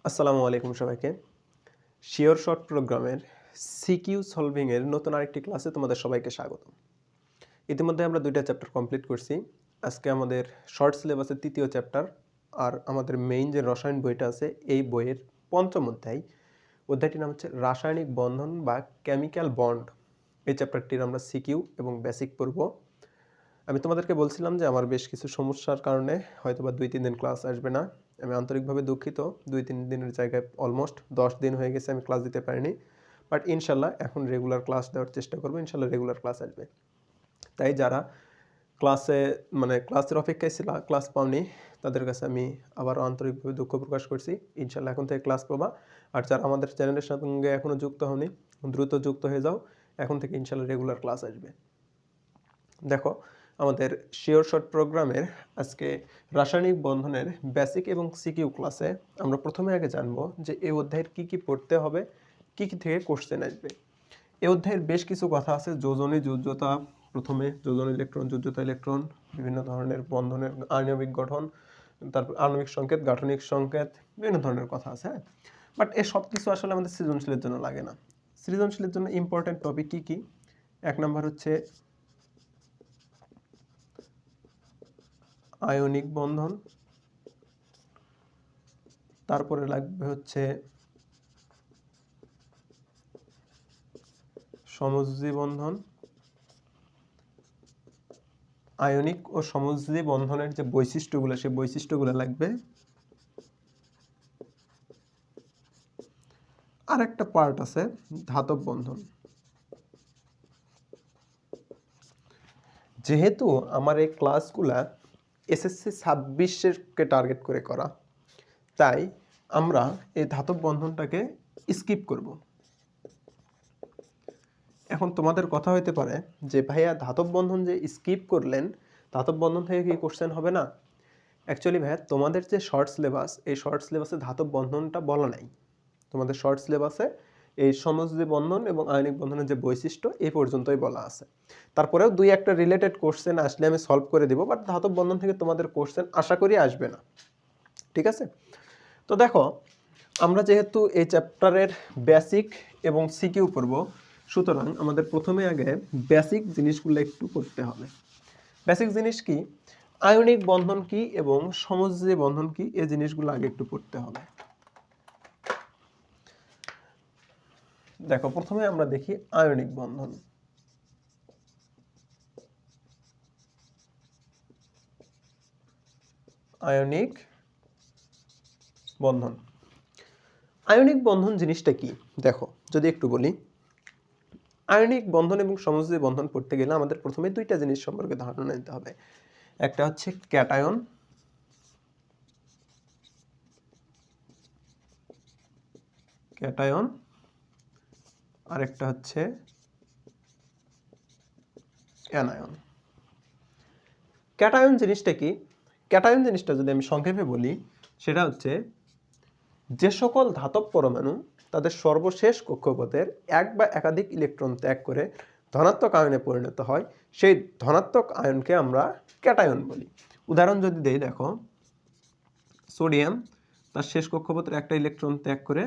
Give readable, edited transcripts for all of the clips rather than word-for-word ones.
আসসালামু আলাইকুম সবাইকে। শিওর শর্ট প্রোগ্রামের সিকিউ সলভিং এর নতুন আরেকটি ক্লাসে তোমাদের সবাইকে স্বাগতম। ইতিমধ্যে আমরা ২টা চ্যাপ্টার কমপ্লিট করছি। আজকে আমাদের শর্ট সিলেবাসের ৩য় চ্যাপ্টার আর আমাদের মেইন যে রসায়ন বইটা আছে এই বইয়ের ৫ম অধ্যায়। অধ্যায়টির নাম হচ্ছে রাসায়নিক বন্ধন বা কেমিক্যাল বন্ড। এই চ্যাপ্টারটির আমরা সিকিউ এবং বেসিক পড়ব। আমি তোমাদেরকে বলছিলাম যে আমার বেশ কিছু সমস্যার কারণে হয়তোবা ২-৩ দিন ক্লাস আসবে না। আমি আন্তরিকভাবে দুঃখিত। ২-৩ দিনের জায়গায় অলমোস্ট ১০ দিন হয়ে গেছে আমি ক্লাস দিতে পারিনি। বাট ইনশাল্লাহ এখন রেগুলার ক্লাস দেওয়ার চেষ্টা করব। ইনশাল্লাহ রেগুলার ক্লাস আসবে। তাই যারা ক্লাসের অপেক্ষায় ছিল, ক্লাস পাওনি, তাদের কাছে আমি আবারও আন্তরিকভাবে দুঃখ প্রকাশ করছি। ইনশাল্লাহ এখন থেকে ক্লাস পাবা। আর যারা আমাদের চ্যানেলের সঙ্গে এখনও যুক্ত হওনি, দ্রুত যুক্ত হয়ে যাও। এখন থেকে ইনশাল্লাহ রেগুলার ক্লাস আসবে। দেখো, আমাদের শিওর শর্ট প্রোগ্রামের আজকে রাসায়নিক বন্ধনের বেসিক এবং সিকিউ ক্লাসে আমরা প্রথমে আগে জানবো যে এই অধ্যায়ের কি কি পড়তে হবে, কি কি থেকে কোশ্চেন আসবে। এই অধ্যায়ের বেশ কিছু কথা আছে। যোজনী, যোজ্যতা, প্রথমে যোজন ইলেকট্রন, যোজ্যতা ইলেকট্রন, বিভিন্ন ধরনের বন্ধনের আণবিক গঠন, তারপর আণবিক সংকেত, গাঠনিক সংকেত, বিভিন্ন ধরনের কথা আছে। হ্যাঁ, বাট এই সব কিছু আসলে আমাদের সৃজনশীলের জন্য লাগে না। সৃজনশীলের জন্য ইম্পর্টেন্ট টপিক কি কি? ১ নম্বর হচ্ছে আয়নিক বন্ধন, তারপরে লাগবে হচ্ছে সমযোজী বন্ধন। আয়নিক ও সমযোজী বন্ধনের যে বৈশিষ্ট্যগুলো, সেই বৈশিষ্ট্যগুলো লাগবে। আর একটা পার্ট আছে ধাতব বন্ধন। যেহেতু আমার এই ক্লাসগুলা এসএসসি ২৬-কে টার্গেট করে করা, তাই আমরা এই ধাতব বন্ধনটাকে স্কিপ করব। এখন তোমাদের কথা হইতে পারে যে ভাইয়া ধাতব বন্ধন যে স্কিপ করলেন, ধাতব বন্ধন থেকে কি কোশ্চেন হবে না? অ্যাকচুয়ালি ভাইয়া, তোমাদের যে শর্ট সিলেবাস, এই শর্ট সিলেবাসে ধাতব বন্ধনটা বলা নাই। তোমাদের শর্ট সিলেবাসে এই সমযোজী বন্ধন এবং আয়নিক বন্ধনের যে বৈশিষ্ট্য এই পর্যন্তই বলা আছে। তারপরেও ২-১টা রিলেটেড কোশ্চেন আসলে আমি সলভ করে দিব, বাট ধাতব বন্ধন থেকে তোমাদের কোশ্চেন আশা করি আসবে না। ঠিক আছে? তো দেখো, আমরা যেহেতু এই চ্যাপ্টারের বেসিক এবং সিকিউ পড়ব, সুতরাং আমাদের প্রথমে আগে বেসিক জিনিসগুলো একটু করতে হবে। বেসিক জিনিস কি? আয়নিক বন্ধন কি এবং সমযোজী বন্ধন কি, এই জিনিসগুলো আগে একটু পড়তে হবে। দেখো, প্রথমে আমরা দেখি আয়নিক বন্ধন। আয়নিক বন্ধন, আয়নিক বন্ধন জিনিসটা কি? দেখো, যদি একটু বলি, আয়নিক বন্ধন এবং সমযোজী বন্ধন পড়তে গেলে আমাদের প্রথমে ২টা জিনিস সম্পর্কে ধারণা নিতে হবে। একটা হচ্ছে ক্যাটায়ন, ক্যাটায়ন, আরেকটা হচ্ছে অ্যানায়ন। ক্যাটায়ন জিনিসটা কি? ক্যাটায়ন জিনিসটা যদি আমি সংক্ষেপে বলি, সেটা হচ্ছে যে সকল ধাতব পরমাণু তাদের সর্বশেষ কক্ষপথের এক বা একাধিক ইলেকট্রন ত্যাগ করে ধনাত্মক আয়নে পরিণত হয়, সেই ধনাত্মক আয়নকে আমরা ক্যাটায়ন বলি। উদাহরণ যদি দেই, দেখো, সোডিয়াম তার শেষ কক্ষপথের একটা ইলেকট্রন ত্যাগ করে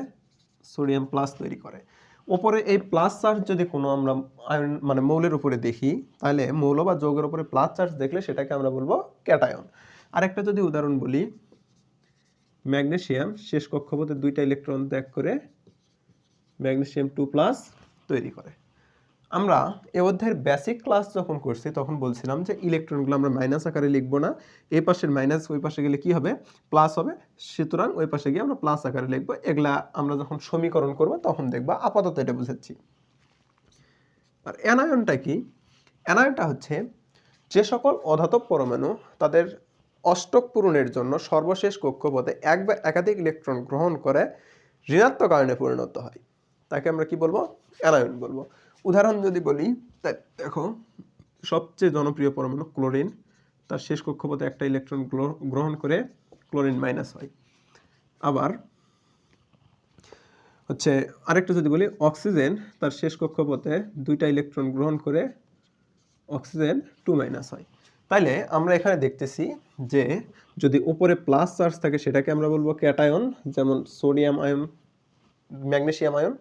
সোডিয়াম প্লাস তৈরি করে। ওপরে এই প্লাস চার্জ যদি কোনো আমরা আয়ন মৌলের উপরে দেখি, তাহলে মৌল বা যৌগের উপরে প্লাস চার্জ দেখলে সেটাকে আমরা বলবো ক্যাটায়ন। আরেকটা যদি উদাহরণ বলি, ম্যাগনেসিয়াম শেষ কক্ষপথে 2টা ইলেকট্রন ত্যাগ করে ম্যাগনেসিয়াম 2+ তৈরি করে। আমরা এই অধ্যায়ের বেসিক ক্লাস যখন করছি তখন বলছিলাম যে ইলেকট্রনগুলো আমরা মাইনাস আকারে লিখব না, এই পাশের মাইনাস ওই পাশে গেলে কি হবে? প্লাস হবে। সুতরাং ওই পাশে গিয়ে আমরা প্লাস আকারে লিখবো। এগুলা আমরা যখন সমীকরণ করব তখন দেখবা। আপাতত এটা বুঝাচ্ছি। আর অ্যানায়নটা কি? অ্যানায়নটা হচ্ছে যে সকল অধাতব পরমাণু তাদের অষ্টক পূরণের জন্য সর্বশেষ কক্ষপথে এক বা একাধিক ইলেকট্রন গ্রহণ করে ঋণাত্মক আয়নে পরিণত হয়, তাকে আমরা কি বলবো? অ্যানায়ন বলবো। উদাহরণ যদি বলি, দেখো, সবচেয়ে জনপ্রিয় পরমাণু ক্লোরিন, তার শেষ কক্ষপথে একটা ইলেকট্রন গ্রহণ করে ক্লোরিন মাইনাস হয়। আবার হচ্ছে আরেকটা যদি বলি, অক্সিজেন তার শেষ কক্ষপথে 2টা ইলেকট্রন গ্রহণ করে অক্সিজেন 2- হয়। তাইলে আমরা এখানে দেখতেছি যে যদি উপরে প্লাস চার্জ থাকে সেটাকে আমরা বলবো ক্যাটায়ন, যেমন সোডিয়াম আয়ন, ম্যাগনেসিয়াম আয়ন।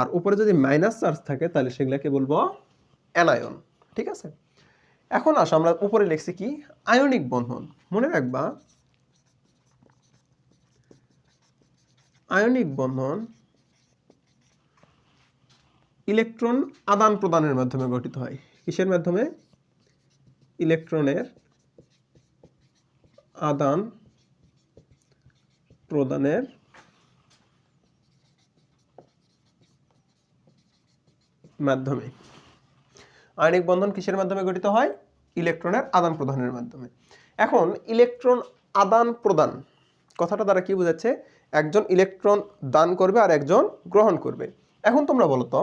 আর উপরে যদি মাইনাস চার্জ থাকে তাহলে সেগুলোকে বলবো অ্যানায়ন। ঠিক আছে, এখন আসো আমরা উপরে লিখছি কি আয়নিক বন্ধন। মনে রাখবা আয়নিক বন্ধন ইলেকট্রন আদান প্রদানের মাধ্যমে গঠিত হয়। কিসের মাধ্যমে? ইলেকট্রনের আদান প্রদানের মাধ্যমে। আয়নিক বন্ধন কিসের মাধ্যমে গঠিত হয়? ইলেকট্রনের আদান প্রদানের মাধ্যমে। এখন ইলেকট্রন আদান প্রদান কথাটা দ্বারা কি বোঝাচ্ছে? একজন ইলেকট্রন দান করবে আর একজন গ্রহণ করবে। এখন তোমরা বলো তো,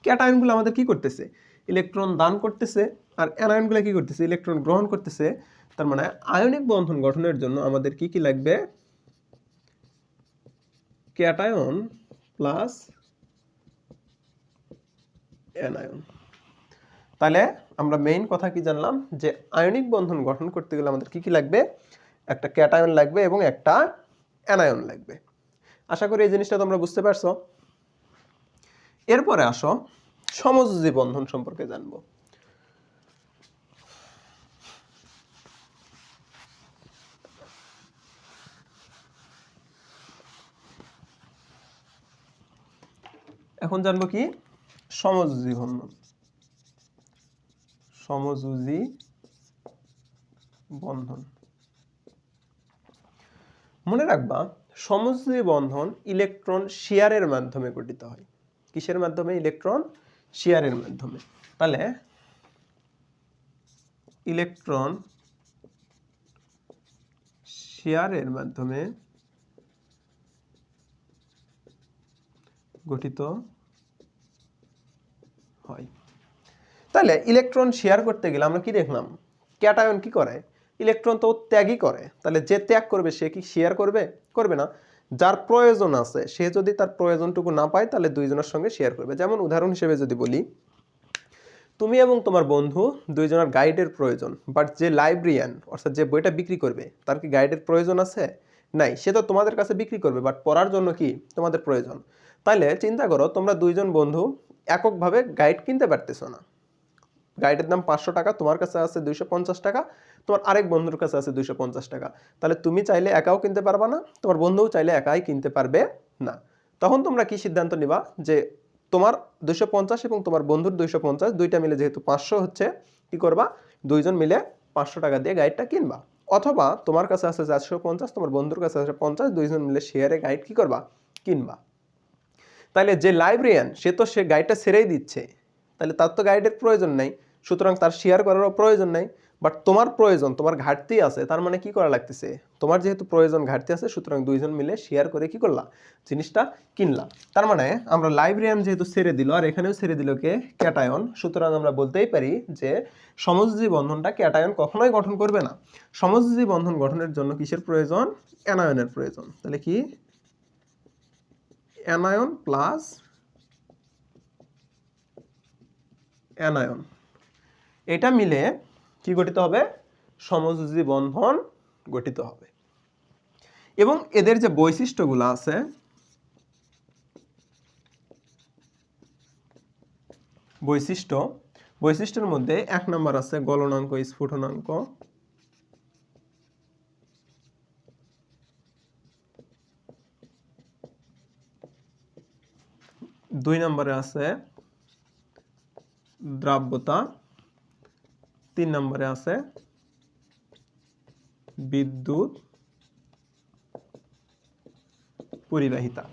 ক্যাটায়নগুলো আমাদের কি করতেছে? ইলেকট্রন দান করতেছে, আর অ্যানায়নগুলো কি করতেছে? ইলেকট্রন গ্রহণ করতেছে। তার মানে আয়নিক বন্ধন গঠনের জন্য আমাদের কি কি লাগবে? Cation plus anion. তাহলে আমরা মেইন কথা কি জানলাম? যে আয়নিক বন্ধন গঠন করতে গেলে আমাদের কি কি লাগবে? একটা ক্যাটায়ন লাগবে এবং একটা অ্যানায়ন লাগবে। আশা করি এই জিনিসটা তোমরা বুঝতে পারছো। এরপরে আসো সমযোজী বন্ধন সম্পর্কে জানবো। এখন জানবো কি সমযোজী বন্ধন। সমযোজী বন্ধন মনে রাখবা, সমযোজী বন্ধন ইলেকট্রন শেয়ারের মাধ্যমে গঠিত হয়। কিসের মাধ্যমে? ইলেকট্রন শেয়ারের মাধ্যমে। তাহলে ইলেকট্রন শেয়ারের মাধ্যমে গঠিত হয়। তাহলে ইলেকট্রন শেয়ার করতে গেলে আমরা কি দেখলাম? ক্যাটায়ন কি করে? ইলেকট্রন তো ত্যাগই করে। তাহলে যে ত্যাগ করবে সে কি শেয়ার করবে? করবে না। যার প্রয়োজন আছে সে যদি তার প্রয়োজনটুকু না পায় তাহলে দুইজনের সঙ্গে শেয়ার করবে। যেমন উদাহরণ হিসেবে যদি বলি, তুমি এবং তোমার বন্ধু দুইজনের গাইডের প্রয়োজন, বাট যে লাইব্রেরিয়ান অর্থাৎ যে বইটা বিক্রি করবে তার কি গাইডের প্রয়োজন আছে? নাই। সে তো তোমাদের কাছে বিক্রি করবে, বাট পড়ার জন্য কি তোমাদের প্রয়োজন। তাহলে চিন্তা করো, তোমরা দুইজন বন্ধু এককভাবে গাইড কিনতে পারতেছো না। গাইডের দাম 500 টাকা, তোমার কাছে আছে 250 টাকা, তোমার আরেক বন্ধুর কাছে আছে 250 টাকা। তাহলে তুমি চাইলে একাও কিনতে পারবা না, তোমার বন্ধুও চাইলে একাই কিনতে পারবে না। তখন তোমরা কি সিদ্ধান্ত নিবা? যে তোমার 250 এবং তোমার বন্ধুর 250 দুইটা মিলে যেহেতু 500 হচ্ছে, কি করবা? দুইজন মিলে 500 টাকা দিয়ে গাইডটা কিনবা। অথবা তোমার কাছে আছে 450, তোমার বন্ধুর কাছে আছে 50, দুইজন মিলে শেয়ারে গাইড কি করবা? কিনবা। তাহলে যে লাইব্রেরিয়ান সে তো সে গাইডটা ছেড়েই দিচ্ছে, তাহলে তার তো গাইডের প্রয়োজন নাই, সুতরাং তার শেয়ার করারও প্রয়োজন নাই। বাট তোমার প্রয়োজন, তোমার ঘাটতি আছে, তার মানে কি করা লাগতেছে? তোমার যেহেতু প্রয়োজন ঘাটতি আছে, সুতরাং দুইজন মিলে শেয়ার করে কি করলা? জিনিসটা কিনলা। তার মানে আমরা লাইব্রেরিয়ান যেহেতু ছেড়ে দিল আর এখানেও ছেড়ে দিল কে? ক্যাটায়ন। সুতরাং আমরা বলতেই পারি যে সমযোজী বন্ধনটা ক্যাটায়ন কখনোই গঠন করবে না। সমযোজী বন্ধন গঠনের জন্য কিসের প্রয়োজন? অ্যানায়নের প্রয়োজন। তাহলে কি? অ্যানায়ন প্লাস অ্যানায়ন, এটা মিলে কি গঠিত হবে? সমযোজী বন্ধন গঠিত হবে। এবং এদের যে বৈশিষ্ট্যগুলো আছে, বৈশিষ্ট্যের মধ্যে 1 নম্বর আছে গলনাঙ্ক স্ফুটনাঙ্ক, 2 নম্বরে আছে দ্রাব্যতা, 3 নম্বরে আছে বিদ্যুৎ পরিবাহিতা।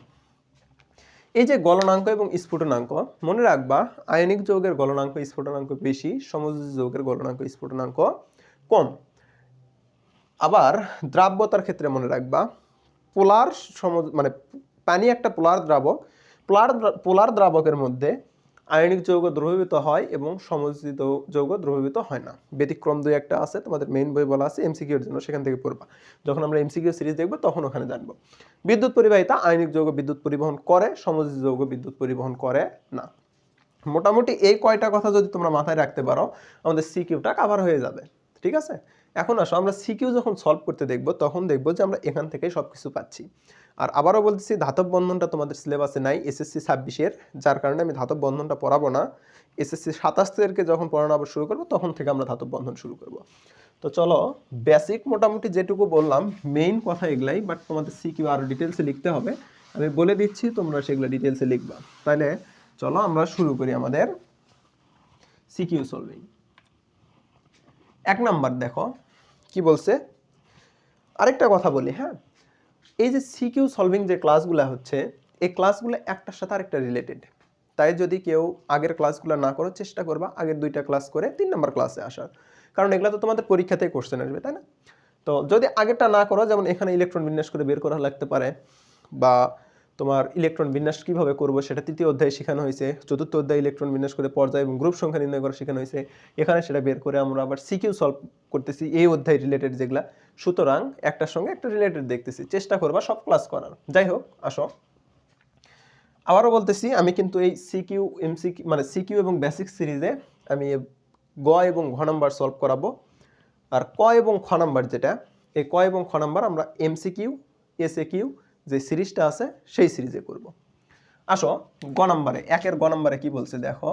এই যে গলনাঙ্ক এবং স্ফুটনাঙ্ক, মনে রাখবা আয়নিক যৌগের গলনাঙ্ক স্ফুটনাঙ্ক বেশি, সমযোজী যৌগের গলনাঙ্ক স্ফুটনাঙ্ক কম। আবার দ্রাব্যতার ক্ষেত্রে মনে রাখবা পোলার মানে পানি একটা পোলার দ্রাবক, পোলার দ্রাবকের মধ্যে আয়নিক যৌগ দ্রবীভূত হয় এবং সমযোজী যৌগ দ্রবীভূত হয় না। ব্যতিক্রম 2-1টা আছে, তোমাদের মেইন বই বলা আছে এমসিকিউ এর জন্য, সেখান থেকে পড়বা। যখন আমরা এমসিকিউ সিরিজ দেখব তখন ওখানে জানবো। বিদ্যুৎ পরিবাহিতা, আয়নিক যৌগ বিদ্যুৎ পরিবহন করে, সমযোজী যৌগ বিদ্যুৎ পরিবহন করে না। মোটামুটি এই কয়টা কথা যদি তোমরা মাথায় রাখতে পারো আমাদের সিকিউটা কভার হয়ে যাবে। ঠিক আছে, এখন আসো আমরা সিকিউ যখন সলভ করতে দেখব তখন দেখব যে আমরা এখান থেকেই সবকিছু পাচ্ছি। আর আবারও বলতেছি ধাতব বন্ধনটা তোমাদের সিলেবাসে নাই এসএসসি 26-এর, যার কারণে আমি ধাতব বন্ধনটা পড়াবো না। এসএসসি 27-এরকে যখন পড়ানো আবার শুরু করবো তখন থেকে আমরা ধাতব বন্ধন শুরু করব। তো চলো বেসিক মোটামুটি যেটুকু বললাম মেইন কথা এগুলাই, বাট তোমাদের সিকিউ আরও ডিটেলসে লিখতে হবে, আমি বলে দিচ্ছি তোমরা সেগুলো ডিটেলসে লিখবা। তাহলে চলো আমরা শুরু করি আমাদের সিকিউ সলভিং। 1 নাম্বার দেখো কি বলছে, আরেকটা কথা বলি, হ্যাঁ, এই যে সিকিউ সলভিং যে ক্লাসগুলো হচ্ছে এই ক্লাসগুলো একটার সাথে আরেকটা রিলেটেড। তাই যদি কেউ আগের ক্লাসগুলো না করার চেষ্টা করবা আগের 2টা ক্লাস করে 3 নাম্বার ক্লাসে আসার, কারণ এগুলো তো তোমাদের পরীক্ষাতেই কোশ্চেন আসবে, তাই না? তো যদি আগেরটা না করো, যেমন এখানে ইলেকট্রন বিন্যাস করে বের করা লাগতে পারে, বা তোমার ইলেকট্রন বিন্যাস কিভাবে করবো সেটা 3য় অধ্যায়ে শেখানো হয়েছে, 4র্থ অধ্যায়ে ইলেকট্রন বিন্যাস করে পর্যায় এবং গ্রুপ সংখ্যা নির্ণয় করা শেখানো হয়েছে, এখানে সেটা বের করে আমরা আবার সিকিউ সলভ করতেছি এই অধ্যায় রিলেটেড যেগুলা। সুতরাং একটার সঙ্গে একটা রিলেটেড দেখতেছি, চেষ্টা করবা সব ক্লাস করার। যাই হোক, আসো আবারও বলতেছি, আমি কিন্তু এই সিকিউ এমসিকিউ মানে সিকিউ এবং বেসিক সিরিজে আমি গ এবং ঘ নাম্বার সলভ করাবো, আর ক এবং খ নাম্বার যেটা, এই ক এবং খ নাম্বার আমরা এমসিকিউ এসএকিউ যে সিরিজটা আছে সেই সিরিজে করব। আসো গ নাম্বারে, 1-এর গ নাম্বারে কি বলছে দেখো,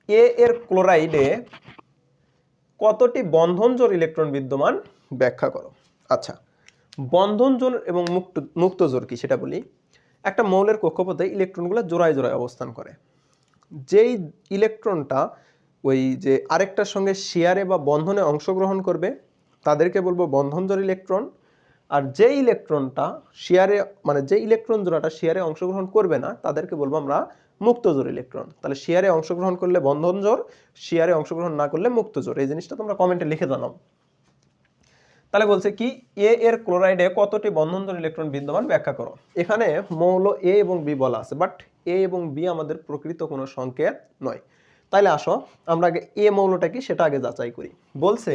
এ এর ক্লোরাইডে কতটি বন্ধন জোড় ইলেকট্রন বিদ্যমান ব্যাখ্যা করো। আচ্ছা, বন্ধন জোড় এবং মুক্ত জোড় কি সেটা বলি। একটা মৌলের কক্ষপথে ইলেকট্রনগুলো জোড়ায় জোড়ায় অবস্থান করে, যেই ইলেকট্রনটা ওই যে আরেকটার সঙ্গে শেয়ারে বা বন্ধনে অংশগ্রহণ করবে তাদেরকে বলবো বন্ধন জোড় ইলেকট্রন, আর যে ইলেকট্রনটা শেয়ারে মানে যে ইলেকট্রন জোড়াটা শেয়ারে অংশগ্রহণ করবে না তাদেরকে বলবো আমরা মুক্ত জোড় ইলেকট্রন। তাহলে শেয়ারে অংশগ্রহণ করলে বন্ধন জোড়, শেয়ারে অংশগ্রহণ না করলে মুক্ত জোড়। এই জিনিসটা তোমরা কমেন্টে লিখে জানাও। তাহলে বলছে কি, এ এর ক্লোরাইডে কতটি বন্ধন জোড় ইলেকট্রন বিদ্যমান ব্যাখ্যা করো। এখানে মৌল এ এবং বি বলা আছে, বাট এ এবং বি আমাদের প্রকৃত কোনো সংকেত নয়। তাইলে আসো আমরা আগে এ মৌলটা কি সেটা আগে যাচাই করি। বলছে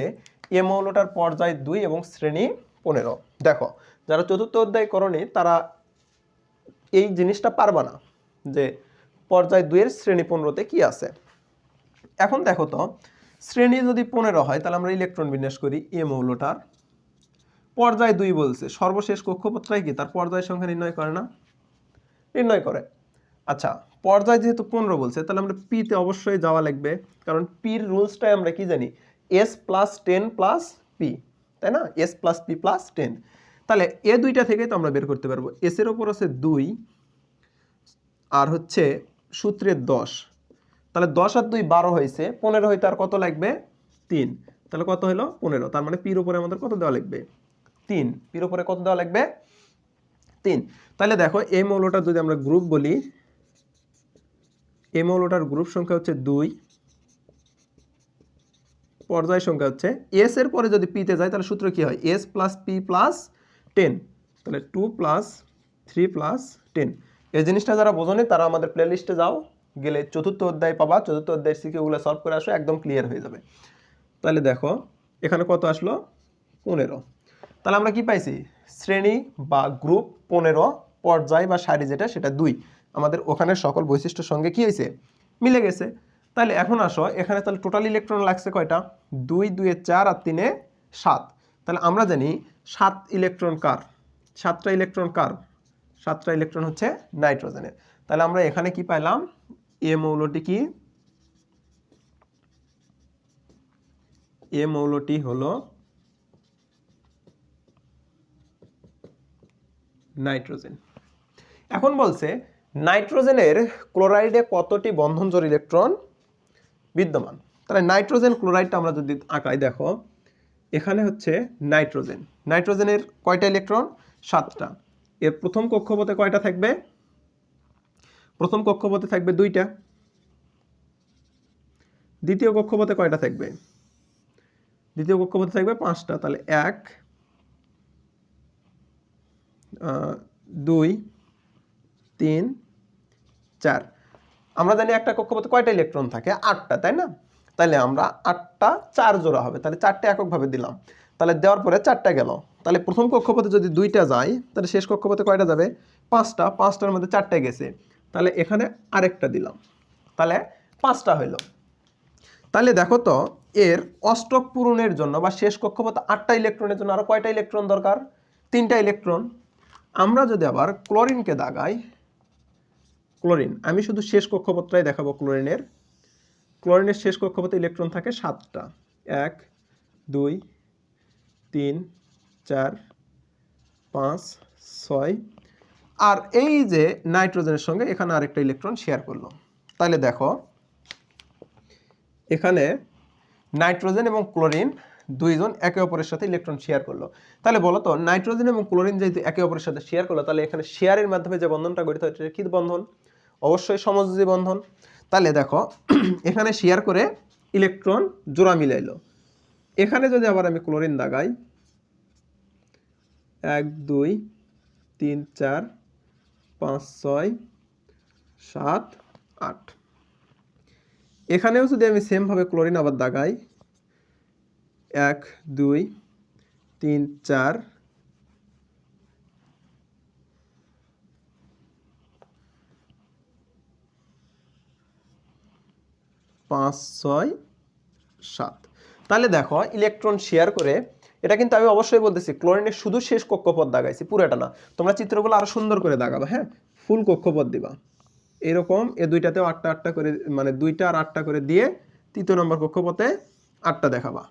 এ মৌলটার পর্যায় 2 এবং শ্রেণী 15। দেখো যারা 4র্থ অধ্যায় করনি তারা এই জিনিসটা পারবা না যে পর্যায় 2 এর শ্রেণী 15তে কি আছে। এখন দেখো তো, শ্রেণী যদি 15 হয় তাহলে আমরা ইলেকট্রন বিন্যাস করি। এ মৌলটার পর্যায় 2 বলছে, সর্বশেষ কক্ষপথটাই কি তার পর্যায় সংখ্যা নির্ণয় করে না? নির্ণয় করে। আচ্ছা, পর্যায় যেহেতু 15 বলছে তাহলে আমরা পি তে অবশ্যই যাওয়া লাগবে, কারণ পির রুলসটাই আমরা কি জানি, এস প্লাস 10 প্লাস পি, তাই না? S plus P plus 10। তাহলে এ দুইটা থেকেই তো আমরা বের করতে পারবো। এস এর ওপর আছে 2 আর হচ্ছে সূত্রের 10, তাহলে 10 আর 2 12 হয়েছে, 15 হইতে আর কত লাগবে? 3। তাহলে কত হলো? 15। তার মানে পির উপরে আমাদের কত দেওয়া লাগবে? 3। পির উপরে কত দেওয়া লাগবে? 3। তাহলে দেখো এই মৌলটার যদি আমরা গ্রুপ বলি, এই মৌলটার গ্রুপ সংখ্যা হচ্ছে 2, পর্যায় সংখ্যা হচ্ছে এস এর পরে যদি পিতে যায় তাহলে সূত্র কি হয়? S plus P plus 10। তাহলে 2 প্লাস 3 প্লাস 10। এই জিনিসটা যারা বোঝনি তারা আমাদের প্লে লিস্টে যাও, গেলে 4র্থ অধ্যায় পাবা। 4র্থ অধ্যায়ের সিকিউগুলো সলভ করে আসো, একদম ক্লিয়ার হয়ে যাবে। তাহলে দেখো এখানে কত আসলো? 15। তাহলে আমরা কি পাইছি? শ্রেণী বা গ্রুপ 15, পর্যায় বা সারি যেটা সেটা 2। আমাদের ওখানে সকল বৈশিষ্ট্যের সঙ্গে কি হয়েছে? মিলে গেছে। তাহলে এখন আসো এখানে তাহলে টোটাল ইলেকট্রন লাগছে কয়টা? 2 2 এ 4 আর 3 এ 7। তাহলে আমরা জানি 7 ইলেকট্রন কার? 7টা ইলেকট্রন কার? 7টা ইলেকট্রন হচ্ছে নাইট্রোজেনের। তাহলে আমরা এখানে কি পাইলাম? এ মৌলটি কি? এ মৌলটি হলো নাইট্রোজেন। এখন বলছে নাইট্রোজেনের ক্লোরাইডে কতটি বন্ধন জোড় ইলেকট্রন বিদ্যমান। তাহলে নাইট্রোজেন ক্লোরাইডটা আমরা যদি আঁকাই, দেখো এখানে হচ্ছে নাইট্রোজেন। নাইট্রোজেনের কয়টা ইলেকট্রন? 7টা। এর প্রথম কক্ষপথে কয়টা থাকবে? প্রথম কক্ষপথে থাকবে 2টা। দ্বিতীয় কক্ষপথে কয়টা থাকবে? দ্বিতীয় কক্ষপথে থাকবে 5টা। তাহলে 1 2 3 4। আমরা জানি একটা কক্ষপথে কয়টা ইলেকট্রন থাকে? 8টা, তাই না? তাহলে আমরা 8টা 4 জোড়া হবে, তাহলে 4টে এককভাবে দিলাম। তাহলে দেওয়ার পরে 4টা গেল। তাহলে প্রথম কক্ষপথে যদি 2টা যায় তাহলে শেষ কক্ষপথে কয়টা যাবে? 5টা। 5টার মধ্যে 4টে গেছে। তাহলে এখানে আরেকটা দিলাম, তাহলে 5টা হইলো। তাহলে দেখো তো এর অষ্টক পূরণের জন্য বা শেষ কক্ষপথ 8টা ইলেকট্রনের জন্য আরো কয়টা ইলেকট্রন দরকার? 3টা ইলেকট্রন। আমরা যদি আবার ক্লোরিনকে দাগাই, ক্লোরিন, আমি শুধু শেষ কক্ষপথটাই দেখাবো। ক্লোরিনের শেষ কক্ষপথে ইলেকট্রন থাকে 7টা। 1 2 3 4 5 6। আর এই যে নাইট্রোজেনের সঙ্গে এখানে আরেকটা ইলেকট্রন শেয়ার করলো। তাহলে দেখো এখানে নাইট্রোজেন এবং ক্লোরিন দুইজন একে অপরের সাথে ইলেকট্রন শেয়ার করলো। তাহলে বলো তো নাইট্রোজেন এবং ক্লোরিন যেহেতু একে অপরের সাথে শেয়ার করলো, তাহলে এখানে শেয়ারের মাধ্যমে যে বন্ধনটা গঠিত হচ্ছে কি বন্ধন? অবশ্যই সমযোজী বন্ধন। তাহলে দেখো এখানে শেয়ার করে ইলেকট্রন জোড়া মিলাইলো। এখানে যদি আবার আমি ক্লোরিন দাগাই 1 2 3 4 5 6 7 8, এখানেও যদি আমি সেম ভাবে ক্লোরিন আবার দাগাই 1 2 3 4 5 6 7, তাহলে দেখো ইলেকট্রন শেয়ার করে। এটা কিন্তু আমি অবশ্যই বলতেছি ক্লোরিনের শুধু শেষ কক্ষপথ দাগাইছি, পুরোটা না। তোমরা চিত্রগুলো আরো সুন্দর করে দাগাবা, হ্যাঁ, ফুল কক্ষপথ দিবা এরকম। এ দুইটাতেও 8টা 8টা করে, মানে 2টা আর 8টা করে দিয়ে তৃতীয় নম্বর কক্ষপথে 8টা দেখাবা।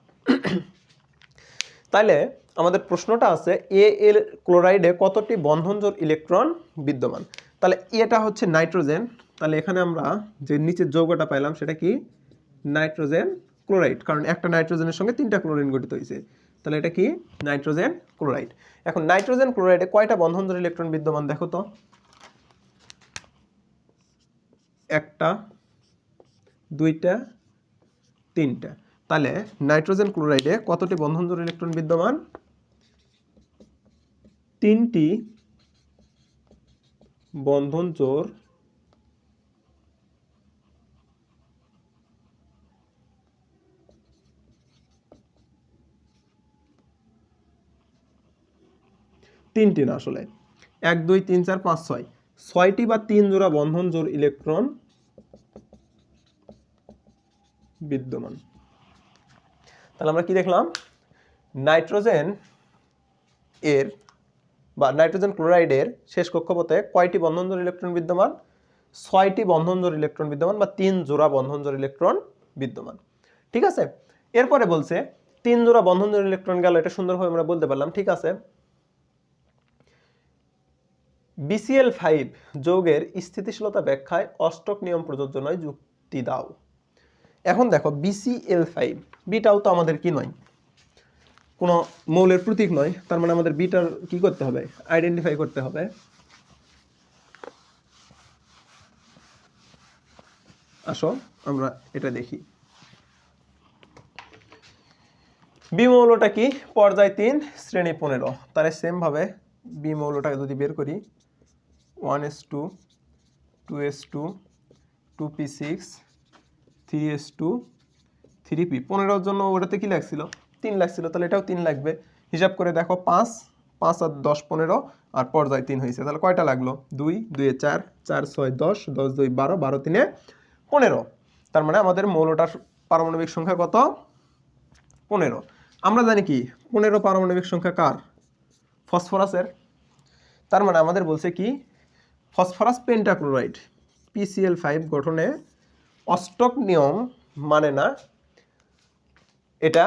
তাহলে আমাদের প্রশ্নটা আছে এ এর ক্লোরাইডে কতটি বন্ধনজোড় ইলেকট্রন বিদ্যমান? তাহলে এটা হচ্ছে নাইট্রোজেন। তাহলে এখানে আমরা যে নিচের যৌগটা পাইলাম সেটা কি? নাইট্রোজেন ক্লোরাইড, কারণ একটা নাইট্রোজেনের সঙ্গে 3টা ক্লোরিন গঠিত হয়েছে। তাহলে এটা কি? Nitrogen chloride. এখন নাইট্রোজেন ক্লোরাইডে কয়টা বন্ধনজোড় ইলেকট্রন বিদ্যমান দেখো তো? একটা, 2টা, 3টা। তাহলে নাইট্রোজেন ক্লোরাইডে কতটি বন্ধনজোড় ইলেকট্রন বিদ্যমান? 3টি বন্ধনজোড় তিনটি না, আসলে 1 2 3 4 5 6, 6টি বা 3 জোড়া বন্ধনজোড় ইলেকট্রন বিদ্যমান। তাহলে আমরা কি দেখলাম? নাইট্রোজেন এর বা নাইট্রোজেন ক্লোরাইডের শেষ কক্ষপথে কয়টি বন্ধনজোড় ইলেকট্রন বিদ্যমান? 6টি বন্ধনজোড় ইলেকট্রন বিদ্যমান বা 3 জোড়া বন্ধনজোড় ইলেকট্রন বিদ্যমান। ঠিক আছে, এরপরে বলছে 3 জোড়া বন্ধনজোড় ইলেকট্রন গেল, এটা সুন্দরভাবে আমরা বলতে পারলাম। ঠিক আছে, BCl5 যৌগের স্থিতিশীলতা ব্যাখ্যায় অষ্টক নিয়ম প্রযোজ্য নয়, যুক্তি দাও। এখন দেখো BCl5, বিটাও তো আমাদের কি নয়, কোনো মৌলের প্রতীক নয়। তার মানে আমাদের বিটার কি করতে হবে? আইডেন্টিফাই করতে হবে। আসো আমরা এটা দেখি। বি মৌলটা কি? পর্যায় 3, শ্রেণী 15। তাহলে সেম ভাবে বি মৌলটাকে যদি বের করি 1s2 2s2 2p6 3s2 3p, 15 জন্য ওটাতে কি লাগছিল? 3 লাগছিল। তাহলে এটাও 3 লাগবে। হিসাব করে দেখো 5 5 আর 10 15, আর পর্যায় 3 হয়েছে। তাহলে কয়টা লাগলো? 2 2 এ 4 4 6 10 10 2 12 12 3 এ 15। তার মানে আমাদের মৌলটার পারমাণবিক সংখ্যা কত? 15। আমরা জানি কি 15 পারমাণবিক সংখ্যা কার? ফসফরাসের। তার মানে আমাদের বলছে কি ফসফরাস পেন্টাক্লোরাইড PCl5 গঠনে অষ্টক নিয়ম মানে না, এটা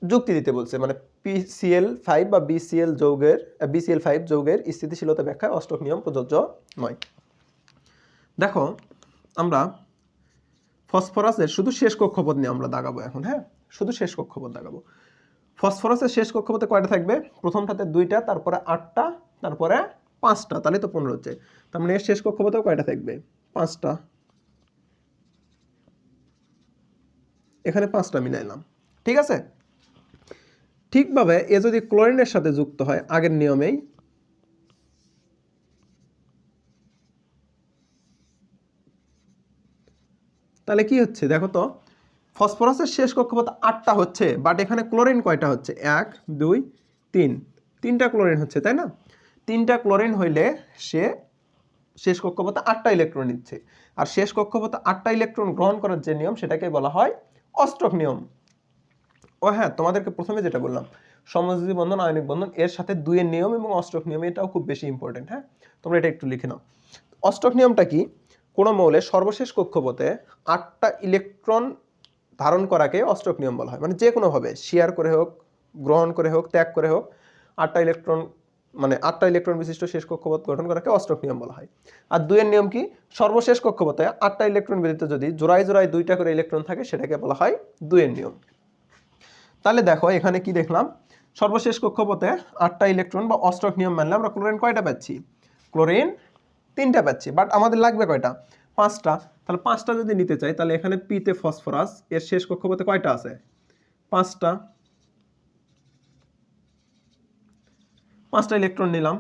যুক্তি দিতে বলছে। মানে PCl5 বা BCl5 যৌগের স্থিতিশীলতা ব্যাখ্যায় অষ্টক নিয়ম প্রযোজ্য নয়। দেখো আমরা ফসফরাসের শুধু শেষ কক্ষপথ নিয়ে আমরা দাগাবো এখন। হ্যাঁ, শুধু শেষ কক্ষপথ দাগাবো। ফসফরাসের শেষ কক্ষপথে কয়টা থাকবে? প্রথমটাতে 2টা, তারপরে 8টা, তারপরে 5টা, তাহলে তো 15 হচ্ছে। তার মানে এর শেষ কক্ষপথেও কয়টা থাকবে? 5টা। এখানে 5টা মিলাইলাম। ঠিক আছে, ঠিকভাবে এ যদি ক্লোরিনের সাথে যুক্ত হয় আগের নিয়মেই, তাহলে কি হচ্ছে দেখো তো? ফসফরাসের শেষ কক্ষপথ 8টা হচ্ছে, বাট এখানে ক্লোরিন কয়টা হচ্ছে? 1 2 3, 3টা ক্লোরিন হচ্ছে, তাই না? 3টা ক্লোরিন হইলে সে শেষ কক্ষপথে 8টা ইলেকট্রন নিচ্ছে, আর শেষ কক্ষপথে 8টা ইলেকট্রন গ্রহণ করার যে নিয়ম সেটাকে বলা হয় অষ্টক নিয়ম। ও হ্যাঁ, তোমাদেরকে প্রথমে যেটা বললাম সমযোজী বন্ধন, আয়নিক বন্ধন, এর সাথে 2 এর নিয়ম এবং অষ্টক নিয়ম, এটাও খুব বেশি ইম্পর্টেন্ট। হ্যাঁ, তোমরা এটা একটু লিখে নাও। অষ্টক নিয়মটা কি? কোনো মৌলের সর্বশেষ কক্ষপথে 8টা ইলেকট্রন ধারণ করাকে অষ্টক নিয়ম বলা হয়। মানে যে কোনোভাবে শেয়ার করে হোক, গ্রহণ করে হোক, ত্যাগ করে হোক, 8টা ইলেকট্রন মানে 8টা ইলেকট্রন বিশিষ্ট শেষ কক্ষপথ গঠন করাকে অষ্টক নিয়ম বলা হয়। আর 2 এর নিয়ম কি? সর্বশেষ কক্ষপথে 8টা ইলেকট্রন ব্যতীত যদি জোড়ায় জোড়ায় 2টা করে ইলেকট্রন থাকে সেটাকে বলা হয় 2 এর নিয়ম। তাহলে দেখো এখানে কি দেখলাম, সর্বশেষ কক্ষপথে 8টা ইলেকট্রন বা অষ্টক নিয়ম মানলে আমরা ক্লোরিন কয়টা পাচ্ছি? ক্লোরিন 3টা পাচ্ছি, বাট আমাদের লাগবে কয়টা? 5টা। তাহলে 5টা যদি নিতে চাই তাহলে এখানে পিতে ফসফরাস, এর শেষ কক্ষপথে কয়টা আছে? 5টা। 5টা ইলেকট্রন নিলাম।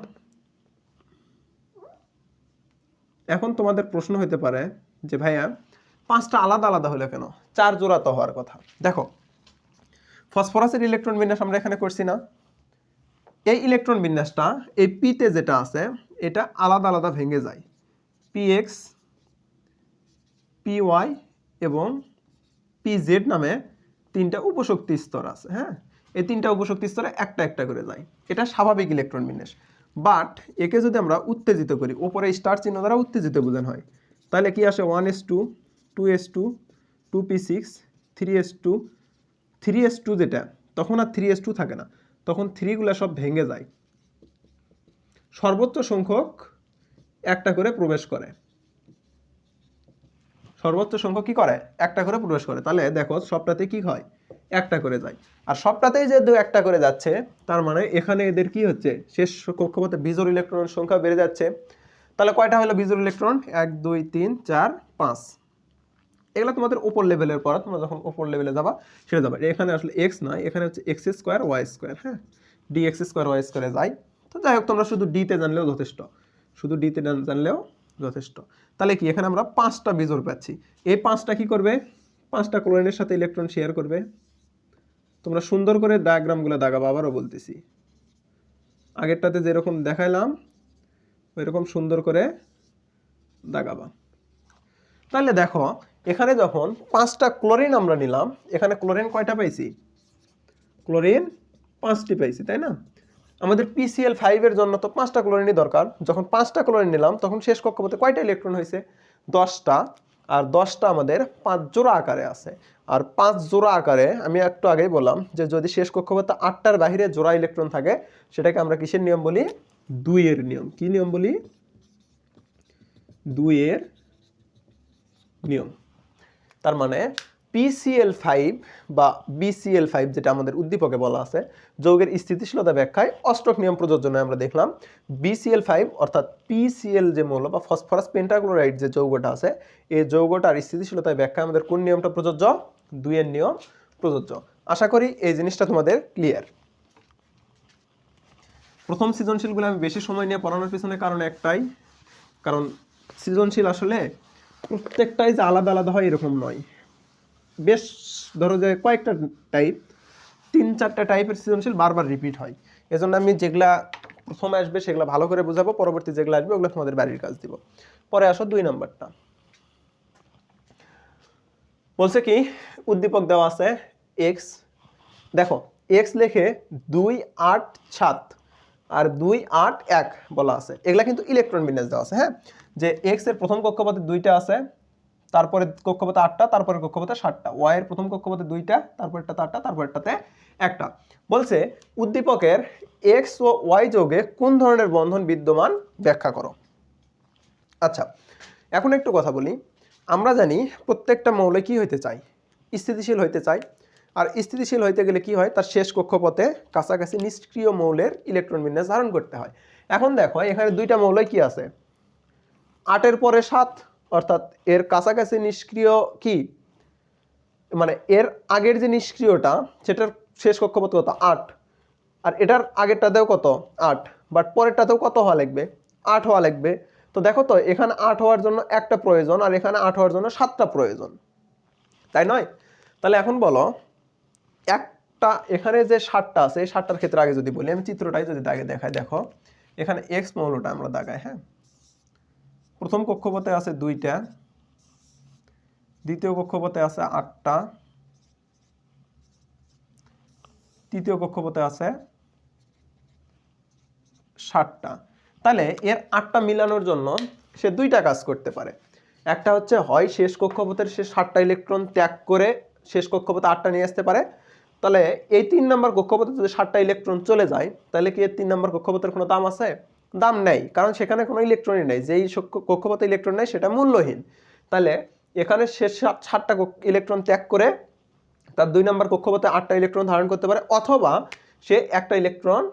এখন তোমাদের প্রশ্ন হতে পারে যে ভাইয়া 5টা আলাদা আলাদা হলো কেন? 4 জোড়া তো হওয়ার কথা। দেখো ফসফরাসের ইলেকট্রন বিন্যাস আমরা এখানে করছি না? এই ইলেকট্রন বিন্যাসটা এই পিতে যেটা আছে এটা আলাদা আলাদা ভেঙে যায়। পিএক্স, পিওয়াই এবং পিজেড নামে 3টা উপশক্তি স্তর আছে। হ্যাঁ, এই 3টা উপশক্তি স্তরে একটা একটা করে যায়। এটা স্বাভাবিক ইলেকট্রন বিন্যাস। বাট একে যদি আমরা উত্তেজিত করি, উপরে স্টার চিহ্ন দ্বারা উত্তেজিত বোঝানো হয়, তাহলে কি আসে? 1s2, 2s2, 2p6, 3s2, 3s2 যেটা, তখন আর 3s2 থাকে না, তখন 3 গুলা সব ভেঙে যায়। সর্বোচ্চ সংখ্যক একটা করে প্রবেশ করে। সর্বোচ্চ সংখ্যক কি করে? একটা করে প্রবেশ করে। তাহলে দেখো সবটাতে কি হয়? একটা করে যায়। আর সবটাতেই যে একটা করে যাচ্ছে, তার মানে এখানে এদের কি হচ্ছে? শেষ কক্ষপথে বিজোড় ইলেকট্রনের সংখ্যা বেড়ে যাচ্ছে। তাহলে কয়টা হলো বিজোড় ইলেকট্রন? 1 2 3 4 5। এগুলো তোমাদের উপর লেভেলের পড়া, তোমরা যখন উপর লেভেলে যাবা সেটা যাবে। এখানে আসলে এক্স নয়, এখানে হচ্ছে এক্স স্কোয়ার ওয়াই স্কোয়ার। হ্যাঁ, ডি এক্স স্কোয়ার ওয়াই স্কোয়ারে যাই। তো যাই হোক, তোমরা শুধু ডিতে জানলেও যথেষ্ট, শুধু ডিতে জানলেও যথেষ্ট। তাহলে কি এখানে আমরা 5টা বিজোড় পাচ্ছি। এই 5টা কি করবে? 5টা ক্লোরিনের সাথে ইলেকট্রন শেয়ার করবে। তোমরা সুন্দর করে ডায়াগ্রামগুলো দাগাবা, আবারও বলতেছি, আগেরটাতে যেরকম দেখাইলাম ওইরকম সুন্দর করে দাগাবা। তাহলে দেখো এখানে যখন 5টা ক্লোরিন আমরা নিলাম, এখানে ক্লোরিন কয়টা পাইছি? ক্লোরিন 5টি পাইছি, তাই না? আমাদের PCl5 এর জন্য তো 5টা ক্লোরিনই দরকার। যখন 5টা ক্লোরিন নিলাম তখন শেষ কক্ষপথে কয়টা ইলেকট্রন হয়েছে? 10টা। আর 10টা আমাদের 5 জোড়া আকারে আছে। আর 5 জোড়া আকারে আমি একটু আগেই বললাম যে যদি শেষ কক্ষপথে 8টার বাইরে জোড়া ইলেকট্রন থাকে সেটাকে আমরা কিসের নিয়ম বলি? 2 এর নিয়ম। কি নিয়ম বলি? 2 এর নিয়ম। তার মানে PCl5 বা BCl5 যেটা আমাদের উদ্দীপকে বলা আছে, যৌগের স্থিতিশীলতা ব্যাখ্যায় অষ্টক নিয়ম প্রযোজ্য নয়। আমরা দেখলাম BCl5 অর্থাৎ PCl যে মৌল বা ফসফরাস পেন্টাক্লোরাইড যে যৌগটা আছে, এই যৌগটার স্থিতিশীলতার ব্যাখ্যায় আমাদের কোন নিয়মটা প্রযোজ্য? 2 এর নিয়ম প্রযোজ্য। আশা করি এই জিনিসটা তোমাদের ক্লিয়ার। প্রথম সৃজনশীলগুলো আমি বেশি সময় নিয়ে পড়ানোর পিছনে কারণ একটাই, কারণ সৃজনশীল আসলে প্রত্যেকটাই যে আলাদা আলাদা হয় এরকম নয়। বেশ ধরো যে কয়েকটা টাইপ, 3-4টা টাইপের সৃজনশীল বারবার রিপিট হয়। এজন্য আমি যেগুলা প্রথমে আসবে সেগুলো ভালো করে বুঝাবো, পরবর্তী যেগুলো আসবে ওগুলো তোমাদের বাড়ির কাজ দিব। পরে আসো 2 নাম্বারটা। বলছে কি উদ্দীপক দেওয়া আছে এক্স। দেখো এক্স লিখে 2 8 7 আর 2 8 1 বলা আছে। এগুলা কিন্তু ইলেকট্রন বিন্যাস দেওয়া আছে। হ্যাঁ, যে এক্স এর প্রথম কক্ষপথে 2টা আছে, তারপরে কক্ষপথে 8টা, তারপরে কক্ষপথে 7টা। ওয়াই এর প্রথম কক্ষপথে 2টা, তারপরটাতে 8টা, তারপরটাতে 1টা। বলছে উদ্দীপকের এক্স ও ওয়াই যৌগে কোন ধরনের বন্ধন বিদ্যমান ব্যাখ্যা করো। আচ্ছা, এখন একটু কথা বলি। আমরা জানি প্রত্যেকটা মৌলে কি হইতে চাই? স্থিতিশীল হইতে চাই। আর স্থিতিশীল হইতে গেলে কি হয়? তার শেষ কক্ষপথে কাছাকাছি নিষ্ক্রিয় মৌলের ইলেকট্রন বিন্যাস ধারণ করতে হয়। এখন দেখো এখানে 2টা মৌলে কি আছে? 8-এর পরে 7, অর্থাৎ এর কাছাকাছি নিষ্ক্রিয় কি, মানে এর আগের যে নিষ্ক্রিয়টা সেটার শেষ কক্ষপথ কত? 8। আর এটার আগেরটাতেও কত? 8। বাট পরেরটাতেও কত হওয়া লাগবে? 8 হওয়া লাগবে। তো দেখো তো এখানে 8 হওয়ার জন্য একটা প্রয়োজন, আর এখানে 8 হওয়ার জন্য 7টা প্রয়োজন, তাই নয়? তাহলে এখন বলো একটা এখানে যে 7টা আছে এই 7টার ক্ষেত্রে আগে যদি বলি, আমি চিত্রটাই যদি দাগে দেখাই, দেখো এখানে এক্স মৌলটা আমরা দাগাই। হ্যাঁ, প্রথম কক্ষপথে আছে 2টা, দ্বিতীয় কক্ষপথে আছে 8টা, তৃতীয় কক্ষপথে আছে 7টা। তাহলে এর 8টা মিলানোর জন্য সে 2টা কাজ করতে পারে। একটা হচ্ছে হয় শেষ কক্ষপথের সে 7টা ইলেকট্রন ত্যাগ করে শেষ কক্ষপথে 8টা নিয়ে আসতে পারে। তাহলে এই 3 নম্বর কক্ষপথে যদি 7টা ইলেকট্রন চলে যায় তাহলে কি এর 3 নম্বর কক্ষপথের কোনো দাম আছে? দাম নেই, কারণ সেখানে কোনো ইলেকট্রনই নেই। যেই কক্ষপথে ইলেকট্রন নেই সেটা মূল্যহীন। তাহলে এখানে শেষ 7টা ইলেকট্রন ত্যাগ করে তার 2 নম্বর কক্ষপথে 8টা ইলেকট্রন ধারণ করতে পারে, অথবা সে একটা ইলেকট্রন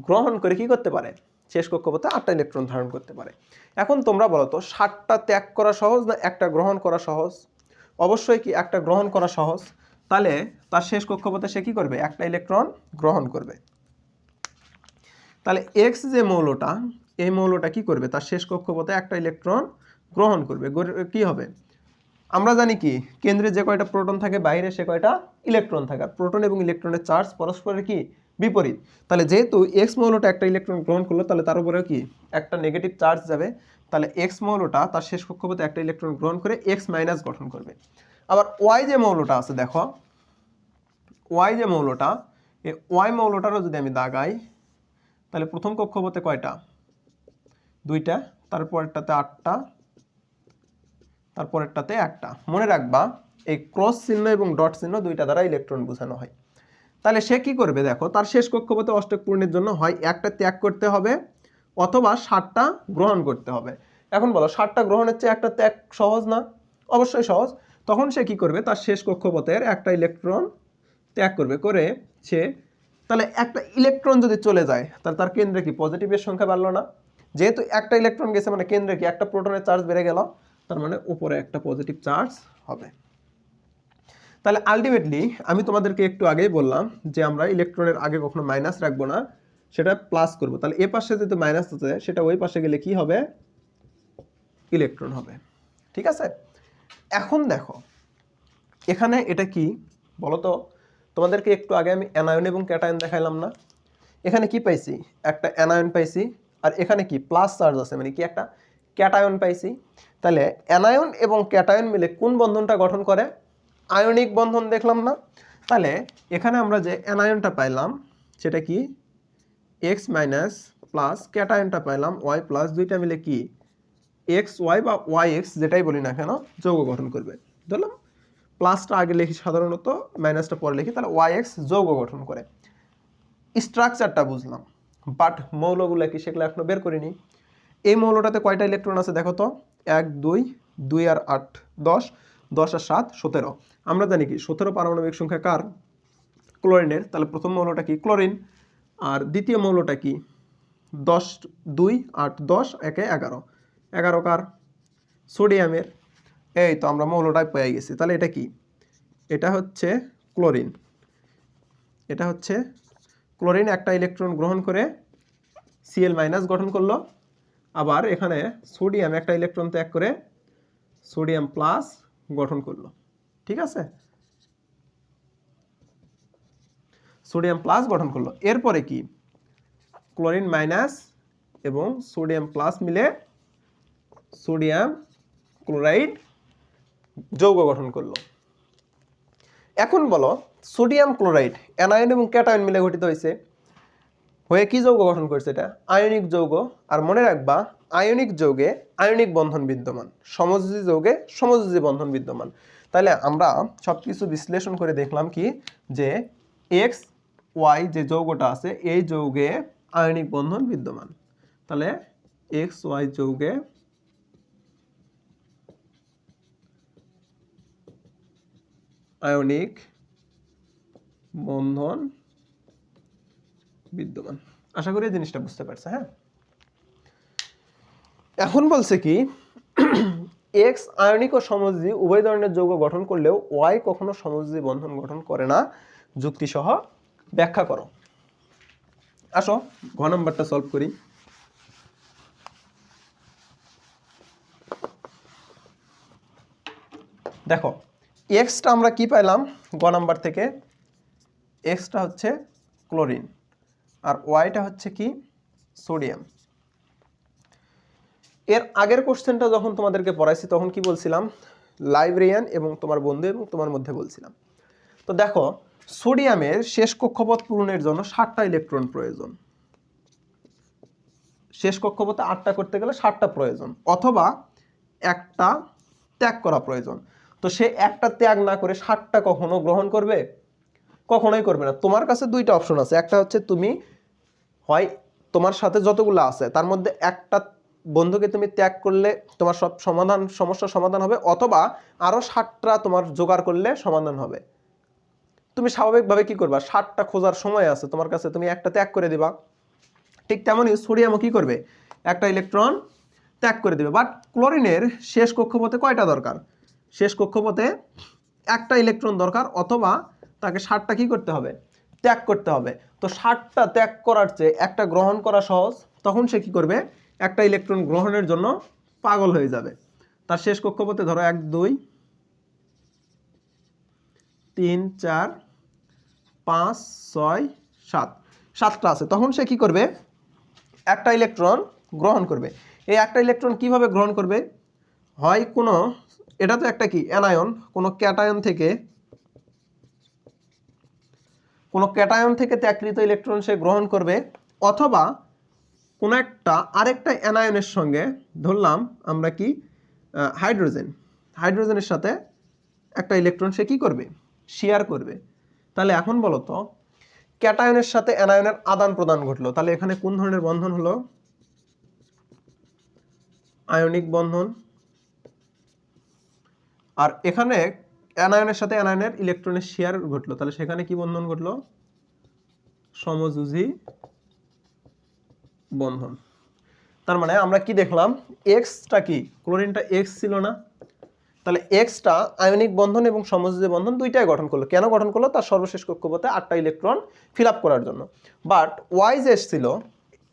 গ্রহণ করে কি করতে পারে? শেষ কক্ষপথে 8টা ইলেকট্রন ধারণ করতে পারে। এখন তোমরা বলো তো 7টা ত্যাগ করা সহজ না একটা গ্রহণ করা সহজ? অবশ্যই কি একটা গ্রহণ করা সহজ। তাহলে তার শেষ কক্ষপথে সে কি করবে? একটা ইলেকট্রন গ্রহণ করবে। তাহলে এক্স যে মৌলটা, এই মৌলটা কি করবে? তার শেষ কক্ষপথে একটা ইলেকট্রন গ্রহণ করবে। কি হবে? আমরা জানি কি কেন্দ্রে যে কয়টা প্রোটন থাকে বাইরে সে কয়টা ইলেকট্রন থাকে। আর প্রোটন এবং ইলেকট্রনের চার্জ পরস্পরের কি বিপরীত। তাহলে যেহেতু এক্স মৌলটা একটা ইলেকট্রন গ্রহণ করলো তাহলে তার উপরে কি একটা নেগেটিভ চার্জ যাবে। তাহলে এক্স মৌলটা তার শেষ কক্ষপথে একটা ইলেকট্রন গ্রহণ করে এক্স মাইনাস গঠন করবে। আবার ওয়াই যে মৌলটা আছে, দেখো ওয়াই যে মৌলটা, এই ওয়াই মৌলটারও যদি আমি দাগাই তাহলে প্রথম কক্ষপথে কয়টা? 2টা, তারপরটাতে 8টা, তারপরেরটাতে 1টা। মনে রাখবা এই ক্রস চিহ্ন এবং ডট চিহ্ন 2টা দ্বারা ইলেকট্রন বোঝানো হয়। তাহলে সে কি করবে? দেখো তার শেষ কক্ষপথে অষ্টক পূরণের জন্য হয় একটা ত্যাগ করতে হবে অথবা 7টা গ্রহণ করতে হবে। এখন বলো 7টা গ্রহণের চেয়ে একটা ত্যাগ সহজ না? অবশ্যই সহজ। তখন সে কি করবে? তার শেষ কক্ষপথের একটা ইলেকট্রন ত্যাগ করবে, করে সে তাহলে একটা ইলেকট্রন যদি চলে যায় তাহলে তার কেন্দ্রে কি পজিটিভের সংখ্যা বাড়লো না? যেহেতু একটা ইলেকট্রন গেছে মানে কেন্দ্রে কি একটা প্রোটনের চার্জ বেড়ে গেল, তার মানে উপরে একটা পজিটিভ চার্জ হবে। তাহলে আলটিমেটলি আমি তোমাদেরকে একটু আগেই বললাম যে আমরা ইলেকট্রনের আগে কখনো মাইনাস রাখবো না, সেটা প্লাস করব। তাহলে এ পাশে যদি মাইনাস আছে সেটা ওই পাশে গেলে কি হবে? ইলেকট্রন হবে। ঠিক আছে? এখন দেখো এখানে এটা কি বলো তো, তোমাদেরকে একটু আগে আমি অ্যানায়ন এবং ক্যাটায়ন দেখাইলাম না? এখানে কি পাইছি? একটা অ্যানায়ন পাইছি, আর এখানে কি প্লাস চার্জ আছে, মানে কি একটা ক্যাটায়ন পাইছি। তাহলে অ্যানায়ন এবং ক্যাটায়ন মিলে কোন বন্ধনটা গঠন করে? আয়নিক বন্ধন, দেখলাম না? তাহলে এখানে আমরা যে অ্যানায়নটা পাইলাম সেটা কি এক্স মাইনাস, প্লাস ক্যাটায়নটা পাইলাম ওয়াই প্লাস, দুইটা মিলে কি এক্স ওয়াই বা ওয়াই এক্স যেটাই বলি না কেন যৌগ গঠন করবে। ধরলাম প্লাসটা আগে লিখি সাধারণত, মাইনাসটা পরে লিখি, তাহলে ওয়াই এক্স যৌগ গঠন করে। স্ট্রাকচারটা বুঝলাম, বাট মৌলগুলো কি সেগুলো এখনো বের করিনি। এই মৌলটাতে কয়টা ইলেকট্রন আছে দেখো তো? 1 2 2 আর 8 10, 10 আর 7 17। আমরা জানি কি 17 পারমাণবিক সংখ্যা কার? ক্লোরিনের। তাহলে প্রথম মৌলটা কি? ক্লোরিন। আর দ্বিতীয় মৌলটা কি? 10 2 8 10 1 11, 11 কার? সোডিয়ামের। এই তো আমরা মৌলটাই পেয়ে গেছি। তাহলে এটা কি? এটা হচ্ছে ক্লোরিন। এটা হচ্ছে ক্লোরিন, একটা ইলেকট্রন গ্রহণ করে Cl মাইনাস গঠন করলো। আবার এখানে সোডিয়াম একটা ইলেকট্রন ত্যাগ করে সোডিয়াম প্লাস গঠন করলো। ঠিক আছে? সোডিয়াম প্লাস গঠন করলো। এরপরে কি? ক্লোরিন মাইনাস এবং সোডিয়াম প্লাস মিলে সোডিয়াম ক্লোরাইড যৌগ গঠন করলো। এখন বলো সোডিয়াম ক্লোরাইড অ্যানায়ন এবং ক্যাটায়ন মিলে গঠিত হয়েছে, হয়ে কি যৌগ গঠন করছে? এটা আয়নিক যৌগ। আর মনে রাখবা আয়নিক যৌগে আয়নিক বন্ধন বিদ্যমান, সমযোজী যৌগে সমযোজী বন্ধন বিদ্যমান। তাহলে আমরা সবকিছু বিশ্লেষণ করে দেখলাম কি যে এক্স ওয়াই যে যৌগটা আছে এই যৌগে আয়নিক বন্ধন বিদ্যমান। তাহলে এক্স ওয়াই যৌগে আয়নিক বন্ধন বিদ্যমান। আশা করি এই জিনিসটা বুঝতে পারছে। হ্যাঁ, এখন বলছে কি এক্স আয়নিক ও সমযোজী উভয় ধরনের যৌগ গঠন করলেও ওয়াই কখনো সমযোজী বন্ধন গঠন করে না, যুক্তি সহ ব্যাখ্যা করো। আসো ঘ নাম্বারটা সলভ করি। দেখো এক্সটা আমরা কি পাইলাম গ নাম্বার থেকে? এক্সটা হচ্ছে ক্লোরিন আর ওয়াইটা হচ্ছে কি? সোডিয়াম। এর আগের কোশ্চেনটা যখন তোমাদেরকে পড়াইছি তখন কি বলছিলাম, লাইব্রেরিয়ান এবং তোমার বন্ধু এবং তোমার মধ্যে বলছিলাম। তো দেখো সোডিয়ামের শেষ কক্ষপথ পূরণের জন্য 7টা ইলেকট্রন প্রয়োজন, শেষ কক্ষপথে 8টা করতে গেলে 7টা প্রয়োজন, অথবা একটা ত্যাগ করা প্রয়োজন। তো সে একটা ত্যাগ না করে 7টা কখনো গ্রহণ করবে? কখনোই করবে না। তোমার কাছে দুইটা অপশন আছে, একটা হচ্ছে তুমি হয় তোমার সাথে যতগুলো আছে তার মধ্যে একটা বন্ধুকে তুমি ত্যাগ করলে তোমার সব সমস্যার সমাধান হবে, অথবা আরো 7টা তোমার জোগাড় করলে সমাধান হবে। তুমি স্বাভাবিকভাবে কি করবা, 7টা খোঁজার সময় আছে তোমার কাছে, তুমি একটা ত্যাগ করে দিবা। ঠিক তেমনই সোডিয়ামও কি করবে, একটা ইলেকট্রন ত্যাগ করে দেবে। বাট ক্লোরিনের শেষ কক্ষপথে কয়টা দরকার, শেষ কক্ষপথে একটা ইলেকট্রন দরকার, অথবা তাকে 7টা কি করতে হবে, ত্যাগ করতে হবে। তো 7টা ত্যাগ করার চেয়ে একটা গ্রহণ করা সহজ, তখন সে কি করবে, একটা ইলেকট্রন গ্রহণের জন্য পাগল হয়ে যাবে। তার শেষ কক্ষপথে ধরো 1 2 3 4 5 6 7, 7টা আছে, তখন সে কি করবে, একটা ইলেকট্রন গ্রহণ করবে। এই একটা ইলেকট্রন কিভাবে গ্রহণ করবে, হয় কোনো, এটা তো একটা কি অ্যানায়ন, কোনো ক্যাটায়ন থেকে ত্যাগকৃত ইলেকট্রন সে গ্রহণ করবে, অথবা কোনো একটা আরেকটা অ্যানায়নের সঙ্গে, ধরলাম আমরা কি হাইড্রোজেনের সাথে একটা ইলেকট্রন সে কি করবে, শেয়ার করবে। তাহলে এখন বলো তো, ক্যাটায়নের সাথে অ্যানায়নের আদান প্রদান ঘটলো, তাহলে এখানে কোন ধরনের বন্ধন হলো, আয়নিক বন্ধন। আর এখানে অ্যানায়নের সাথে অ্যানায়নের ইলেকট্রনের শেয়ার ঘটলো, তাহলে সেখানে কি বন্ধন ঘটলো, সমযোজী বন্ধন। তার মানে আমরা কি দেখলাম, এক্সটা কি, ক্লোরিনটা এক্স ছিল না, তাহলে এক্সটা আয়নিক বন্ধন এবং সমযোজী বন্ধন দুইটাই গঠন করলো। কেন গঠন করলো, তার সর্বশেষ কক্ষপথে 8টা ইলেকট্রন ফিল আপ করার জন্য। বাট ওয়াই যে ছিল,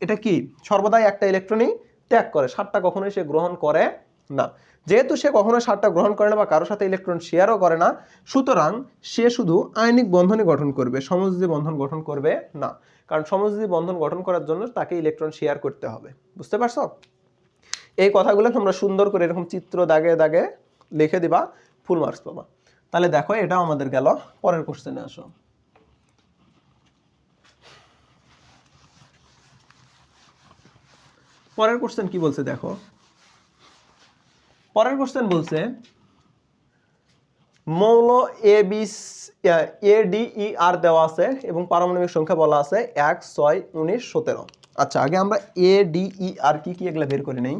এটা কি সর্বদাই একটা ইলেকট্রনই ত্যাগ করে, 7টা কখনোই সে গ্রহণ করে না। যেহেতু সে কখনো 7টা গ্রহণ করে না বা কারোর সাথে ইলেকট্রন শেয়ারও করে না, সুতরাং সে শুধু আয়নিক বন্ধনই গঠন করবে, সমযোজী বন্ধন গঠন করবে না। কারণ সমযোজী বন্ধন গঠন করার জন্য তাকে ইলেকট্রন শেয়ার করতে হবে। বুঝতে পারছো? এই কথাগুলো তোমরা সুন্দর করে এরকম চিত্র দাগে দাগে লিখে দিবা, ফুল মার্কস পাবা। তাহলে দেখো এটা আমাদের গেল। পরের কোশ্চেনে আসো। পরের কোশ্চেন কি বলছে দেখো, পরের কোশ্চেন বলছে মৌল ADER দেওয়া আছে এবং পারমাণবিক সংখ্যা বলা আছে 1 6 19 17। আচ্ছা, আগে আমরা ADER কি কি এগুলা বের করে নেই।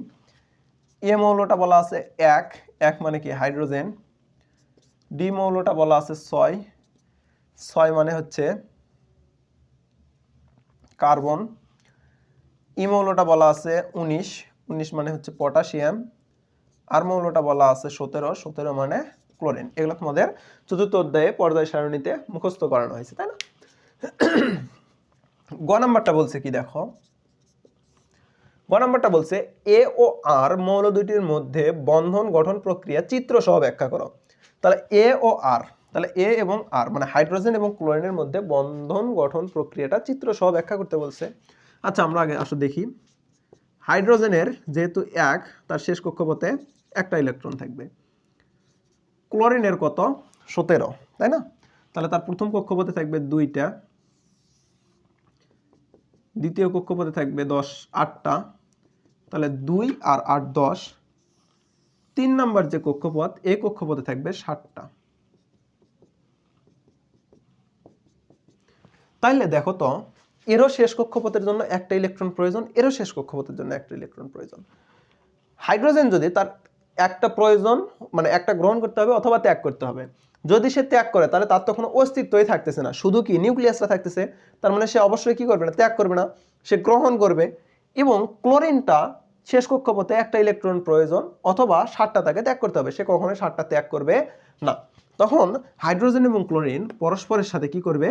এ মৌলটা বলা আছে 1, 1 মানে কি হাইড্রোজেন। ডি মৌলটা বলা আছে 6, 6 মানে হচ্ছে কার্বন। ই মৌলটা বলা আছে 19, 19 মানে হচ্ছে পটাশিয়াম। আর মৌলটা বলা আছে 17, 17 মানে ক্লোরিন। এগুলো তোমাদের চতুর্থ অধ্যায়ে পর্যায় সারণীতে মুখস্থ করানো হয়েছে, তাই না? গ নাম্বারটা বলছে কি দেখো, গ নাম্বারটা বলছে এ ও আর মৌল দুটির মধ্যে বন্ধন গঠন প্রক্রিয়া চিত্র সহ ব্যাখ্যা করো। তাহলে এ ও আর, তাহলে এ এবং আর মানে হাইড্রোজেন এবং ক্লোরিনের মধ্যে বন্ধন গঠন প্রক্রিয়াটা চিত্র সহ ব্যাখ্যা করতে বলছে। আচ্ছা, আমরা আগে আসলে দেখি। হাইড্রোজেনের যেহেতু 1, তার শেষ কক্ষপথে একটা ইলেকট্রন থাকবে। ক্লোরিনের কত, 17, তাই না? তাহলে তার প্রথম কক্ষপথে থাকবে 2টা, দ্বিতীয় কক্ষপথে থাকবে 8টা, তাহলে 2 আর 8 10। 3 নাম্বার যে কক্ষপথ, এই কক্ষপথে থাকবে 7টা। তাইলে দেখো তো, এরও শেষ কক্ষপথের জন্য একটা ইলেকট্রন প্রয়োজন, এরও শেষ কক্ষপথের জন্য একটা ইলেকট্রন প্রয়োজন। হাইড্রোজেন যদি তার একটা প্রয়োজন মানে একটা গ্রহণ করতে হবে অথবা ত্যাগ করতে হবে। যদি সে ত্যাগ করে তাহলে তার তো কোনো অস্তিত্বই থাকতেছে না, শুধু কি নিউক্লিয়াসটা থাকতেছে। তার মানে সে অবশ্যই কি করবে না, ত্যাগ করবে না, সে গ্রহণ করবে। এবং ক্লোরিনটা শেষ কক্ষপথে একটা ইলেকট্রন প্রয়োজন অথবা 7টা তাকে ত্যাগ করতে হবে, সে কখনোই 7টা ত্যাগ করবে না। তখন হাইড্রোজেন এবং ক্লোরিন পরস্পরের সাথে কি করবে,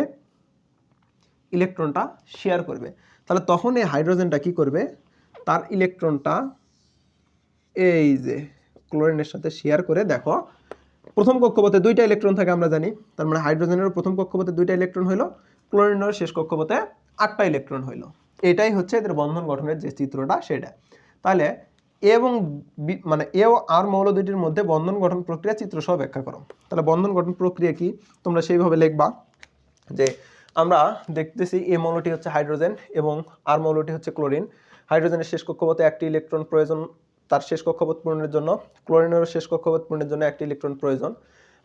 ইলেকট্রনটা শেয়ার করবে। তাহলে তখন এই হাইড্রোজেনটা কি করবে, তার ইলেকট্রনটা এই যে ক্লোরিনের সাথে শেয়ার করে, দেখো প্রথম কক্ষপথে 2টা ইলেকট্রন থাকে আমরা জানি, তার মানে হাইড্রোজেনের প্রথম কক্ষপথে 2টা ইলেকট্রন হইলো, ক্লোরিনের শেষ কক্ষপথে 8টা ইলেকট্রন হইলো। এটাই হচ্ছে এদের বন্ধন গঠনের যে চিত্রটা সেটা। তাহলে এবং মানে এ ও আর মৌল দুইটির মধ্যে বন্ধন গঠন প্রক্রিয়া চিত্র সহ ব্যাখ্যা করো। তাহলে বন্ধন গঠন প্রক্রিয়া কি তোমরা সেইভাবে লিখবা যে আমরা দেখতেছি এ মৌলটি হচ্ছে হাইড্রোজেন এবং আর মৌলটি হচ্ছে ক্লোরিন। হাইড্রোজেনের শেষ কক্ষপথে একটি ইলেকট্রন প্রয়োজন তার শেষ কক্ষপথ পূরণের জন্য, ক্লোরিনেরও শেষ কক্ষপথ পূরণের জন্য একটি ইলেকট্রন প্রয়োজন।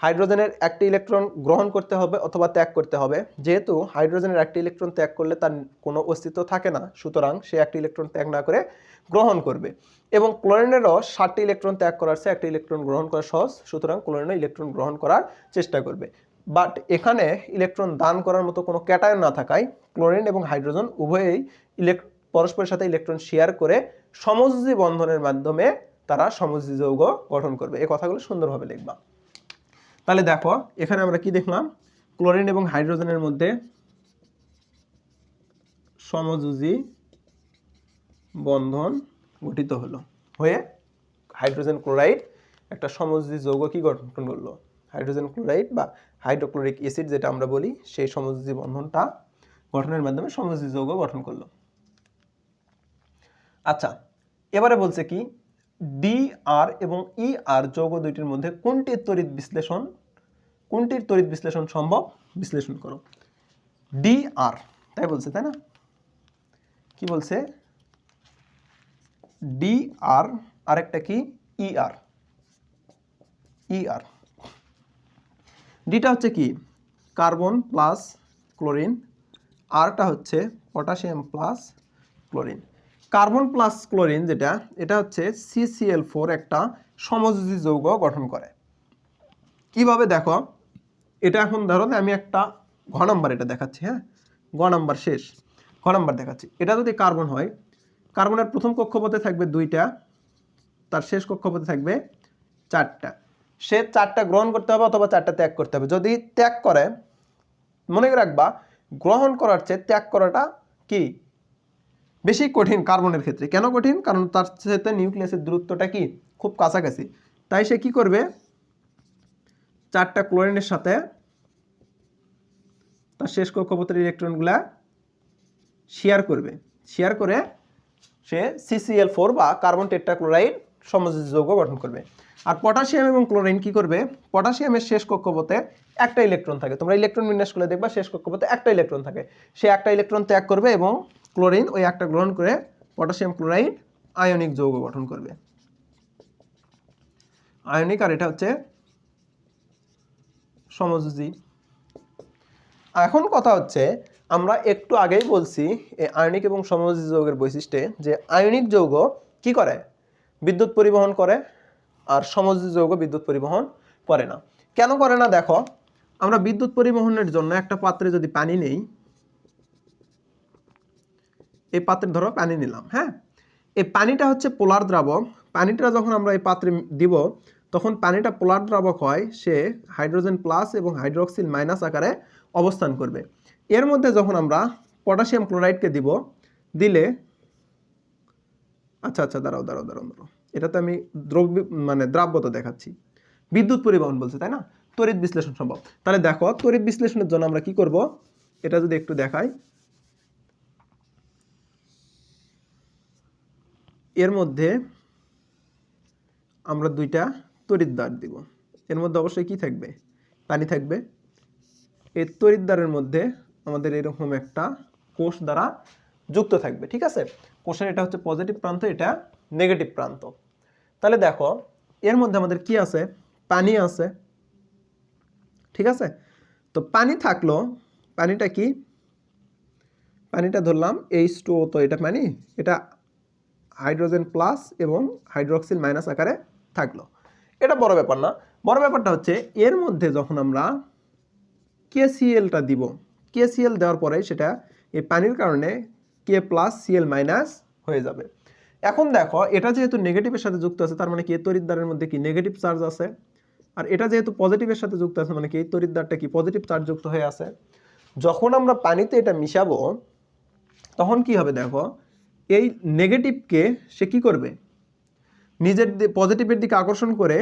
হাইড্রোজেনের একটি ইলেকট্রন গ্রহণ করতে হবে অথবা ত্যাগ করতে হবে। যেহেতু হাইড্রোজেনের একটি ইলেকট্রন ত্যাগ করলে তার কোনো অস্তিত্ব থাকে না, সুতরাং সে একটি ইলেকট্রন ত্যাগ না করে গ্রহণ করবে। এবং ক্লোরিনেরও 7টি ইলেকট্রন ত্যাগ করার চেয়ে একটি ইলেকট্রন গ্রহণ করা সহজ, সুতরাং ক্লোরিনও ইলেকট্রন গ্রহণ করার চেষ্টা করবে। বাট এখানে ইলেকট্রন দান করার মতো কোনো ক্যাটায়ন না থাকায় ক্লোরিন এবং হাইড্রোজেন উভয়েই পরস্পরের সাথে ইলেকট্রন শেয়ার করে সমযোজী বন্ধনের মাধ্যমে তারা সমযোজী যৌগ গঠন করবে। এই কথাগুলো সুন্দরভাবে লিখবা। তাহলে দেখো এখানে আমরা কি দেখলাম, ক্লোরিন এবং হাইড্রোজেনের মধ্যে সমযোজী বন্ধন গঠিত হলো, হয়ে হাইড্রোজেন ক্লোরাইড একটা সমযোজী যৌগ কি গঠন করলো, হাইড্রোজেন ক্লোরাইড বা হাইড্রোক্লোরিক অ্যাসিড যেটা আমরা বলি, সেই সমযোজী বন্ধনটা গঠনের মাধ্যমে সমযোজী যৌগ গঠন করলো। আচ্ছা, এবারে বলছে কি ডি আর এবং ই আর যৌগ দুইটির মধ্যে কোনটির তড়িৎ বিশ্লেষণ সম্ভব বিশ্লেষণ করো। ডি আর তাই বলছে, তাই না? কি বলছে? ডি আর আরেকটা কি ই আর। ডিটা হচ্ছে কি কার্বন প্লাস ক্লোরিন, আরটা হচ্ছে potassium plus chlorine. Carbon plus chlorine যেটা, এটা হচ্ছে CCl4 একটা সমযোজী যৌগ গঠন করে। কিভাবে দেখো, এটা এখন ধরো আমি একটা ঘ নাম্বার এটা দেখাচ্ছি, হ্যাঁ ঘ নাম্বার শেষ, ঘ নাম্বার দেখাচ্ছি। এটা যদি কার্বন হয়, কার্বনের প্রথম কক্ষপথে থাকবে 2টা, তার শেষ কক্ষপথে থাকবে 4টা। সে 4টা গ্রহণ করতে হবে অথবা 4টা ত্যাগ করতে হবে। যদি ত্যাগ করে, মনে রাখবা গ্রহণ করার চেয়ে ত্যাগ করাটা কি বেশি কঠিন কার্বনের ক্ষেত্রে। কেন কঠিন? কারণ তার সাথে নিউক্লিয়াসের দূরত্বটা কি খুব কাছাকাছি। তাই সে কি করবে, 4টা ক্লোরিনের সাথে তার শেষ কক্ষপথের ইলেকট্রনগুলা শেয়ার করবে, শেয়ার করে সে CCl4 বা কার্বন টেট্রাক্লোরাইড সমযোজী যৌগ গঠন করবে। আর পটাশিয়াম এবং ক্লোরিন কি করবে, পটাশিয়ামের শেষ কক্ষপথে একটা ইলেকট্রন থাকে, তোমরা ইলেকট্রন বিন্যাস করলে দেখবা শেষ কক্ষপথে একটা ইলেকট্রন থাকে, সে একটা ইলেকট্রন ত্যাগ করবে এবং ক্লোরিন ওই একটা গ্রহণ করে পটাশিয়াম ক্লোরাইড আয়নিক যৌগ গঠন করবে। আয়নিক, আর এটা হচ্ছে সমযোজী। এখন কথা হচ্ছে, আমরা একটু আগেই বলছি এই আয়নিক এবং সমযোজী যৌগের বৈশিষ্ট্যে যে আয়নিক যৌগ কি করে, বিদ্যুৎ পরিবহন করে, আর সমযোজী যৌগ বিদ্যুৎ পরিবহন করে না। কেন করে না দেখো, আমরা বিদ্যুৎ পরিবহনের জন্য একটা পাত্রে যদি পানি নেই, এই পাত্রে ধরো পানি নিলাম, হ্যাঁ এই পানিটা হচ্ছে পোলার দ্রাবক। পানিটা যখন আমরা এই পাত্রে দিব তখন পানিটা পোলার দ্রাবক হয়, সে হাইড্রোজেন প্লাস এবং হাইড্রোক্সিল মাইনাস আকারে অবস্থান করবে। এর মধ্যে যখন আমরা পটাশিয়াম ক্লোরাইডকে দিলে আচ্ছা দাঁড়াও, এটা তো আমি দ্রাব্যতা দেখাচ্ছি, বিদ্যুৎ পরিবহন বলছে তাই না, তড়িৎ বিশ্লেষণ সম্ভব। তাহলে দেখো তড়িৎ বিশ্লেষণের জন্য আমরা কি করব, এটা যদি একটু দেখাই, এর মধ্যে আমরা 2টা তড়িৎদ্বার দিব, এর মধ্যে অবশ্যই কি থাকবে, পানি থাকবে। এই তড়িৎদ্বারের মধ্যে আমাদের এরকম একটা কোষ দ্বারা যুক্ত থাকবে, ঠিক আছে। কোষের এটা হচ্ছে পজিটিভ প্রান্ত, এটা নেগেটিভ প্রান্ত। তাহলে দেখো এর মধ্যে আমাদের কি আছে, পানি আছে, ঠিক আছে। তো পানি থাকলো, পানিটা কি, পানিটা ধরলাম H2O, তো এটা পানি, এটা হাইড্রোজেন প্লাস এবং হাইড্রোক্সিল মাইনাস আকারে থাকলো। এটা বড় ব্যাপার না, বড় ব্যাপারটা হচ্ছে এর মধ্যে যখন আমরা KClটা দিব, KCl দেওয়ার পরে সেটা এই পানির কারণে K প্লাস Cl মাইনাস হয়ে যাবে। এখন দেখো এটা যেহেতু নেগেটিভের সাথে যুক্ত আছে, তার মানে কি এই তড়িৎদ্বারের মধ্যে কি নেগেটিভ চার্জ আছে, আর এটা যেহেতু পজিটিভের সাথে যুক্ত আছে মানে কি এই তড়িৎদ্বারটা কি পজিটিভ চার্জ যুক্ত হয়ে আছে। যখন আমরা পানিতে এটা মিশাবো তখন কি হবে দেখো, এই নেগেটিভকে সে কি করবে, নিজের পজিটিভের দিকে আকর্ষণ করে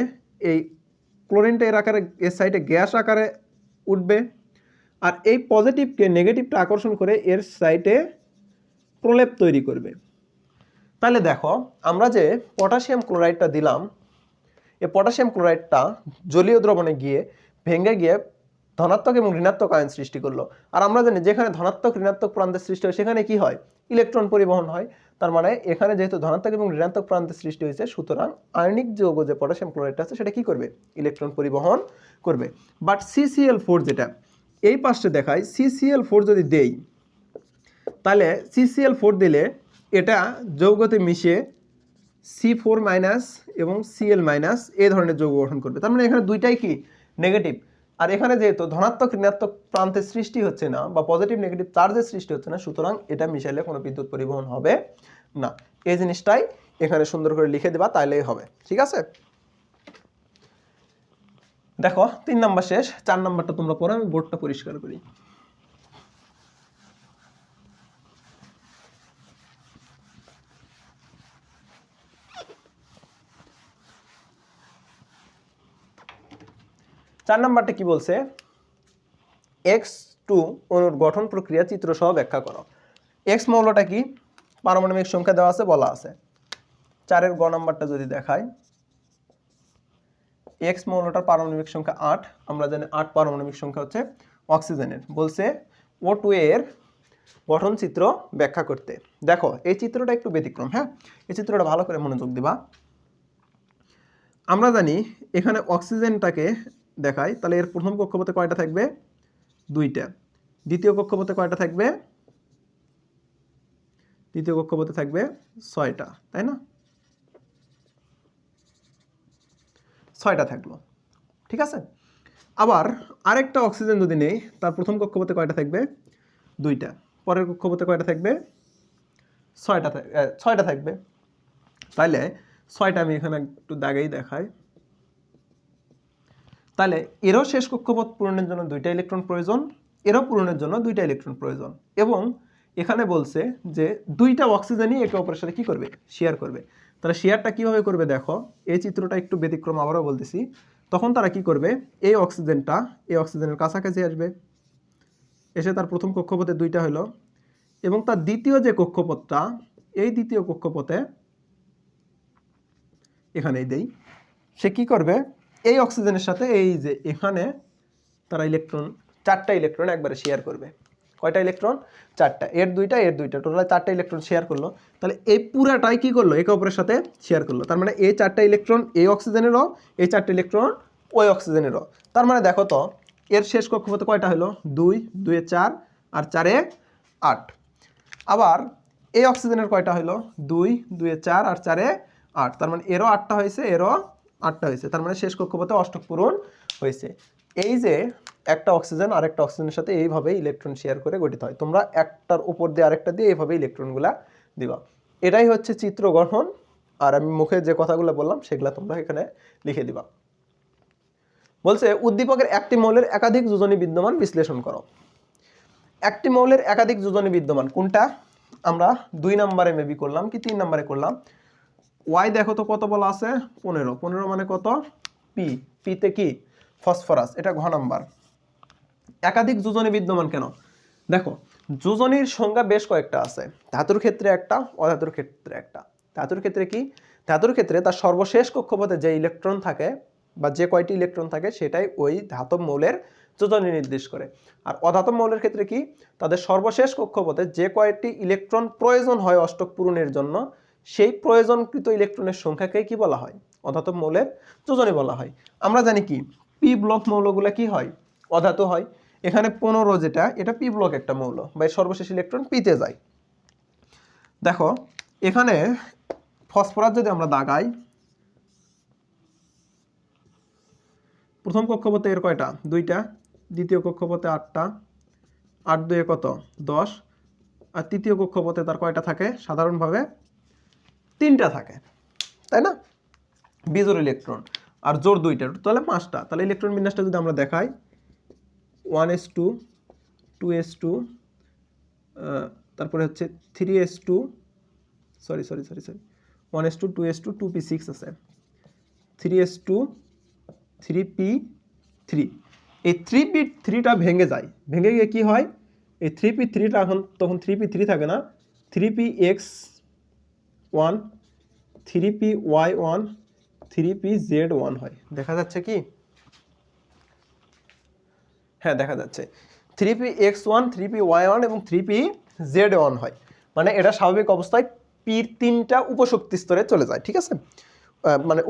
এই ক্লোরিনটা এর আকারে এর সাইডে গ্যাস আকারে উঠবে, আর এই পজিটিভকে নেগেটিভটা আকর্ষণ করে এর সাইডে প্রলেপ তৈরি করবে। তাহলে দেখো আমরা যে পটাশিয়াম ক্লোরাইডটা দিলাম, এই পটাশিয়াম ক্লোরাইডটা জলীয় দ্রবণে গিয়ে ভেঙে গিয়ে ধনাত্মক এবং ঋণাত্মক আয়ন সৃষ্টি করলো। আর আমরা জানি যেখানে ধনাত্মক ঋণাত্মক প্রান্তের সৃষ্টি হয় সেখানে কি হয়, ইলেকট্রন পরিবহন হয়। তার মানে এখানে যেহেতু ধনাত্মক এবং ঋণাত্মক প্রান্তের সৃষ্টি হয়েছে, সুতরাং আয়নিক যৌগ যে পটাশিয়াম ক্লোরাইডটা আছে সেটা কি করবে, ইলেকট্রন পরিবহন করবে। বাট CCl4 যেটা এই পাশে দেখায়, CCl4 যদি দেই তাহলে CCl4 দিলে এটা যৌগতে মিশে C4 মাইনাস এবং Cl মাইনাস এই ধরনের যৌগ গঠন করবে। তার মানে এখানে দুইটাই কি নেগেটিভ। আর এখানে যেহেতু ধনাত্মক ঋণাত্মক প্রান্তের সৃষ্টি হচ্ছে না বা পজিটিভ নেগেটিভ চার্জের সৃষ্টি হচ্ছে না, সুতরাং এটা মিশাইলে কোনো বিদ্যুৎ পরিবহন হবে না। এই জিনিসটাই এখানে সুন্দর করে লিখে দেবা, তাইলেই হবে। ঠিক আছে, দেখো 3 নাম্বার শেষ, 4 নাম্বারটা তোমরা পড়ো, আমি বোর্ডটা পরিষ্কার করি। চার নাম্বারটা কি বলছে, X2 অণুর গঠন প্রক্রিয়া চিত্র সহ ব্যাখ্যা করো। X মৌলটা কি, পারমাণবিক সংখ্যা দেওয়া আছে, বলা আছে। 4-এর গ নাম্বারটা যদি দেখায়, X মৌলটার পারমাণবিক সংখ্যা 8, আমরা জানি 8 পারমাণবিক সংখ্যা হচ্ছে অক্সিজেনের। বলছে O2 এর গঠন চিত্র ব্যাখ্যা করতে। দেখো এই চিত্রটা একটু ব্যতিক্রম, হ্যাঁ, এই চিত্রটা ভালো করে মনোযোগ দিবা। আমরা জানি এখানে অক্সিজেনটাকে দেখাই, তাহলে এর প্রথম কক্ষপথে কয়টা থাকবে, 2টা। দ্বিতীয় কক্ষপথে কয়টা থাকবে, দ্বিতীয় কক্ষপথে থাকবে 6টা, তাই না, 6টা থাকলো। ঠিক আছে, আবার আরেকটা অক্সিজেন যদি নেই, তার প্রথম কক্ষপথে কয়টা থাকবে, 2টা। পরের কক্ষপথে কয়টা থাকবে, 6টা থাকবে। তাইলে 6টা আমি এখানে একটু দাগেই দেখাই। তাহলে এরও শেষ কক্ষপথ পূরণের জন্য 2টা ইলেকট্রন প্রয়োজন, এরও পূরণের জন্য 2টা ইলেকট্রন প্রয়োজন। এবং এখানে বলছে যে 2টা অক্সিজেনই একে অপরের সাথে কি করবে, শেয়ার করবে। তাহলে শেয়ারটা কিভাবে করবে, দেখো এই চিত্রটা একটু ব্যতিক্রম, আবারও বলতেছি। তখন তারা কি করবে, এই অক্সিজেনটা এই অক্সিজেনের কাছাকাছি আসবে, এসে তার প্রথম কক্ষপথে 2টা হলো, এবং তার দ্বিতীয় যে কক্ষপথটা, এই দ্বিতীয় কক্ষপথে এখানেই দেই, সে কি করবে, এই অক্সিজেনের সাথে এই যে এখানে তারা ইলেকট্রন 4টা ইলেকট্রন একবারে শেয়ার করবে। কয়টা ইলেকট্রন, 4টা, এর 2টা এর 2টা, টোটাল 4টা ইলেকট্রন শেয়ার করলো। তাহলে এই পুরাটাই কি করলো, একে অপরের সাথে শেয়ার করলো। তার মানে এই 4টা ইলেকট্রন এই অক্সিজেনেরও, এই 4টা ইলেকট্রন ওই অক্সিজেনেরও। তার মানে দেখো তো এর শেষ কক্ষপথে কয়টা হলো, 2, 2 এ 4 আর 4 এ 8। আবার এই অক্সিজেনের কয়টা হলো, 2, 2 এ 4 আর 4 এ 8। তার মানে এরও 8টা হয়েছে, এরও 8টা হয়েছে। তার মানে শেষ কক্ষপথে অষ্টক পূরণ হয়েছে। এই যে একটা অক্সিজেন আরেকটা অক্সিজেনের সাথে এইভাবে ইলেকট্রন শেয়ার করে গঠিত হয়। তোমরা একটার উপর দিয়ে আরেকটা দিয়ে এইভাবে ইলেকট্রনগুলা দিবা। এটাই হচ্ছে চিত্র গঠন। আর আমি মুখে যে কথাগুলো বললাম সেগুলো তোমরা এখানে লিখে দিবা। বলছে উদ্দীপকের একটি মৌলের একাধিক যোজনী বিদ্যমান বিশ্লেষণ করো। একটি মৌলের একাধিক যোজনী বিদ্যমান কোনটা, আমরা 2 নম্বরে মেবি করলাম কি 3 নম্বরে করলাম। ওয়াই দেখো তো কত বলা আছে, 15। 15 মানে কত, পি, পিতে কি ফসফরাস, এটা ঘ নাম্বার। একাধিক যোজনী বিদ্যমান কেন, দেখো যোজনীর সংখ্যা বেশ কয়েকটা আছে। ধাতুর ক্ষেত্রে একটা, অধাতুর ক্ষেত্রে একটা। ধাতুর ক্ষেত্রে কি, ধাতুর ক্ষেত্রে তার সর্বশেষ কক্ষপথে যে ইলেকট্রন থাকে বা যে কয়টি ইলেকট্রন থাকে সেটাই ওই ধাতব মৌলের যোজনী নির্দেশ করে। আর অধাতব মৌলের ক্ষেত্রে কি, তাদের সর্বশেষ কক্ষপথে যে কয়টি ইলেকট্রন প্রয়োজন হয় অষ্টক পূরণের জন্য, সেই প্রয়োজনকৃত ইলেকট্রনের সংখ্যাকে কি বলা হয়, অধাতব মৌলের যোজনী বলা হয়। আমরা জানি কি পি ব্লক মৌলগুলা কি হয়, অধাতু হয়। এখানে 15 যেটা, এটা পি ব্লক একটা মৌল বা সর্বশেষ ইলেকট্রন পিতে যায়। দেখো এখানে ফসফরাস যদি আমরা দাগাই, প্রথম কক্ষপথে এর কয়টা, 2টা, দ্বিতীয় কক্ষপথে 8টা, 8 2 কত 10, আর তৃতীয় কক্ষপথে তার কয়টা থাকে, সাধারণভাবে 3টা থাকে, তাই না, বিজোড় ইলেকট্রন, আর জোড় 2টা, তাহলে 5টা। তাহলে ইলেকট্রন বিন্যাসটা যদি আমরা দেখাই, 1s2, 2s2, তারপরে হচ্ছে 3s2, sorry 1s2, 2s2, 2p6 আছে, 3s2, 3p3। এই 3p3টা ভেঙে যায়, ভেঙে গিয়ে কি হয়, এই 3p3টা এখন তখন 3p3 থাকে না, 3px ওয়ান, 3p(y1), 3p(z1) হয়। দেখা যাচ্ছে কি? হ্যাঁ, দেখা যাচ্ছে 3px1, 3py1 এবং 3pz1 হয়। মানে এটা স্বাভাবিক অবস্থায় পির 3টা উপশক্তি স্তরে চলে যায়, ঠিক আছে? মানে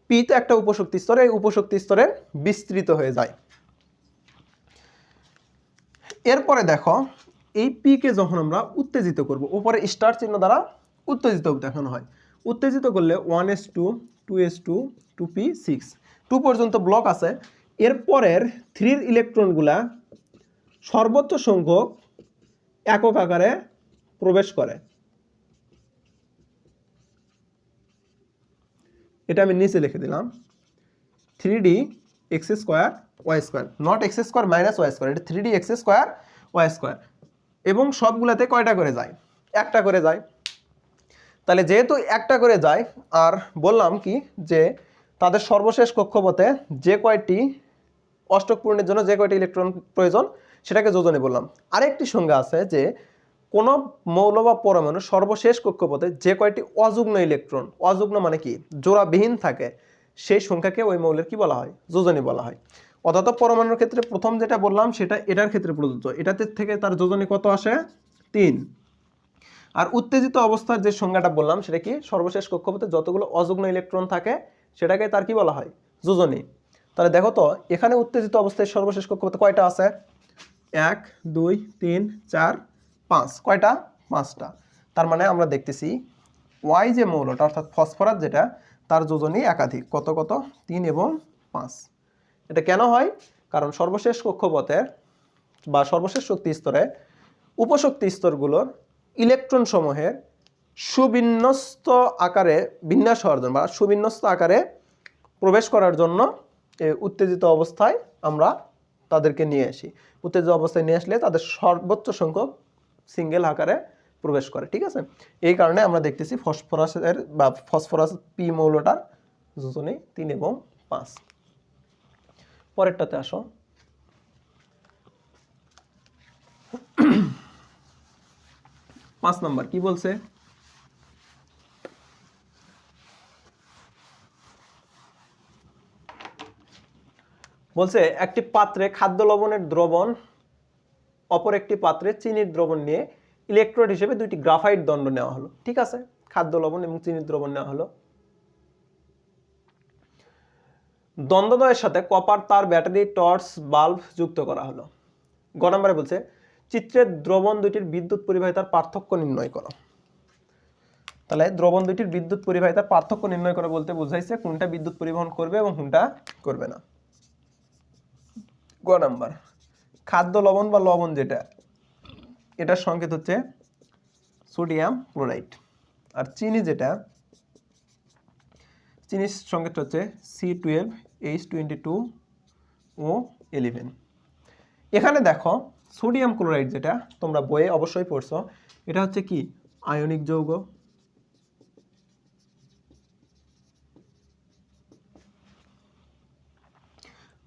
পি তো একটা উপশক্তি স্তরে, এই উপশক্তি স্তরে বিস্তৃত হয়ে যায়। এরপরে দেখো এই পি কে যখন আমরা উত্তেজিত করব, উপরে স্টার চিহ্ন দ্বারা উত্তেজিত দেখানো হয়। উত্তেজিত করলে 1s2, 2s2, 2p6, 2 পর্যন্ত ব্লক আছে। এরপরের 3 ইলেকট্রনগুলা সর্বোচ্চ সংখ্যক একক আকারে প্রবেশ করে। এটা আমি নিচে লিখে দিলাম 3d x² y², not x² - y², এটা 3d x² y²। এবং সবগুলাতে কয়টা করে যায়? একটা করে যায়। তাহলে যেহেতু একটা করে যায়, আর বললাম কি যে তাদের সর্বশেষ কক্ষপথে যে কয়টি অষ্টক পূরণের জন্য যে কয়টি ইলেকট্রন প্রয়োজন সেটাকে যোজনী বললাম। আরেকটি সংজ্ঞা আছে যে কোন মৌল বা পরমাণু সর্বশেষ কক্ষপথে যে কয়টি অযুগ্ম ইলেকট্রন, অযুগ্ম মানে কি জোড়াবিহীন থাকে, সেই সংখ্যাকে ওই মৌলের কি বলা হয়? যোজনী বলা হয়। অর্থাৎ পরমাণুর ক্ষেত্রে প্রথম যেটা বললাম সেটা এটার ক্ষেত্রে প্রযোজ্য, এটাতে থেকে তার যোজনী কত আসে? 3। আর উত্তেজিত অবস্থার যে সংজ্ঞাটা বললাম সেটা কি? সর্বশেষ কক্ষপথে যতগুলো অযুগ্ম ইলেকট্রন থাকে সেটাকে তার কি বলা হয়? যোজনী। তাহলে দেখো তো এখানে উত্তেজিত অবস্থায় সর্বশেষ কক্ষপথে কয়টা আছে? 1, 2, 3, 4, 5। কয়টা? 5টা। তার মানে আমরা দেখতেছি ওয়াই যে মৌলটা অর্থাৎ ফসফরাস যেটা, তার যোজনী একাধিক। কত কত? 3 এবং 5। এটা কেন হয়? কারণ সর্বশেষ কক্ষপথে বা সর্বশেষ শক্তি স্তরে উপশক্তি স্তরগুলোর ইলেকট্রন সমূহের সুবিন্যস্ত আকারে বিন্যাস হওয়ার জন্য বা সুবিন্যস্ত আকারে প্রবেশ করার জন্য উত্তেজিত অবস্থায় আমরা তাদেরকে নিয়ে আসি। উত্তেজিত অবস্থায় নিয়ে আসলে তাদের সর্বোচ্চ সংখ্যক সিঙ্গেল আকারে প্রবেশ করে, ঠিক আছে? এই কারণে আমরা দেখতেছি ফসফরাসের বা ফসফরাস পি মৌলটার যোজনী 3 এবং 5। পরেরটাতে আসো। পাঁচ নাম্বার কি বলছে? বলছে একটি পাত্রে খাদ্য লবণের দ্রবণ, অপর একটি পাত্রে চিনির দ্রবণ নিয়ে ইলেকট্রোড হিসেবে 2টি গ্রাফাইট দণ্ড নেওয়া হলো, ঠিক আছে? খাদ্য লবণ এবং চিনির দ্রবণ নেওয়া হলো। দ্বন্দ্বদ্বয়ের সাথে কপার তার, ব্যাটারি, টর্চ, বাল্ব যুক্ত করা হলো। গ নম্বরে বলছে চিত্রের দ্রবণ দুটির বিদ্যুৎ পরিবাহিতার পার্থক্য নির্ণয় করো। তাহলে দ্রবণ দুটির বিদ্যুৎ পরিবাহিতার পার্থক্য নির্ণয় করে বলতে বোঝাইছে কোনটা বিদ্যুৎ পরিবহন করবে এবং কোনটা করবে না। গ নাম্বার খাদ্য লবণ বা লবণ যেটা, এটার সংকেত হচ্ছে সোডিয়াম ক্লোরাইড। আর চিনি যেটা, চিনির সংকেত হচ্ছে C12H22O11। এখানে দেখো সোডিয়াম ক্লোরাইড যেটা তোমরা বইয়ে অবশ্যই পড়ছো, এটা হচ্ছে কি? আয়নিক যৌগ।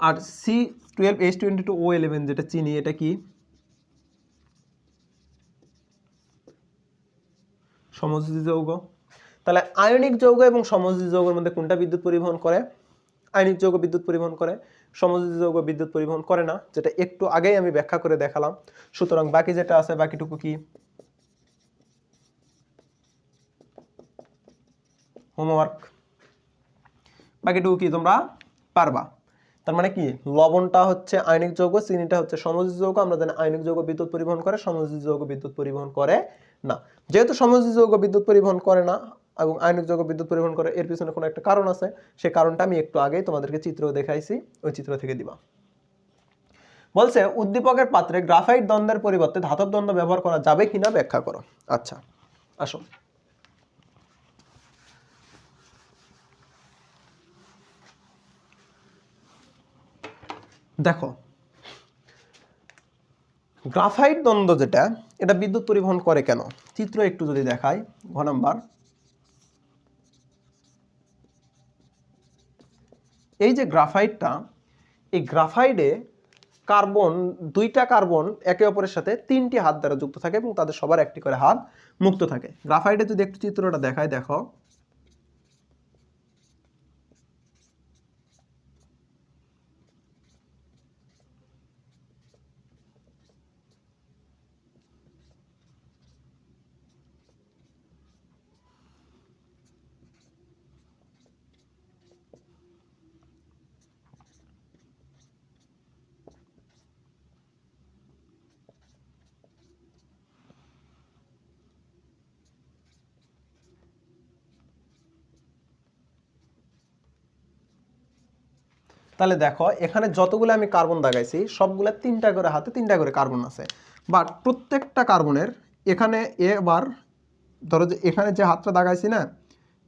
আর C12H22O11 যেটা চিনি, এটা কি? সমযোজী যৌগ। তাহলে আয়নিক যৌগ এবং সমযোজী যৌগের মধ্যে কোনটা বিদ্যুৎ পরিবহন করে? আয়নিক যৌগ বিদ্যুৎ পরিবহন করে, সমযোজী যৌগ বিদ্যুৎ পরিবহন করে না, যেটা একটু আগেই আমি ব্যাখ্যা করে দেখালাম। সুতরাং বাকি যেটা আছে বাকিটুকু কি? হোমওয়ার্ক। বাকিটুকু কি তোমরা পারবা। তার মানে কি লবণটা হচ্ছে আয়নিক যৌগ, চিনিটা হচ্ছে সমযোজী যৌগ। আমরা জানি আয়নিক যৌগ বিদ্যুৎ পরিবহন করে, সমযোজী যৌগ বিদ্যুৎ পরিবহন করে না। যেহেতু সমযোজী যৌগ বিদ্যুৎ পরিবহন করে না এবং আয়নিক যৌগ বিদ্যুৎ পরিবহন করে, এর পিছনে কোনো একটা কারণ আছে। সেই কারণটা আমি একটু আগেই তোমাদেরকে চিত্র দেখাইছি, ওই চিত্র থেকে দিবা। বলছে উদ্দীপকের পাত্রে গ্রাফাইট দ্বন্দ্বের পরিবর্তে ধাতব দ্বন্দ্ব ব্যবহার করা যাবে কিনা ব্যাখ্যা করো। আচ্ছা আসো। দেখো গ্রাফাইট দ্বন্দ্ব যেটা, এটা বিদ্যুৎ পরিবহন করে কেন? চিত্র একটু যদি দেখাই। ঘ নাম্বার এই যে গ্রাফাইটটা, এই গ্রাফাইটে কার্বন, দুইটা কার্বন একে অপরের সাথে 3টি হাত দ্বারা যুক্ত থাকে এবং তাদের সবার একটি করে হাত মুক্ত থাকে। গ্রাফাইটে যদি একটু চিত্রটা দেখায়, দেখো তাহলে দেখো এখানে যতগুলো আমি কার্বন দাগাইছি সবগুলা 3টা করে হাতে 3টা করে কার্বন আছে, বাট প্রত্যেকটা কার্বনের এখানে এবার ধরো যে এখানে যে হাতটা দাগাইছি না,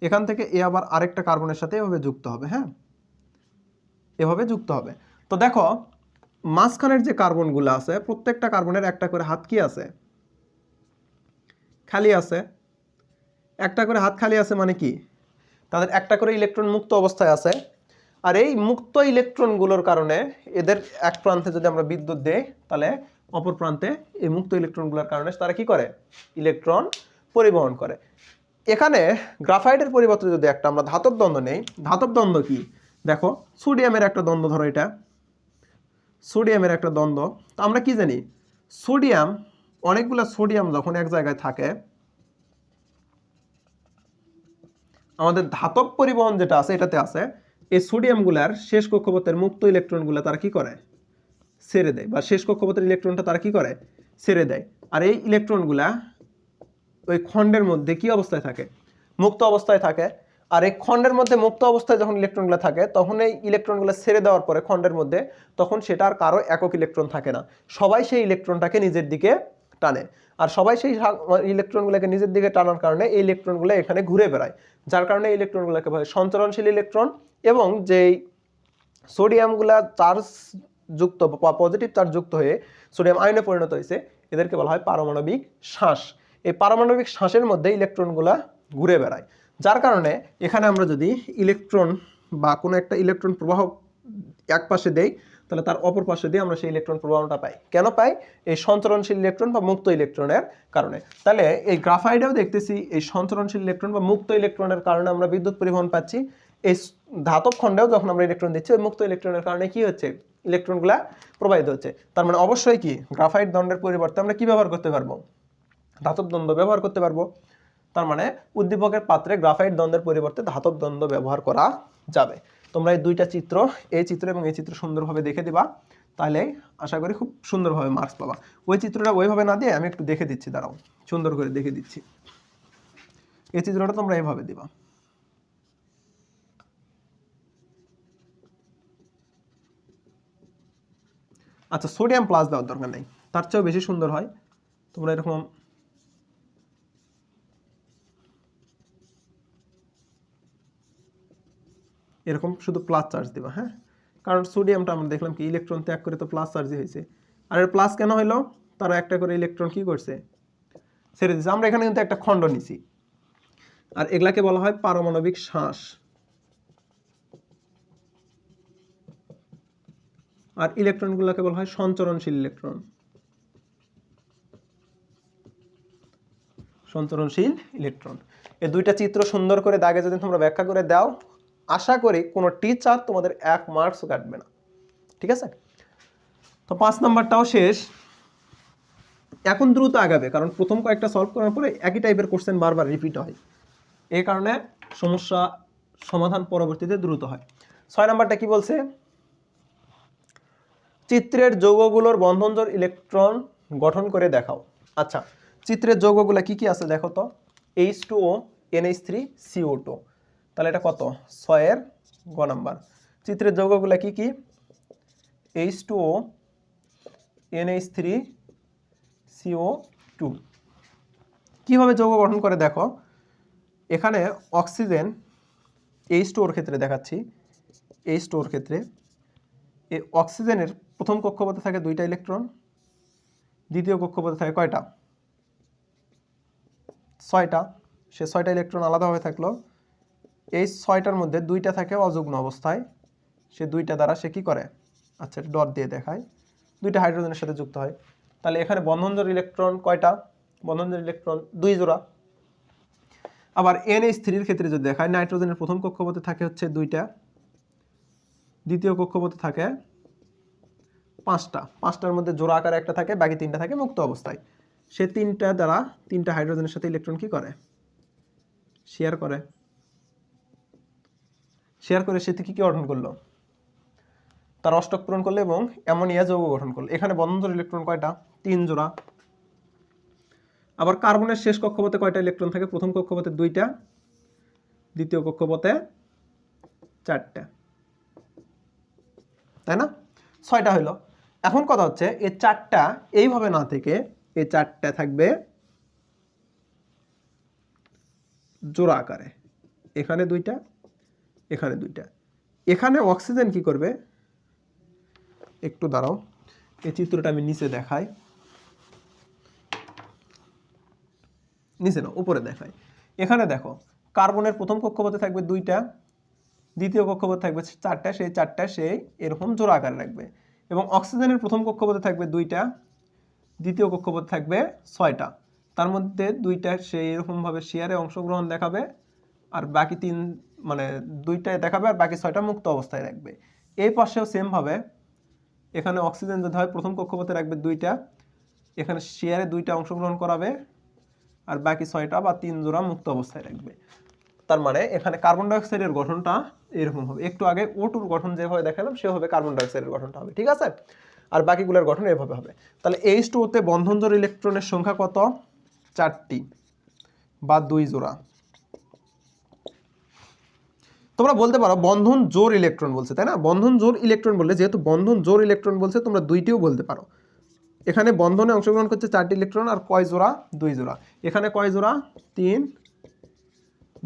এখান থেকে এ আবার আরেকটা কার্বনের সাথে এভাবে যুক্ত হবে। হ্যাঁ, এভাবে যুক্ত হবে। তো দেখো মাঝখানের যে কার্বনগুলো আছে প্রত্যেকটা কার্বনের একটা করে হাত কি আছে, খালি আছে। একটা করে হাত খালি আছে মানে কি, তাদের একটা করে ইলেকট্রন মুক্ত অবস্থায় আছে। আর এই মুক্ত ইলেকট্রনগুলোর কারণে এদের এক প্রান্তে যদি আমরা বিদ্যুৎ দেই, তাহলে অপর প্রান্তে এই মুক্ত ইলেকট্রনগুলোর কারণে তারা কি করে, ইলেকট্রন পরিবহন করে। এখানে গ্রাফাইটের পরিবর্তে যদি একটা আমরা ধাতব দ্বন্দ্ব নেই, ধাতব দ্বন্দ্ব কি, দেখো সোডিয়ামের একটা দ্বন্দ্ব, ধরো এটা সোডিয়ামের একটা দ্বন্দ্ব। তো আমরা কি জানি, সোডিয়াম, অনেকগুলো সোডিয়াম যখন এক জায়গায় থাকে, আমাদের ধাতব পরিবহন যেটা আছে এটাতে আছে, এই সোডিয়ামগুলার শেষ কক্ষপথের মুক্ত ইলেকট্রনগুলো তারা কি করে, ছেড়ে দেয়, বা শেষ কক্ষপথের ইলেকট্রনটা তারা কি করে, ছেড়ে দেয়। আর এই ইলেকট্রনগুলা ওই খণ্ডের মধ্যে কি অবস্থায় থাকে, মুক্ত অবস্থায় থাকে। আর এই খণ্ডের মধ্যে মুক্ত অবস্থায় যখন ইলেকট্রনগুলো থাকে, তখন এই ইলেকট্রনগুলো ছেড়ে দেওয়ার পরে খণ্ডের মধ্যে, তখন সেটা আর কারো একক ইলেকট্রন থাকে না, সবাই সেই ইলেকট্রনটাকে নিজের দিকে টানে। আর সবাই সেই ইলেকট্রনগুলোকে নিজের দিকে টানার কারণে এই ইলেকট্রনগুলো এখানে ঘুরে বেড়ায়, যার কারণে এই ইলেকট্রনগুলোকে বলে সঞ্চরণশীল ইলেকট্রন। এবং যেই সোডিয়ামগুলা চার্জ যুক্ত বা পজিটিভ চার্জ যুক্ত হয়ে সোডিয়াম আয়নে পরিণত হয়েছে, এদেরকে বলা হয় পারমাণবিক শ্বাস। এই পারমাণবিক শ্বাসের মধ্যে ইলেকট্রনগুলা ঘুরে বেড়ায়, যার কারণে এখানে আমরা যদি ইলেকট্রন বা কোনো একটা ইলেকট্রন প্রবাহ এক পাশে দেই, তাহলে তার অপর পাশে দিয়ে আমরা সেই ইলেকট্রন প্রবাহটা পাই। কেন পাই, এই সঞ্চরণশীল ইলেকট্রন বা মুক্ত ইলেকট্রনের কারণে। তাহলে এই গ্রাফাইটেও দেখতেছি এই সঞ্চরণশীল ইলেকট্রন বা মুক্ত ইলেকট্রনের কারণে আমরা বিদ্যুৎ পরিবহন পাচ্ছি। এই ধাতব খণ্ডেও যখন আমরা ইলেকট্রন দিচ্ছি, ওই মুক্ত ইলেকট্রনের কারণে কি হচ্ছে, ইলেকট্রনগুলা প্রবাহিত হচ্ছে। তার মানে অবশ্যই কি, গ্রাফাইট দণ্ডের পরিবর্তে আমরা কি ব্যবহার করতে পারবো, ধাতব দ্বন্দ্ব ব্যবহার করতে পারবো। তার মানে উদ্দীপকের পাত্রে গ্রাফাইট দ্বন্দ্বের পরিবর্তে ধাতব দ্বন্দ্ব ব্যবহার করা যাবে। তোমরা এই দুইটা চিত্র, এই চিত্র এবং এই চিত্র সুন্দরভাবে দেখে দিবা, তাহলে আশা করি খুব সুন্দরভাবে মার্কস পাবা। ওই চিত্রটা ওইভাবে না দিয়ে আমি একটু দেখে দিচ্ছি, দাঁড়াও সুন্দর করে দেখে দিচ্ছি। এই চিত্রটা তোমরা এইভাবে দিবা। আচ্ছা, সোডিয়াম প্লাস দেওয়ার দরকার নেই, তার চেয়েও বেশি সুন্দর হয়। তোমরা এরকম এরকম শুধু প্লাস চার্জ দিবা। হ্যাঁ, কারণ সোডিয়ামটা আমরা দেখলাম কি ইলেকট্রন ত্যাগ করে তো প্লাস চার্জই হয়েছে। আর এর প্লাস কেন হইলো, তারা একটা করে ইলেকট্রন কি করছে, ছেড়ে দিচ্ছে। আমরা এখানে কিন্তু একটা খণ্ড নিছি, আর এগুলাকে বলা হয় পারমাণবিক শ্বাস। আর ইলেকট্রনগুলোকে বলা হয় সঞ্চরণশীল ইলেকট্রন, সঞ্চরণশীল ইলেকট্রন। এই দুইটা চিত্র সুন্দর করে দাগে যদি তোমরা ব্যাখ্যা করে দাও, আশা করি কোনো টিচার তোমাদের 1 মার্কসও কাটবে না। ঠিক আছে, তো 5 নাম্বারটাও শেষ। এখন দ্রুত আগাবে, কারণ প্রথম কয়েকটা সলভ করার পরে একই টাইপের কোশ্চেন বারবার রিপিট হয়, এই কারণে সমস্যা সমাধান পরবর্তীতে দ্রুত হয়। 6 নাম্বারটা কি বলছে, চিত্রের যৌগগুলোর বন্ধনজোড় ইলেকট্রন গঠন করে দেখাও। আচ্ছা, চিত্রের যৌগগুলো কি কি আছে দেখো তো, H2O, NH3, CO2। তাহলে এটা কত, 6 এর গ নাম্বার। চিত্রের যৌগগুলো কি কি, H2O, NH3, CO2। কিভাবে যৌগ গঠন করে দেখো, এখানে অক্সিজেন H2O এর ক্ষেত্রে দেখাচ্ছি, H2O এর ক্ষেত্রে এই অক্সিজেনের প্রথম কক্ষপথে থাকে 2টা ইলেকট্রন, দ্বিতীয় কক্ষপথে থাকে কয়টা, 6টা। সে 6টা ইলেকট্রন আলাদাভাবে থাকলো, এই 6টার মধ্যে 2টা থাকে অযুগ্ম অবস্থায়, সে 2টা দ্বারা সে কি করে, আচ্ছা ডট দিয়ে দেখায়, দুইটা হাইড্রোজেনের সাথে যুক্ত হয়। তাহলে এখানে বন্ধনজোড় ইলেকট্রন কয়টা? বন্ধনজোড় ইলেকট্রন 2 জোড়া। আবার NH3 ক্ষেত্রে যদি দেখায়, নাইট্রোজেনের প্রথম কক্ষপথে থাকে হচ্ছে 2টা, দ্বিতীয় কক্ষপথে থাকে 5টা। 5টার মধ্যে জোড়া আকারে একটা থাকে, বাকি 3টা থাকে মুক্ত অবস্থায়। সে 3টা দ্বারা 3টা হাইড্রোজেনের সাথে ইলেকট্রন কি করে? শেয়ার করে। শেয়ার করে সে কি গঠন করলো? তার অষ্টক পূরণ করলো এবং অ্যামোনিয়া যৌগ গঠন করলো। এখানে বন্ধনজোড় ইলেকট্রন কয়টা? 3 জোড়া। আবার কার্বনের শেষ কক্ষপথে কয়টা ইলেকট্রন থাকে? প্রথম কক্ষপথে 2টা, দ্বিতীয় কক্ষপথে 4টা, তাই না? 6টা হইলো। এখন কথা হচ্ছে এই 4টা এইভাবে না থেকে এই 4টা থাকবে জোড়া আকারে। এখানে 2টা, এখানে 2টা। এখানে অক্সিজেন কি করবে? একটু দাঁড়াও, এই চিত্রটা আমি নিচে দেখাই। নিচে না, উপরে দেখাই। এখানে দেখো, কার্বনের প্রথম কক্ষপথে থাকবে 2টা, দ্বিতীয় কক্ষপথে থাকবে 4টা, সেই 4টা সেই এরকম জোড়া আকারে রাখবে। এবং অক্সিজেনের প্রথম কক্ষপথে থাকবে 2টা, দ্বিতীয় কক্ষপথে থাকবে 6টা। তার মধ্যে 2টা সেই এরকমভাবে শেয়ারে অংশগ্রহণ দেখাবে, আর বাকি 3 মানে 2টায় দেখাবে, আর বাকি 6টা মুক্ত অবস্থায় রাখবে। এই পাশেও সেম ভাবে এখানে অক্সিজেন যদি হয় প্রথম কক্ষপথে রাখবে 2টা, এখানে শেয়ারে 2টা অংশগ্রহণ করাবে, আর বাকি 6টা বা 3 জোড়া মুক্ত অবস্থায় রাখবে। তার মানে এখানে কার্বন ডাইঅক্সাইডের গঠনটা এরকম হবে। একটু আগে O2 গঠন যেভাবে দেখালাম সেভাবে কার্বন ডাইঅক্সাইডের গঠনটা হবে, ঠিক আছে? আর বাকিগুলোর গঠন এভাবে হবে। তাহলে H2O তে বন্ধনজোড় ইলেকট্রনের সংখ্যা কত? 4টি বা 2 জোড়া। তোমরা বলতে পারো বন্ধন জোড় ইলেকট্রন বলছে, তাই না? বন্ধন জোড় ইলেকট্রন বললে, যেহেতু বন্ধন জোড় ইলেকট্রন বলছে, তোমরা 2টিও বলতে পারো। এখানে বন্ধনে অংশগ্রহণ করছে 4টি ইলেকট্রন, আর কয় জোড়া? 2 জোড়া। এখানে কয় জোড়া? 3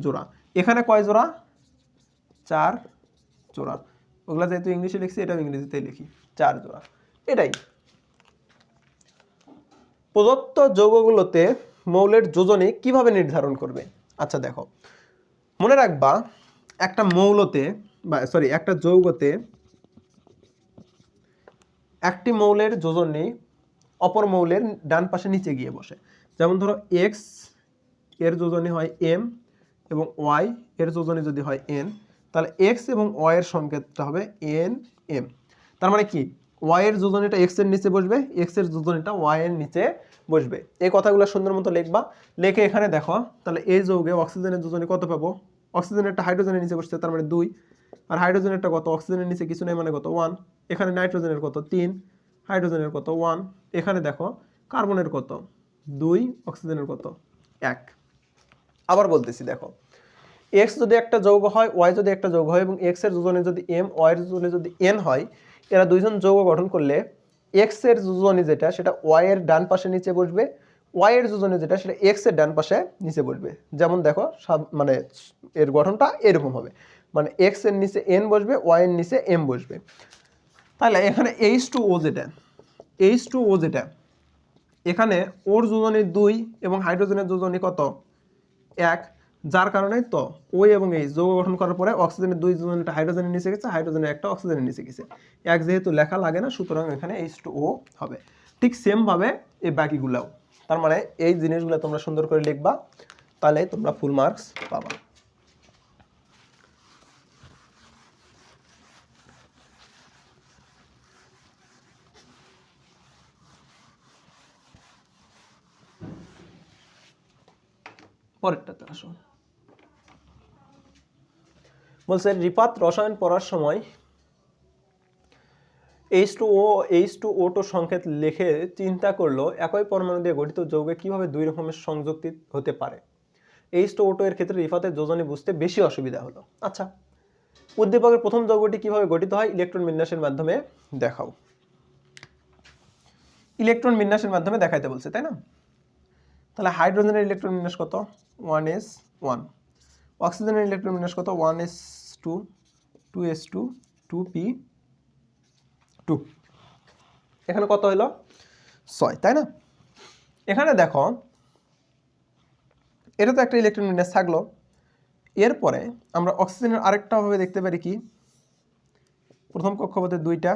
জোড়া। এখানে কয় জোড়া? 4 জোড়া। ওগুলা যেহেতু ইংলিশে লিখছি, এটাও ইংরেজিতেই লিখি, 4 জোড়া। এটাই। প্রদত্ত যৌগগুলোতে মৌলের যোজনী কিভাবে নির্ধারণ করবে? আচ্ছা দেখো, মনে রাখবা একটা মৌলতে একটা যৌগতে একটি মৌলের যোজনী অপর মৌলের ডান পাশে নিচে গিয়ে বসে। যেমন ধরো এক্স এর যোজনী হয় এম এবং ওয়াই এর যোজনী যদি হয় এন, তাহলে এক্স এবং ওয়াই এর সংকেতটা হবে এন এম। তার মানে কি, ওয়াই এর যোজনীটা এক্স এর নিচে বসবে, এক্স এর যোজনীটা ওয়াই এর নিচে বসবে। এই কথাগুলো সুন্দর মতো লিখবা। লিখে এখানে দেখো, তাহলে এই যৌগে অক্সিজেনের যোজনী কত পাবো? অক্সিজেনেরটা হাইড্রোজেনের নিচে বসছে, তার মানে 2, আর হাইড্রোজেনেরটা কত? অক্সিজেনের নিচে কিছু নেই, মানে কত? 1। এখানে নাইট্রোজেনের কত? 3, হাইড্রোজেনের কত? 1। এখানে দেখো কার্বনের কত? 2, অক্সিজেনের কত? 1। আবার বলতেছি দেখো, এক্স যদি একটা যৌগ হয়, ওয়াই যদি একটা যৌগ হয়, এবং এক্স এর যোজনী যদি এম, ওয়াই এর যোজনী যদি এন হয়, এরা দুইজন যৌগ গঠন করলে এক্স এর যোজনী যেটা সেটা ওয়াই এর ডান পাশে নিচে বসবে, ওয়াই এর যোজনী যেটা সেটা এক্স এর ডান পাশে নিচে বসবে। যেমন দেখো মানে এর গঠনটা এরকম হবে, মানে এক্স এর নিচে এন বসবে, ওয়াই এর নিচে এম বসবে। তাহলে এখানে H2O যেটা এখানে ওর যোজনী 2 এবং হাইড্রোজেনের যোজনী কত? 1, যার কারণে তো ওই এবং এই যৌগ গঠন করার পরে অক্সিজেনের 2 যোজনীটা হাইড্রোজেনের নিচে গেছে, হাইড্রোজেনের একটা অক্সিজেনের নিচে গেছে। 1 যেহেতু লেখা লাগে না, সুতরাং এখানে H2O হবে। ঠিক সেম ভাবে এই বাকিগুলাও। তার মানে এই জিনিসগুলো তোমরা সুন্দর করে লিখবা, তাহলে তোমরা ফুল মার্কস পাবা। পরেরটাতে আসো। বলছে রিপাত রসায়ন পড়ার সময় H2O সংকেত লিখে চিন্তা করলো একই পরমাণু দিয়ে গঠিত যৌগে কিভাবে 2 রকমের সংযুক্তি হতে পারে। H2O এর ক্ষেত্রে রিপাতের যোজনী বুঝতে বেশি অসুবিধা হলো। আচ্ছা, উদ্দীপকের প্রথম যৌগটি কিভাবে গঠিত হয় ইলেকট্রন বিন্যাসের মাধ্যমে দেখাও। ইলেকট্রন বিন্যাসের মাধ্যমে দেখাইতে বলছে, তাই না? তাহলে হাইড্রোজেনের ইলেকট্রন বিন্যাস কত? 1s1। অক্সিজেনের ইলেকট্রন বিন্যাস কত? 1s2, 2s2, 2p2। এখানে কত হলো? 6, তাই না? এখানে দেখো, এটা তো একটা ইলেকট্রন বিন্যাস থাকলো। এরপরে আমরা অক্সিজেনের আরেকটা ভাবে দেখতে পারি কি, প্রথম কক্ষপথে 2টা,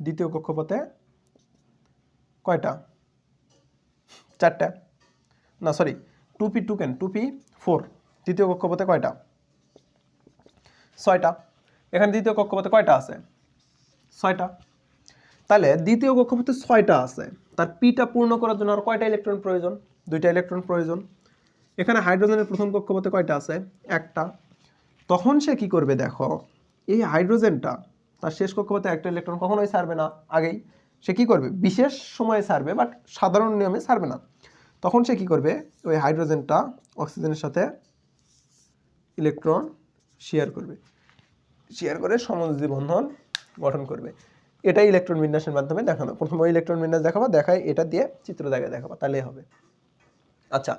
দ্বিতীয় কক্ষপথে কয়টা? 4টা, না সরি 2p2 কেন 2p4। দ্বিতীয় কক্ষপথে কয়টা? 6টা। এখানে দ্বিতীয় কক্ষপথে কয়টা আছে? 6টা। তাহলে দ্বিতীয় কক্ষপথে 6টা আছে, তার পিটা পূর্ণ করার জন্য আর কয়টা ইলেকট্রন প্রয়োজন? 2টা ইলেকট্রন প্রয়োজন। এখানে হাইড্রোজেনের প্রথম কক্ষপথে কয়টা আছে? 1টা। তখন সে কি করবে দেখো, এই হাইড্রোজেনটা তার শেষ কক্ষপথে একটা ইলেকট্রন কখনোই ছাড়বে না আগেই। সে কি করবে? বিশেষ সময়ে ছাড়বে, বাট সাধারণ নিয়মে ছাড়বে না। তখন সে কি করবে? ওই হাইড্রোজেনটা অক্সিজেনের সাথে ইলেকট্রন শেয়ার করবে, শেয়ার করে সমযোজী বন্ধন গঠন করবে। এটাই ইলেকট্রন বিন্যাসের মাধ্যমে দেখানো। প্রথমে ওই ইলেকট্রন বিন্যাস দেখাবো, দেখায় এটা দিয়ে চিত্র দেখাবো, তাহলেই হবে। আচ্ছা,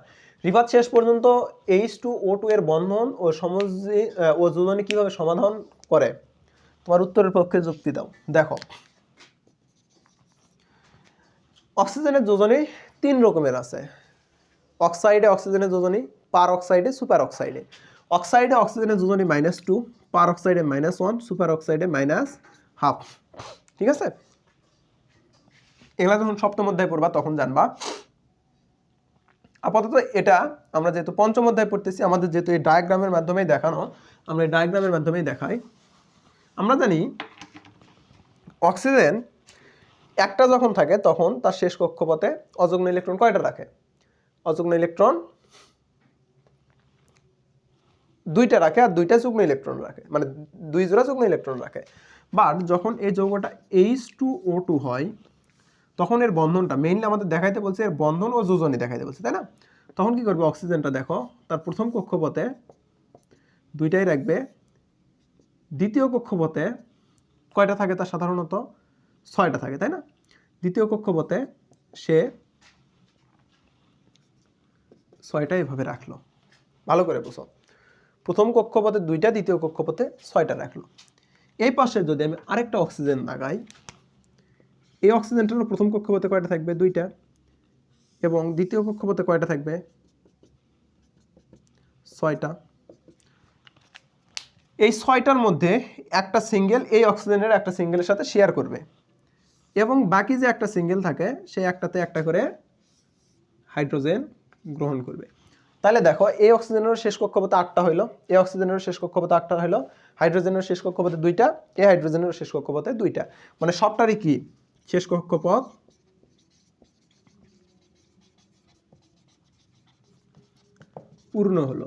রিফাত শেষ পর্যন্ত H2O2 এর বন্ধন ও সমযোজী ও যোজনী কিভাবে সমাধান করে তোমার উত্তরের পক্ষে যুক্তি দাও। দেখো, অক্সিজেনের যোজনী 3 রকমের আছে। অক্সাইডে অক্সিজেনের যোজনী, পার অক্সাইডে, সুপার অক্সাইডে। অক্সাইডে অক্সিজেনের যোজনী -2, পার অক্সাইডে -1, সুপার অক্সাইডে -12। ঠিক আছে, এগুলা যখন সপ্তম অধ্যায় পড়বা তখন জানবা। আপাতত এটা আমরা যেহেতু পঞ্চম অধ্যায় পড়তেছি, আমাদের যেহেতু এই ডায়াগ্রামের মাধ্যমেই দেখানো, আমরা এই ডায়াগ্রামের মাধ্যমেই দেখাই। আমরা জানি অক্সিজেন একটা যখন থাকে তখন তার শেষ কক্ষপথে অযুগ্ম ইলেকট্রন কয়টা রাখে? অযুগ্ম ইলেকট্রন 2টা রাখে, আর 2টা যুগ্ম ইলেকট্রন রাখে, মানে 2 জোড়া যুগ্ম ইলেকট্রন রাখে। বাট যখন এই যৌগটা H2O2 হয় তখন এর বন্ধনটা মেইনলি আমাদের দেখাইতে বলছে, এর বন্ধন ও যোজনী দেখাইতে বলছে, তাই না? তখন কি করবে? অক্সিজেনটা দেখো, তার প্রথম কক্ষপথে 2টাই রাখবে। দ্বিতীয় কক্ষপথে কয়টা থাকে? তার সাধারণত 6টা থাকে, তাই না? দ্বিতীয় কক্ষপথে সে 6টা এভাবে রাখলো। ভালো করে বুঝো, প্রথম কক্ষপথে 2টা, দ্বিতীয় কক্ষপথে 6টা রাখলো। এই পাশে যদি আমি আরেকটা অক্সিজেন লাগাই, এই অক্সিজেনটার প্রথম কক্ষপথে কয়টা থাকবে? 2টা, এবং দ্বিতীয় কক্ষপথে কয়টা থাকবে? 6টা। এই 6টার মধ্যে একটা সিঙ্গেল এই অক্সিজেনের একটা সিঙ্গেলের সাথে শেয়ার করবে, এবং বাকি যে একটা সিঙ্গেল থাকে সেই একটাতে একটা করে হাইড্রোজেন গ্রহণ করবে। তাহলে দেখো, এই অক্সিজেনের শেষ কক্ষপথে 8টা হইলো, এই অক্সিজেনের শেষ কক্ষপথে 8টা হইলো, হাইড্রোজেনের শেষ কক্ষপথে 2টা, এই হাইড্রোজেনের শেষ কক্ষপথে 2টা, মানে সবটারই কি শেষ কক্ষপথ পূর্ণ হলো।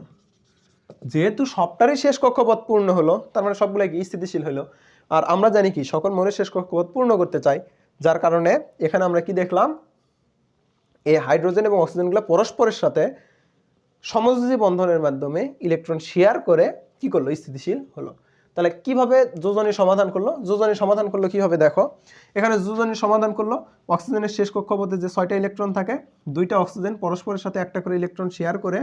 যেহেতু সবটারই শেষ কক্ষপথ পূর্ণ হলো, তার মানে সবগুলাই কি স্থিতিশীল হলো। আর আমরা জানি কি সকল মৌলের শেষ কক্ষপথ পূর্ণ করতে চাই, যার কারণে এখানে আমরা কি দেখলাম? এই হাইড্রোজেন এবং অক্সিজেনগুলো পরস্পরের সাথে সমযোজী বন্ধনের মাধ্যমে ইলেকট্রন শেয়ার করে কি করলো? স্থিতিশীল হলো। তাহলে কিভাবে যোজনী সমাধান করলো? যোজনী সমাধান করলো কিভাবে? দেখো, এখানে যোজনী সমাধান করলো, অক্সিজেনের শেষ কক্ষপথে যে 6টা ইলেকট্রন থাকে, 2টা অক্সিজেন পরস্পরের সাথে একটা করে ইলেকট্রন শেয়ার করে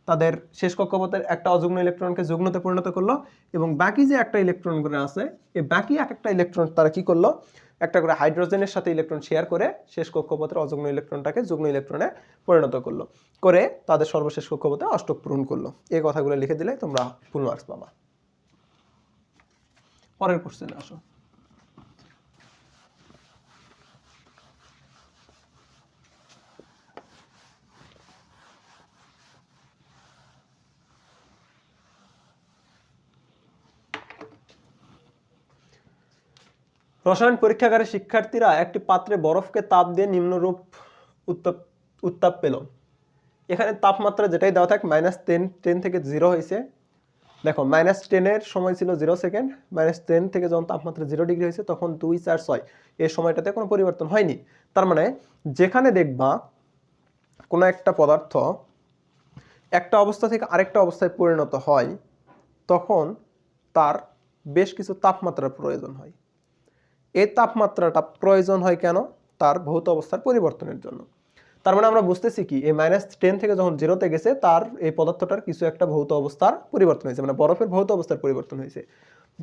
তাদের শেষ কক্ষপথের একটা অযুগ্ম ইলেকট্রনকে যুগ্মতে পরিণত করলো, এবং বাকি যে একটা ইলেকট্রন করে আছে, এই বাকি একটা ইলেকট্রন তারা কি করলো? একটা করে হাইড্রোজেনের সাথে ইলেকট্রন শেয়ার করে শেষ কক্ষপথের অযুগ্ম ইলেকট্রনটাকে যুগ্ম ইলেকট্রনে পরিণত করলো, করে তাদের সর্বশেষ কক্ষপথে অষ্টক পূরণ করলো। এই কথাগুলো লিখে দিলে তোমরা ফুল মার্কস পাবা। পরের কোশ্চেনে আসো। রসায়ন পরীক্ষাগারে শিক্ষার্থীরা একটি পাত্রে বরফকে তাপ দিয়ে নিম্নরূপ উত্তাপ পেল। এখানে তাপমাত্রা যেটাই দেওয়া থাক, -10 থেকে 0 হয়েছে। দেখো, -10-এর সময় ছিল 0 সেকেন্ড, -10 থেকে যখন তাপমাত্রা 0 ডিগ্রি হয়েছে তখন 2, 4, 6 এই সময়টাতে কোনো পরিবর্তন হয়নি। তার মানে যেখানে দেখবা কোনো একটা পদার্থ একটা অবস্থা থেকে আরেকটা অবস্থায় পরিণত হয়, তখন তার বেশ কিছু তাপমাত্রার প্রয়োজন হয়। এই তাপমাত্রাটা প্রয়োজন হয় কেন? তার ভৌত অবস্থার পরিবর্তনের জন্য। তার মানে আমরা বুঝতেছি কি, এই -10 থেকে যখন 0-তে গেছে, তার এই পদার্থটার কিছু একটা ভৌত অবস্থার পরিবর্তন হয়েছে, মানে বরফের ভৌত অবস্থার পরিবর্তন হয়েছে।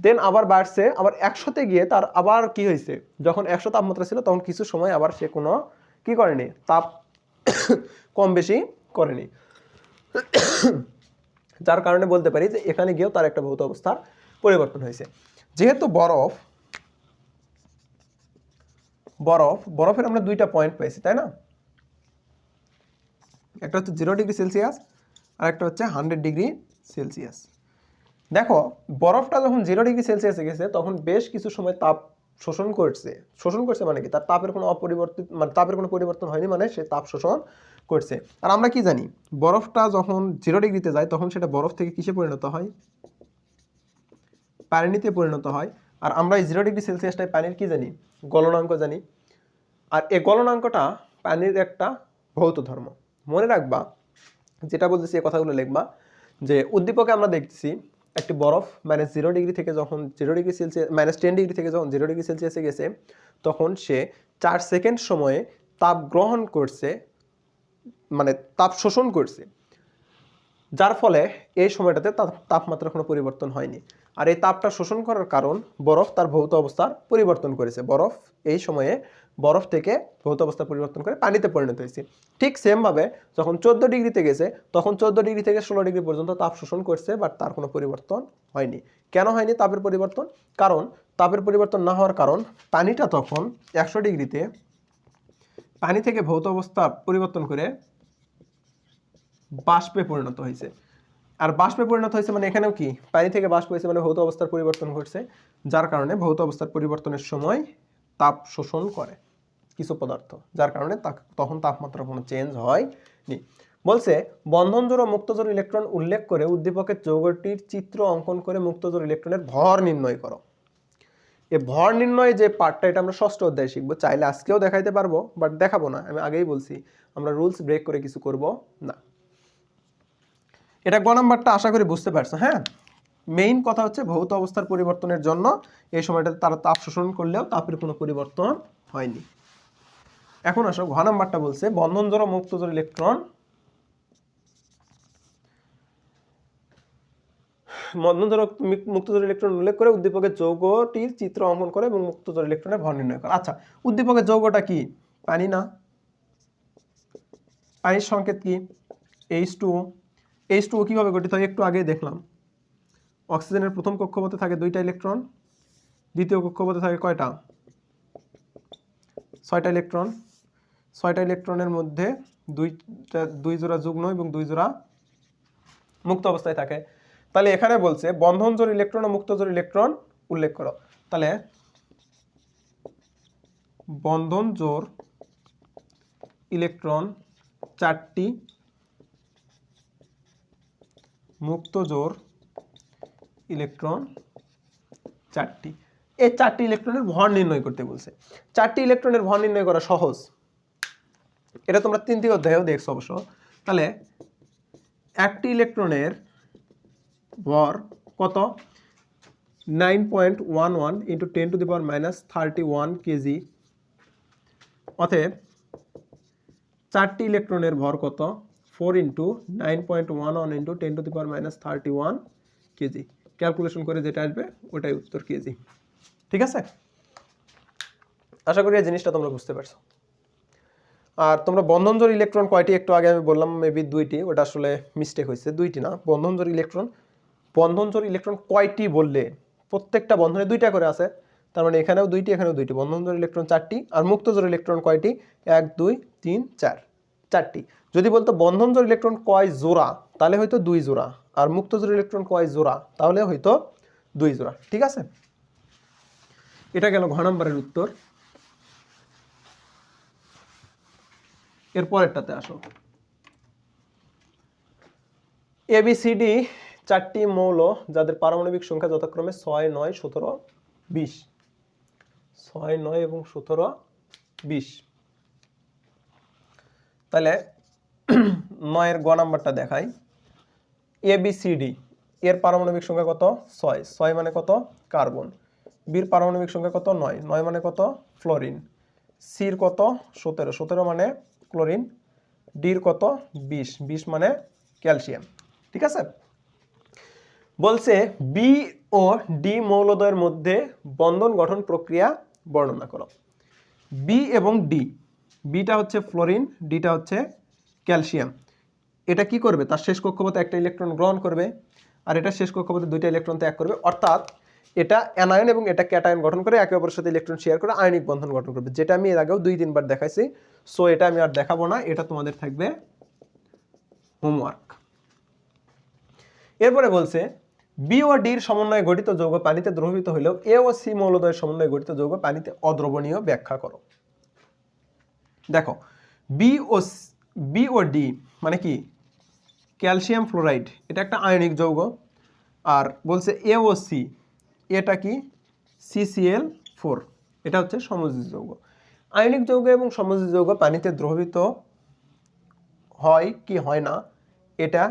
দেন আবার বাড়ছে, আবার 100-তে গিয়ে তার আবার কি হয়েছে? যখন 100 তাপমাত্রা ছিল তখন কিছু সময় আবার সে কোনো কি করেনি? তাপ কম বেশি করেনি, যার কারণে বলতে পারি যে এখানে গিয়েও তার একটা ভৌত অবস্থার পরিবর্তন হয়েছে। যেহেতু বরফের আমরা দুইটা পয়েন্ট পাইছি, তাই না? একটা হচ্ছে 0 ডিগ্রি সেলসিয়াস আর একটা হচ্ছে 100 ডিগ্রি সেলসিয়াস। দেখো বরফটা যখন 0 ডিগ্রি সেলসিয়াসে গেছে তখন বেশ কিছু সময় তাপ শোষণ করছে মানে কি, তার তাপের কোনো তাপের কোনো পরিবর্তন হয়নি, মানে সে তাপ শোষণ করছে। আর আমরা কি জানি, বরফটা যখন 0 ডিগ্রিতে যায় তখন সেটা বরফ থেকে কিসে পরিণত হয়? পানিতে পরিণত হয়। আর আমরা এই 0 ডিগ্রি সেলসিয়াসটায় পানির কি জানি? গলনাঙ্ক জানি। আর এই গলনাঙ্কটা পানির একটা ভৌত ধর্ম। মনে রাখবা, যেটা বলতেছি এই কথাগুলো লিখবা, যে উদ্দীপকে আমরা দেখছি একটি বরফ -0 ডিগ্রি থেকে যখন 0 ডিগ্রি সেলসিয়াস -10 ডিগ্রি থেকে যখন 0 ডিগ্রি সেলসিয়াসে গেছে তখন সে 4 সেকেন্ড সময়ে তাপ গ্রহণ করছে, মানে তাপ শোষণ করছে, যার ফলে এই সময়টাতে তাপমাত্রার কোনো পরিবর্তন হয়নি। আর এই তাপটা শোষণ করার কারণ বরফ তার ভৌত অবস্থার পরিবর্তন করেছে। এই সময়ে বরফ থেকে ভৌত অবস্থা পরিবর্তন করে পানিতে পরিণত হয়েছে। ঠিক সেমভাবে যখন 14 ডিগ্রিতে গেছে তখন 14 ডিগ্রি থেকে 16 ডিগ্রি পর্যন্ত তাপ শোষণ করছে, বাট তার কোনো পরিবর্তন হয়নি। কেন হয়নি তাপের পরিবর্তন? কারণ তাপের পরিবর্তন না হওয়ার কারণ পানিটা তখন 100 ডিগ্রিতে পানি থেকে ভৌত অবস্থা পরিবর্তন করে বাষ্পে পরিণত হয়েছে। আর বাষ্পে পরিণত হয়েছে মানে এখানেও কি পানি থেকে বাষ্প হয়েছে, মানে ভৌত অবস্থার পরিবর্তন ঘটছে, যার কারণে ভৌত অবস্থার পরিবর্তনের সময় তাপ শোষণ করে কিছু পদার্থ, যার কারণে তখন তাপমাত্রা কোনো চেঞ্জ হয়নি। বলছে বন্ধনজোড় ও মুক্তজোড় ইলেকট্রন উল্লেখ করে উদ্দীপকের যৌগটির চিত্র অঙ্কন করে মুক্তজোড় ইলেকট্রনের ভর নির্ণয় করো। এই ভর নির্ণয় যে পার্টটা, এটা আমরা ষষ্ঠ অধ্যায়ে শিখবো। চাইলে আজকেও দেখাইতে পারবো, বাট দেখাবো না, আমি আগেই বলছি আমরা রুলস ব্রেক করে কিছু করব না। এটা গ নাম্বারটা আশা করি বুঝতে পারছো। হ্যাঁ, মেইন কথা হচ্ছে ভৌত অবস্থার পরিবর্তনের জন্য এই সময়টাতে তারা তাপ শোষণ করলেও তাপের কোনো পরিবর্তন হয়নি। এখন আসো ঘ নাম্বারটা বলছে বন্ধনজোড় ও মুক্তজোড় ইলেকট্রন মুক্তজোড় ইলেকট্রন উল্লেখ করে উদ্দীপকের যৌগটির চিত্র অঙ্কন করে এবং মুক্তজোড় ইলেকট্রনের ভর নির্ণয় করে। আচ্ছা, উদ্দীপকের যৌগটা কি? পানি না? পানির সংকেত কি? H2O। H2O কিভাবে গঠিত হয় একটু আগেই দেখলাম। অক্সিজেনের প্রথম কক্ষপথে থাকে 2টা ইলেকট্রন, দ্বিতীয় কক্ষপথে থাকে কয়টা? 6টা ইলেকট্রন। 6টা ইলেকট্রনের মধ্যে দুই জোড়া যুগ্ম এবং 2 জোড়া মুক্ত অবস্থায় থাকে। তাহলে এখানে বলছে বন্ধনজোড় ইলেকট্রন ও মুক্তজোড় ইলেকট্রন উল্লেখ করো। তাহলে বন্ধনজোড় ইলেকট্রন 4টি, মুক্তজোড় ইলেকট্রন 4টি। এই 4টি ইলেকট্রনের ভর নির্ণয় করতে বলছে। 4টি ইলেকট্রনের ভর নির্ণয় করা সহজ, এটা তোমরা 3টি অধ্যায়েও দেখছো অবশ্য। তাহলে একটি ইলেকট্রনের ভর কত? 9.11 × 10⁻³ কেজি। অতএব 4টি ইলেকট্রনের ভর কত? 4 × 9.11 × 10⁻³ কেজি। ক্যালকুলেশন করে যেটা আসবে ওটাই উত্তর, কেজি। ঠিক আছে, আশা করি এই জিনিসটা তোমরা বুঝতে পারছো। আর তোমরা বন্ধনজোড় ইলেকট্রন কয়টি একটু আগে আমি বললাম মেবি 2টি, ওটা আসলে মিস্টেক হয়েছে, 2টি না। বন্ধনজোড় ইলেকট্রন কয়টি বললে প্রত্যেকটা বন্ধনে 2টা করে আছে, তার মানে এখানেও 2টি এখানেও 2টি। বন্ধনজোড় ইলেকট্রন 4টি। আর মুক্তজোড় ইলেকট্রন কয়টি? 1 2 3 4, 4টি। যদি বলতো বন্ধনজোড় ইলেকট্রন কয় জোড়া তাহলে হয়তো 2 জোড়া, আর মুক্তজোড় ইলেকট্রন কয় জোড়া তাহলে হয়তো 2 জোড়া। ঠিক আছে, এটা গেল ঘ নম্বরের উত্তর। এরপরেরটাতে আসো। ABCD 4টি মৌল যাদের পারমাণবিক সংখ্যা যথাক্রমে 6 9 17 20। 6 9 এবং 17 20। তাহলে 9 এর গ নাম্বারটা দেখাই। ABCD এর পারমাণবিক সংখ্যা কত? 6। 6 মানে কত? কার্বন। বির পারমাণবিক সংখ্যা কত? 9। 9 মানে কত? ফ্লোরিন। সির কত? 17। 17 মানে ক্লোরিন। ডির কত? 20। 20 মানে ক্যালসিয়াম। ঠিক আছে, বলছে বি ও ডি মৌলদ্বয়ের মধ্যে বন্ধন গঠন প্রক্রিয়া বর্ণনা করো। বি এবং ডি, বিটা হচ্ছে ফ্লোরিন, ডিটা হচ্ছে ক্যালসিয়াম। এটা কি করবে? তার শেষ কক্ষপথে একটা ইলেকট্রন গ্রহণ করবে, আর এটা শেষ কক্ষপথে 2টা ইলেকট্রন ত্যাগ করবে। অর্থাৎ এটা অ্যানায়ন এবং এটা ক্যাটায়ন গঠন করে একে অপরের সাথে ইলেকট্রন শেয়ার করে আয়নিক বন্ধন গঠন করবে, যেটা আমি এর আগেও 2-3 বার দেখাইছি। সো এটা আমি আর দেখাবো না, এটা তোমাদের থাকবে হোমওয়ার্ক। এরপরে বলছে বি ও ডির সমন্বয়ে গঠিত যৌগ পানিতে দ্রবীভূত হলেও এ ও সি মৌলদ্বয়ের সমন্বয়ে গঠিত যৌগ পানিতে অদ্রবণীয় ব্যাখ্যা করো। দেখো বি ও ডি মানে কি, ক্যালসিয়াম ফ্লোরাইড এটা একটা আয়নিক যৌগ, আর বলছে এ ও সি এটা কি CCl4 এটা হচ্ছে সমযোজী যৌগ। আয়নিক যৌগ এবং সমযোজী যৌগ পানিতে দ্রবীভূত হয় কি হয় না এটা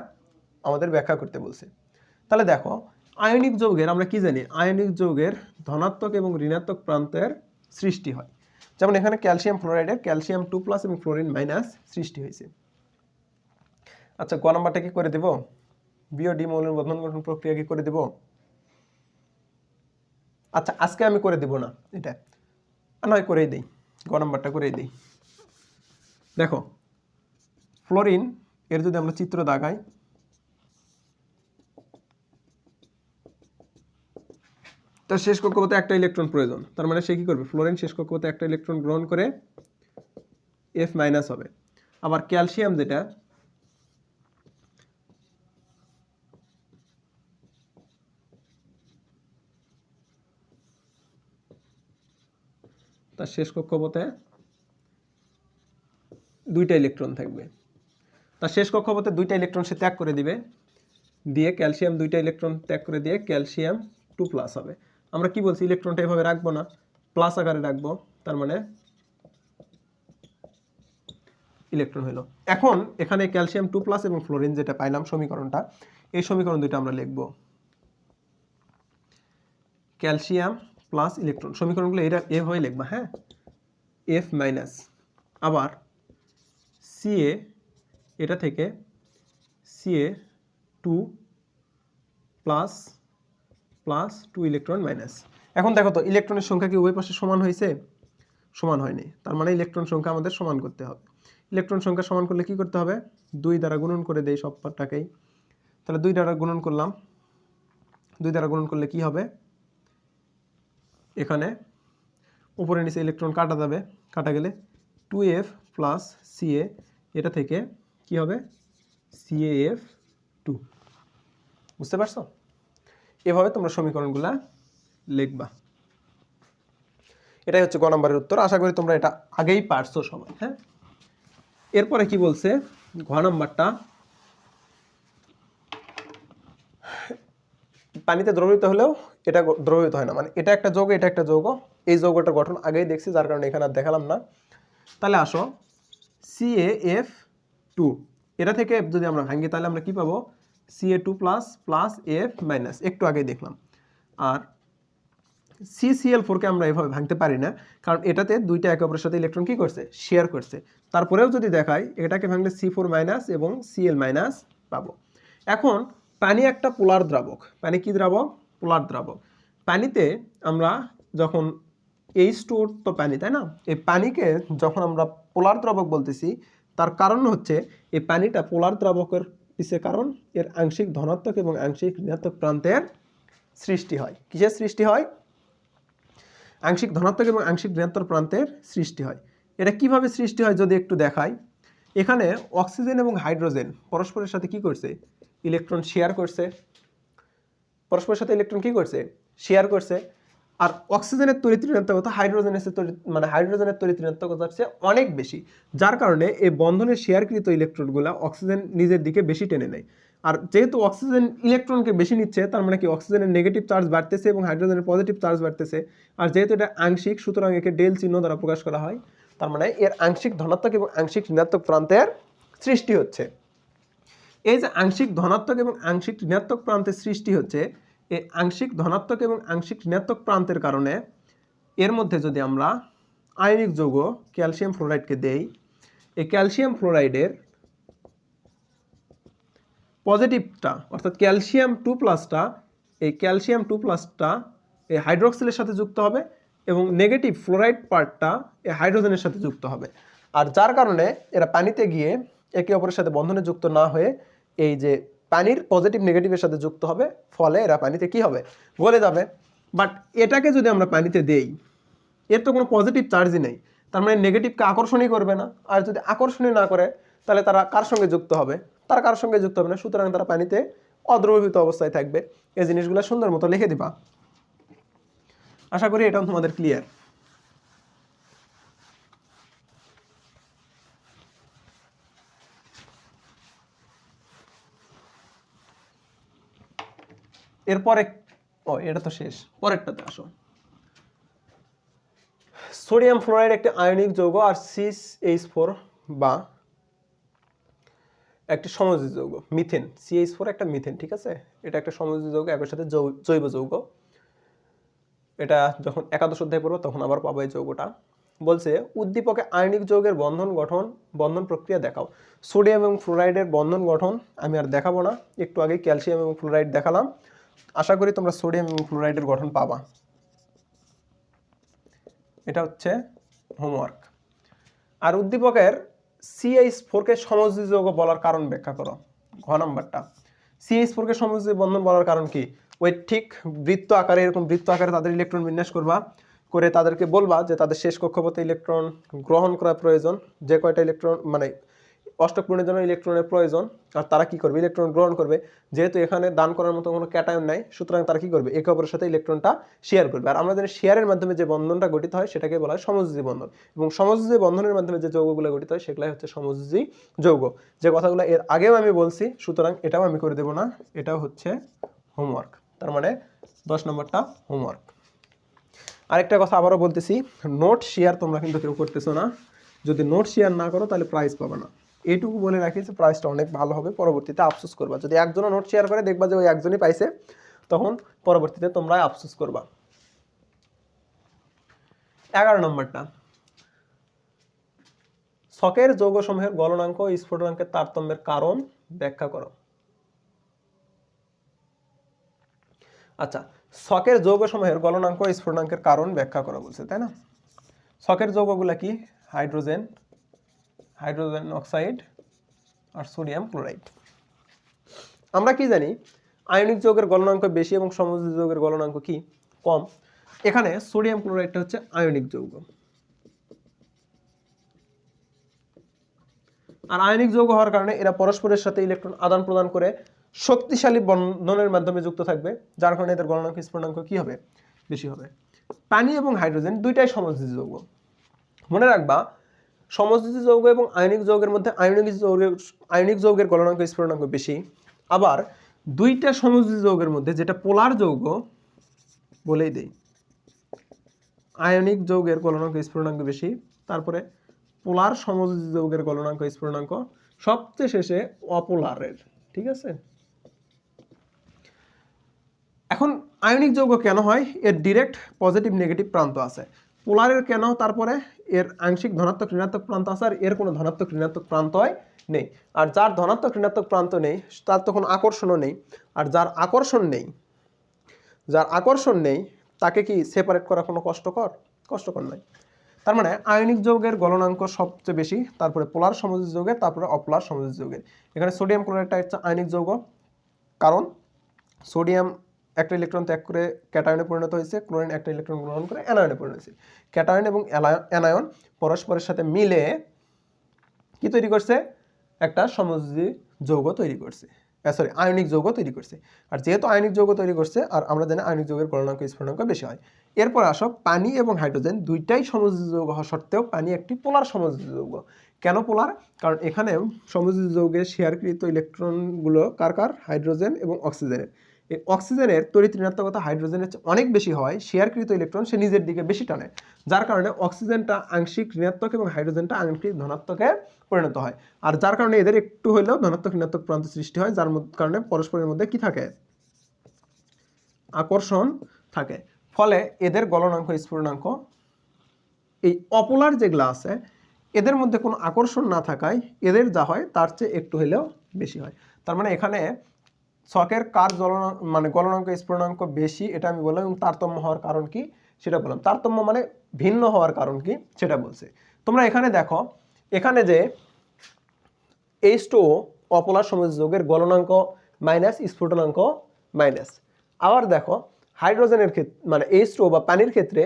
আমাদের ব্যাখ্যা করতে বলছে। তাহলে দেখো আয়নিক যৌগের আমরা কি জানি, আয়নিক যৌগের ধনাত্মক এবং ঋণাত্মক প্রান্তের সৃষ্টি হয়। যেমন এখানে ক্যালসিয়াম ফ্লোরাইডের ক্যালসিয়াম 2+ এবং ফ্লোরিন মাইনাস সৃষ্টি হয়েছে। আচ্ছা গ নাম্বারটা কি করে দেব, বি ও ডি মৌলের বন্ধন গঠন প্রক্রিয়া কি করে দেব? আচ্ছা আজকে আমি করে দেব না, এটা নয় করেই দেই, গ নাম্বারটা করেই দেই। দেখো ফ্লোরিন এর যদি আমরা চিত্র দাগাই, তার শেষ কক্ষপথে একটা ইলেকট্রন প্রয়োজন, তার মানে সে কি করবে, ফ্লোরিন শেষ কক্ষপথে একটা ইলেকট্রন গ্রহণ করে F- হবে। আবার ক্যালসিয়াম যেটা তার শেষ কক্ষপথে দুইটা ইলেকট্রন থাকবে, তার শেষ কক্ষপথে দুইটা ইলেকট্রন সে ত্যাগ করে দিবে, দিয়ে ক্যালসিয়াম দুইটা ইলেকট্রন ত্যাগ করে দিয়ে ক্যালসিয়াম 2+ হবে। আমরা কি বলছি, ইলেকট্রনটা এভাবে রাখবো না, প্লাস আকারে রাখবো, তার মানে ইলেকট্রন হলো। এখন এখানে ক্যালসিয়াম 2+ এবং ফ্লোরিন যেটা পাইলাম সমীকরণটা, এই সমীকরণ দুইটা আমরা লিখব ক্যালসিয়াম প্লাস ইলেকট্রন, সমীকরণগুলো এভাবে লিখবা, হ্যাঁ, F- আবার Ca এটা থেকে Ca2++2 ইলেকট্রন মাইনাস। এখন দেখো তো ইলেকট্রনের সংখ্যা কি উভয় পাশে সমান হয়েছে? সমান হয়নি, তার মানে ইলেকট্রন সংখ্যা আমাদের সমান করতে হবে। ইলেকট্রন সংখ্যা সমান করলে কি করতে হবে, 2 দ্বারা গুণন করে দেই সবটাকেই। তাহলে 2 দ্বারা গুণন করলাম, 2 দ্বারা গুণন করলে কি হবে, এখানে উপরে নিচে ইলেকট্রন কাটা যাবে, কাটা গেলে 2F + Ca এটা থেকে কি হবে CaF2। বুঝতে পারছো? এভাবে তোমরা সমীকরণগুলা লিখবা। এটাই হচ্ছে গ নম্বরের উত্তর। আশা করি তোমরা এটা আগেই পারছো সবাই, হ্যাঁ। এরপরে কি বলছে, ঘ নম্বরটা পানিতে দ্রবীভূত হলেও এটা দ্রবীভূত হয় না, মানে এটা একটা যৌগ এটা একটা যৌগ, এই যৌগটার গঠন আগেই দেখছি যার কারণে এখানে আর দেখালাম না। তাহলে আসো CaF2 এটা থেকে যদি আমরা ভাঙি তাহলে আমরা কি পাবো, Ca2+ F- একটু আগেই দেখলাম। আর CCl4 কে আমরা এভাবে ভাঙতে পারি না, কারণ এটাতে দুইটা একে অপরের সাথে ইলেকট্রন কি করছে, শেয়ার করছে। তারপরেও যদি দেখাই এটাকে ভাঙলে C4- এবং Cl- পাবো। এখন পানি একটা পোলার দ্রাবক, পানি কি দ্রাবক, পোলার দ্রাবক। পানিতে আমরা যখন H2 তো পানি, তাই না, এই পানিকে যখন আমরা পোলার দ্রাবক বলতেছি তার কারণ হচ্ছে এই পানিটা পোলার দ্রাবকের পিছে কারণ এর আংশিক ধনাত্মক এবং আংশিক ঋণাত্মক প্রান্তের সৃষ্টি হয়। কিসের সৃষ্টি হয়, আংশিক ধনাত্মক এবং আংশিক ঋণাত্মক প্রান্তের সৃষ্টি হয়। এটা কিভাবে সৃষ্টি হয় যদি একটু দেখাই, এখানে অক্সিজেন এবং হাইড্রোজেন পরস্পরের সাথে কি করছে, ইলেকট্রন শেয়ার করছে, পরস্পরের সাথে ইলেকট্রন কি করছে, শেয়ার করছে। আর অক্সিজেনের তড়িৎ ঋণাত্মকতা হাইড্রোজেনের হাইড্রোজেনের তড়িৎ ঋণাত্মকতার চেয়ে অনেক বেশি, যার কারণে এই বন্ধনের শেয়ারকৃত ইলেকট্রনগুলো অক্সিজেন নিজের দিকে বেশি টেনে নেয়। আর যেহেতু অক্সিজেন ইলেকট্রনকে বেশি নিচ্ছে, তার মানে কি অক্সিজেনের নেগেটিভ চার্জ বাড়তেছে এবং হাইড্রোজেনের পজিটিভ চার্জ বাড়তেছে। আর যেহেতু এটা আংশিক, সুতরাং একে ডেল চিহ্ন দ্বারা প্রকাশ করা হয়। তার মানে এর আংশিক ধনাত্মক এবং আংশিক ঋণাত্মক প্রান্তের সৃষ্টি হচ্ছে। এই যে আংশিক ধনাত্মক এবং আংশিক ঋণাত্মক প্রান্তের সৃষ্টি হচ্ছে, এই আংশিক ধনাত্মক এবং আংশিক ঋণাত্মক প্রান্তের কারণে এর মধ্যে যদি আমরা আয়নিক যৌগ ক্যালসিয়াম ফ্লোরাইডকে দেই, এই ক্যালসিয়াম ফ্লোরাইডের পজিটিভটা অর্থাৎ ক্যালসিয়াম 2+টা, এই ক্যালসিয়াম 2+টা এই হাইড্রক্সিলের সাথে যুক্ত হবে এবং নেগেটিভ ফ্লোরাইড পার্টটা এই হাইড্রোজেনের সাথে যুক্ত হবে। আর যার কারণে এরা পানিতে গিয়ে একে অপরের সাথে বন্ধনে যুক্ত না হয়ে এই যে পানির পজিটিভ নেগেটিভের সাথে যুক্ত হবে, ফলে এরা পানিতে কি হবে, গলে যাবে। বাট এটাকে যদি আমরা পানিতে দেই, এর তো কোনো পজিটিভ চার্জই নেই, তার মানে নেগেটিভকে আকর্ষণই করবে না। আর যদি আকর্ষণই না করে তাহলে তারা কার সঙ্গে যুক্ত হবে? তারা কার সঙ্গে যুক্ত হবে না, সুতরাং তারা পানিতে অদ্রবীভূত অবস্থায় থাকবে। এই জিনিসগুলো সুন্দর মতো লিখে দিবা। আশা করি এটাও তোমাদের ক্লিয়ার। এরপরে এটা তো শেষ, পরেরটাতে আসো। সোডিয়াম ফ্লোরাইড একটি আয়নিক যৌগ আর CH4 বা একটি সমযোজী যৌগ। মিথেন, CH4 একটা মিথেন, ঠিক আছে, এটা একটা সমযোজী যৌগ, একই সাথে জৈব যৌগ। এটা যখন একাদশ অধ্যায় পড়বো তখন আবার পাবো এই যৌগটা। বলছে উদ্দীপকে আয়নিক যৌগের বন্ধন প্রক্রিয়া দেখাও। সোডিয়াম এবং ফ্লোরাইডের বন্ধন গঠন আমি আর দেখাবো না, একটু আগে ক্যালসিয়াম এবং ফ্লোরাইড দেখালাম। আশা করি তোমরা সোডিয়াম এবং ফ্লোরাইডের গঠন পাবা। এটা হচ্ছে হোমওয়ার্ক। আর উদ্দীপকের CH4 কে সমযোজী যৌগ বলার কারণ ব্যাখ্যা করো। ঘ নাম্বারটা, CH4 কে সমযোজী বন্ধন বলার কারণ কি? ওই ঠিক বৃত্ত আকারে, এরকম বৃত্ত আকারে তাদের ইলেকট্রন বিন্যাস করবা, করে তাদেরকে বলবা যে তাদের শেষ কক্ষপথে ইলেকট্রন গ্রহণ করা প্রয়োজন, যে কয়টা ইলেকট্রন মানে অষ্টক পূরণের জন্য ইলেকট্রনের প্রয়োজন। আর তারা কি করবে? ইলেকট্রন গ্রহণ করবে। যেহেতু এখানে দান করার মতো কোনো ক্যাটায়ন নাই, সুতরাং তারা কি করবে? একে অপরের সাথে ইলেকট্রনটা শেয়ার করবে। আর আমরা জানি শেয়ারের মাধ্যমে যে বন্ধনটা গঠিত হয় সেটাকে বলা হয় সমযোজী বন্ধন, এবং সমযোজী বন্ধনের মাধ্যমে যে যৌগগুলো গঠিত হয় সেগুলাই হচ্ছে সমযোজী যৌগ। যে কথাগুলো এর আগেও আমি বলছি, সুতরাং এটাও আমি করে দেব না, এটাও হচ্ছে হোমওয়ার্ক। তার মানে 10 নম্বরটা হোমওয়ার্ক। আরেকটা কথা আবারও বলতেছি, নোট শেয়ার তোমরা কিন্তু কেউ করতেছো না। যদি নোট শেয়ার না করো তাহলে প্রাইজ পাবে না। এইটুকু বলে রাখি যে প্রাইসটা অনেক ভালো হবে, পরবর্তীতে আফসোস করবা। যদি একজনও নোট শেয়ার করে দেখবা যে ওই একজনই পাইছে, তখন পরবর্তীতে তোমরা আফসোস করবা। 11 নম্বরটা, ছকের যৌগসমূহের গলনাঙ্ক ও স্ফুটনাঙ্কের তারতম্যের কারণ ব্যাখ্যা করো। আচ্ছা, ছকের যৌগসমূহের গলনাঙ্ক ও স্ফুটনাঙ্কের কারণ ব্যাখ্যা করা বলছে, তাই না? ছকের যৌগগুলা কি? হাইড্রোজেন, হাইড্রোজেন অক্সাইড আর সোডিয়াম ক্লোরাইড। আমরা কি জানি? আয়নিক যৌগের গলনাঙ্ক বেশি এবং সমযোজী যৌগের গলনাঙ্ক কি? কম। এখানে সোডিয়াম ক্লোরাইডটা হচ্ছে আয়নিক যৌগ। আর আয়নিক যৌগ হওয়ার কারণে এরা পরস্পরের সাথে ইলেকট্রন আদান প্রদান করে শক্তিশালী বন্ধনের মাধ্যমে যুক্ত থাকবে, যার কারণে এদের গলনাঙ্ক স্ফুটনাঙ্ক কি হবে? বেশি হবে। পানি এবং হাইড্রোজেন দুইটাই সমযোজী যৌগ। মনে রাখবা, সমযোজী যৌগ এবং আয়নিক যৌগের মধ্যে আয়নিক যৌগের গলনাঙ্ক স্ফুটনাঙ্ক বেশি। আবার দুইটা সমযোজী যৌগের মধ্যে যেটা পোলার যৌগ বলেই দেই, আয়নিক যৌগের গলনাঙ্ক স্ফুটনাঙ্ক বেশি, তারপরে পোলার সমযোজী যৌগের গলনাঙ্ক স্ফুটনাঙ্ক, সবচেয়ে শেষে অপোলারের। ঠিক আছে? এখন আয়নিক যৌগ কেন হয়? এর ডিরেক্ট পজিটিভ নেগেটিভ প্রান্ত আছে। পোলারের কেন? তারপরে এর আংশিক ধনাত্মক ঋণাত্মক প্রান্ত আছে, আর এর কোনো ধনাত্মক ঋণাত্মক প্রান্তই নেই। আর যার ধনাত্মক ঋণাত্মক প্রান্ত নেই তার তো কোনো আকর্ষণও নেই। আর যার আকর্ষণ নেই তাকে কি সেপারেট করা কোনো কষ্টকর নয়। তার মানে আয়নিক যৌগের গলনাঙ্ক সবচেয়ে বেশি, তারপরে পোলার সমযোজী যৌগের, তারপরে অপোলার সমযোজী যৌগের। এখানে সোডিয়াম ক্লোরাইডটা হচ্ছে আয়নিক যৌগ, কারণ সোডিয়াম একটা ইলেকট্রন ত্যাগ করে ক্যাটায়নে পরিণত হয়েছে, ক্লোরিন একটা ইলেকট্রন গ্রহণ করে অ্যানায়নে পরিণত হয়েছে। ক্যাটায়ন এবং অ্যানায়ন পরস্পরের সাথে মিলে কি তৈরি করছে? একটা সমযোজী যৌগ তৈরি করছে, আয়নিক যৌগ তৈরি করছে। আর যেহেতু আয়নিক যৌগ তৈরি করছে, আর আমরা জানি আয়নিক যৌগের গলনাঙ্ক স্ফুটনাঙ্ক বেশি হয়। এরপর আসো, পানি এবং হাইড্রোজেন দুইটাই সমযোজী যৌগ হওয়া সত্ত্বেও পানি একটি পোলার সমযোজী যৌগ। কেন পোলার? কারণ এখানে সমযোজী যৌগের শেয়ারকৃত ইলেকট্রনগুলো কার? হাইড্রোজেন এবং অক্সিজেনের। এই অক্সিজেনের তড়িৎ ঋণাত্মকতা হাইড্রোজেনের চেয়ে অনেক বেশি হওয়ায় শেয়ারকৃত ইলেকট্রন সে নিজের দিকে বেশি টানে, যার কারণে অক্সিজেনটা আংশিক ঋণাত্মক এবং হাইড্রোজেনটা আংশিক ধনাত্মকে পরিণত হয়। আর যার কারণে এদের একটু হলেও ধনাত্মক ঋণাত্মক প্রান্ত সৃষ্টি হয়, যার কারণে পরস্পরের মধ্যে কি থাকে? আকর্ষণ থাকে। ফলে এদের গলনাঙ্ক স্ফুটনাঙ্ক, এই অপোলার যেগুলো আছে এদের মধ্যে কোনো আকর্ষণ না থাকায় এদের যা হয় তার চেয়ে একটু হলেও বেশি হয়। তার মানে এখানে ছকের কার গলনাঙ্ক স্ফুটনাঙ্ক বেশি এটা আমি বললাম, এবং তারতম্য হওয়ার কারণ কি সেটা বললাম। তারতম্য মানে ভিন্ন হওয়ার কারণ কি সেটা বলছে। তোমরা এখানে দেখো, এখানে যে H2O অপোলার সমযোজী যৌগের গলনাঙ্ক মাইনাস, স্ফুটনাঙ্ক মাইনাস। আবার দেখো হাইড্রোজেনের ক্ষেত্রে মানে H2O বা পানির ক্ষেত্রে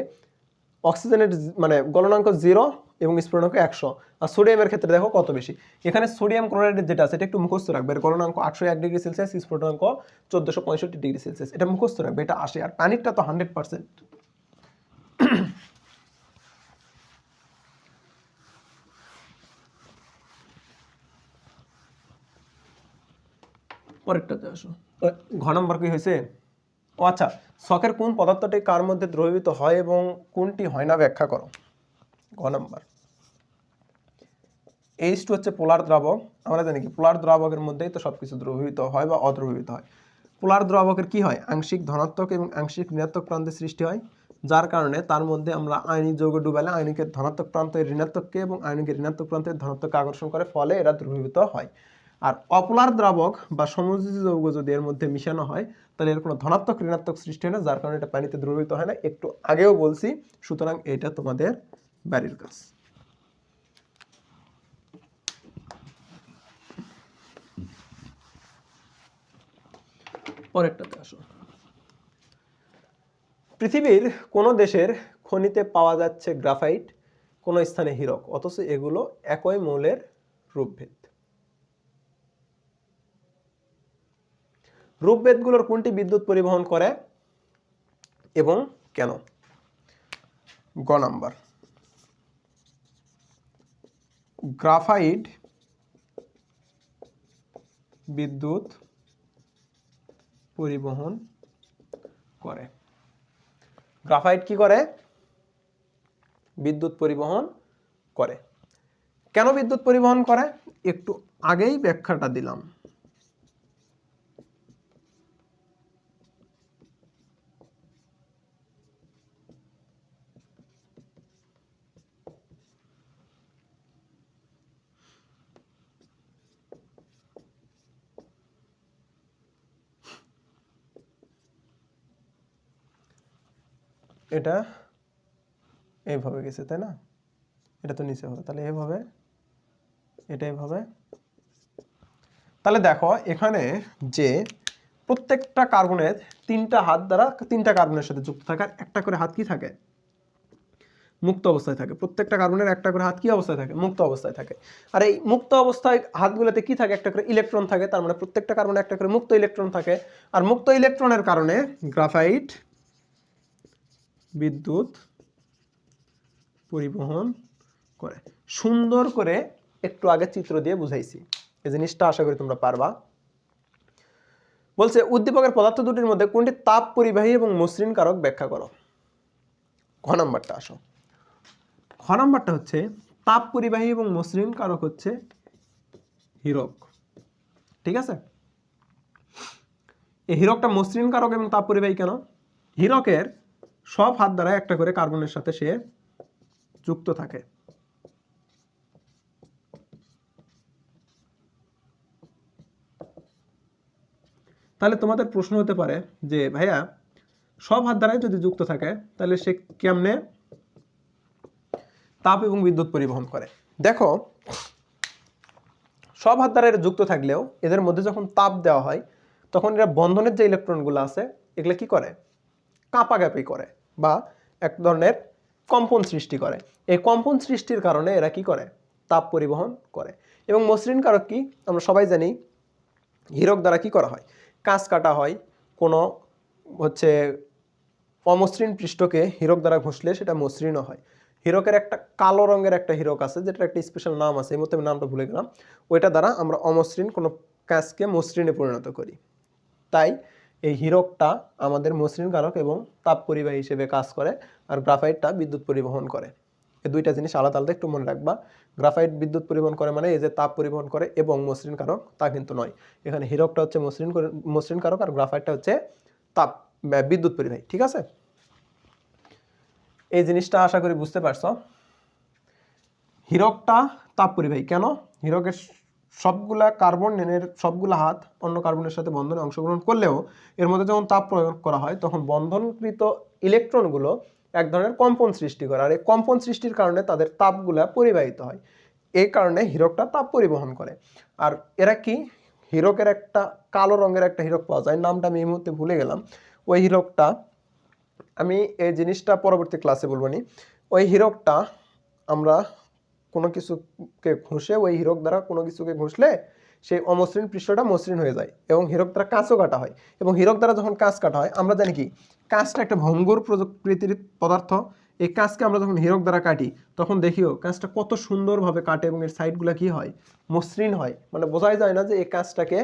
অক্সিজেনের মানে গলনাঙ্ক 0 এবং স্ফুটনাঙ্ক 100, আর সোডিয়ামের ক্ষেত্রে দেখো কত বেশি। এখানে সোডিয়াম ক্লোরাইডের যেটা আছে এটা একটু মুখস্থ রাখবে, এর গলনাঙ্ক 801 ডিগ্রি সেলসিয়াস, স্ফুটনাঙ্ক 1465 ডিগ্রি সেলসিয়াস, এটা মুখস্থ রাখবে, এটা আসে। আর পানিরটা তো 100%। পরেরটাতে আসো, ঘ নম্বর কি হয়েছে? ও আচ্ছা, শখের কোন পদার্থটি কার মধ্যে দ্রবীভূত হয় এবং কোনটি হয় না ব্যাখ্যা করো। ঘ নম্বর, H2 হচ্ছে পোলার দ্রাবক। আমরা জানি কি পোলার দ্রাবকের মধ্যেই তো সবকিছু দ্রবীভূত হয় বা অদ্রবীভূত হয়। পোলার দ্রাবকের কি হয়, আংশিক ধনাত্মক এবং আংশিক ঋণাত্মক প্রান্তের সৃষ্টি হয়, যার কারণে তার মধ্যে আমরা আয়নিক যৌগ ডুবালে আয়নিকের ধনাত্মক প্রান্তের ঋণাত্মককে এবং আয়নিকের ঋণাত্মক প্রান্তের ধনাত্মককে আকর্ষণ করে, ফলে এরা দ্রবীভূত হয়। আর অপোলার দ্রাবক বা সমযোজী যৌগ যদি এর মধ্যে মিশানো হয় তাহলে এর কোনো ধনাত্মক ঋণাত্মক সৃষ্টি হয় না, যার কারণে এটা পানিতে দ্রবীভূত হয় না, একটু আগেও বলছি। সুতরাং এটা তোমাদের বাড়ির কাজ। পরেরটাতে আসো, পৃথিবীর কোন দেশের খনিতে পাওয়া যাচ্ছে গ্রাফাইট, কোন স্থানে হীরক, অথচ এগুলো একই মৌলের রূপভেদ। রূপভেদগুলোর কোনটি বিদ্যুৎ পরিবহন করে এবং কেন? গ নাম্বার, গ্রাফাইট বিদ্যুৎ পরিবহন করে। গ্রাফাইট কি করে? বিদ্যুৎ পরিবহন করে। কেন বিদ্যুৎ পরিবহন করে? একটু আগেই ব্যাখ্যাটা দিলাম। এটা এইভাবে গেছে তাই না, এটা তো নিচে হবে, তাহলে এইভাবে, এটা এইভাবে। তাহলে দেখো এখানে যে প্রত্যেকটা কার্বনের তিনটা হাত দ্বারা তিনটা কার্বনের সাথে যুক্ত থাকে, আর একটা করে হাত কি থাকে, মুক্ত অবস্থায় থাকে। প্রত্যেকটা কার্বনের একটা করে হাত কি অবস্থায় থাকে, মুক্ত অবস্থায় থাকে। আর এই মুক্ত অবস্থায় হাতগুলোতে কি থাকে, একটা করে ইলেকট্রন থাকে, তার মানে প্রত্যেকটা কার্বনে একটা করে মুক্ত ইলেকট্রন থাকে। আর মুক্ত ইলেকট্রনের কারণে গ্রাফাইট বিদ্যুৎ পরিবহন করে। সুন্দর করে একটু আগে চিত্র দিয়ে বুঝাইছি, এই জিনিসটা আশা করি তোমরা পারবা। বলছে উদ্দীপকের পদার্থ দুটির মধ্যে কোনটি তাপ পরিবাহী এবং মসৃণ কারক ব্যাখ্যা করো। খ নাম্বারটা আসো, খ নাম্বারটা হচ্ছে তাপ পরিবাহী এবং মসৃণ কারক হচ্ছে হীরক। ঠিক আছে, এই হীরকটা মসৃণ কারক এবং তাপ পরিবাহী কেন? হীরকের সব হাত দ্বারা একটা করে কার্বনের সাথে সে যুক্ত থাকে। তাহলে তোমাদের প্রশ্ন হতে পারে যে ভাইয়া সব হাত দ্বারাই যদি যুক্ত থাকে তাহলে সে কেমনে তাপ এবং বিদ্যুৎ পরিবহন করে? দেখো সব হাত দ্বারা যুক্ত থাকলেও এদের মধ্যে যখন তাপ দেওয়া হয় তখন এরা বন্ধনের যে ইলেকট্রনগুলো আছে এগুলো কি করে, কাঁপাকাঁপি করে বা এক ধরনের কম্পন সৃষ্টি করে। এই কম্পন সৃষ্টির কারণে এরা কি করে, তাপ পরিবহন করে। এবং মসৃণ কারক কি আমরা সবাই জানি, হীরক দ্বারা কি করা হয়, কাঁচ কাটা হয়। কোনো হচ্ছে অমসৃণ পৃষ্ঠকে হীরক দ্বারা ঘষলে সেটা মসৃণও হয়। হীরকের একটা কালো রঙের একটা হীরক আছে যেটার একটা স্পেশাল নাম আছে, এই মধ্যে আমি নামটা ভুলে গেলাম। ওইটা দ্বারা আমরা অমসৃণ কোনো কাঁচকে মসৃণে পরিণত করি। তাই এই হীরকটা আমাদের মসৃণ কারক এবং তাপ পরিবাহী হিসেবে কাজ করে, আর গ্রাফাইটটা বিদ্যুৎ পরিবহন করে। এই দুইটা জিনিস আলাদা আলাদা একটু মনে রাখবা। গ্রাফাইট বিদ্যুৎ পরিবহন করে মানে এই যে তাপ পরিবহন করে এবং মসৃণ কারক তা কিন্তু নয়। এখানে হীরকটা হচ্ছে মসৃণ কারক আর গ্রাফাইটটা হচ্ছে তাপ বিদ্যুৎ পরিবাহী। ঠিক আছে, এই জিনিসটা আশা করি বুঝতে পারছো। হীরকটা তাপ পরিবাহী কেন? হীরকের সবগুলা কার্বনের সবগুলা হাত অন্য কার্বনের সাথে বন্ধনে অংশগ্রহণ করলেও এর মধ্যে যখন তাপ প্রয়োগ করা হয় তখন বন্ধনকৃত ইলেকট্রনগুলো এক ধরনের কম্পন সৃষ্টি করে, আর এই কম্পন সৃষ্টির কারণে তাদের তাপগুলা পরিবাহিত হয়। এই কারণে হীরকটা তাপ পরিবহন করে। আর এরা কি, হীরকের একটা কালো রঙের একটা হীরক পাওয়া যায়, নামটা আমি এই মুহূর্তে ভুলে গেলাম। ওই হীরকটা আমি এই জিনিসটা পরবর্তী ক্লাসে বলবো নি। ওই হীরকটা আমরা কোনো কিছুকে ঘষে, ওই হীরক দ্বারা কোনো কিছুকে ঘষলে সেই অমসৃণ পৃষ্ঠটা মসৃণ হয়ে যায় এবং হীরক দ্বারা কাঁচও কাটা হয়। এবং হীরক দ্বারা যখন কাঁচ কাটা হয়, আমরা জানি কি কাঁচটা একটা ভঙ্গুর প্রকৃতির পদার্থ। এই কাঁচকে আমরা যখন হীরক দ্বারা কাটি তখন দেখিও কাঁচটা কত সুন্দরভাবে কাটে এবং এর সাইডগুলো কি হয়, মসৃণ হয়। মানে বোঝাই যায় না যে এই কাঁচটাকে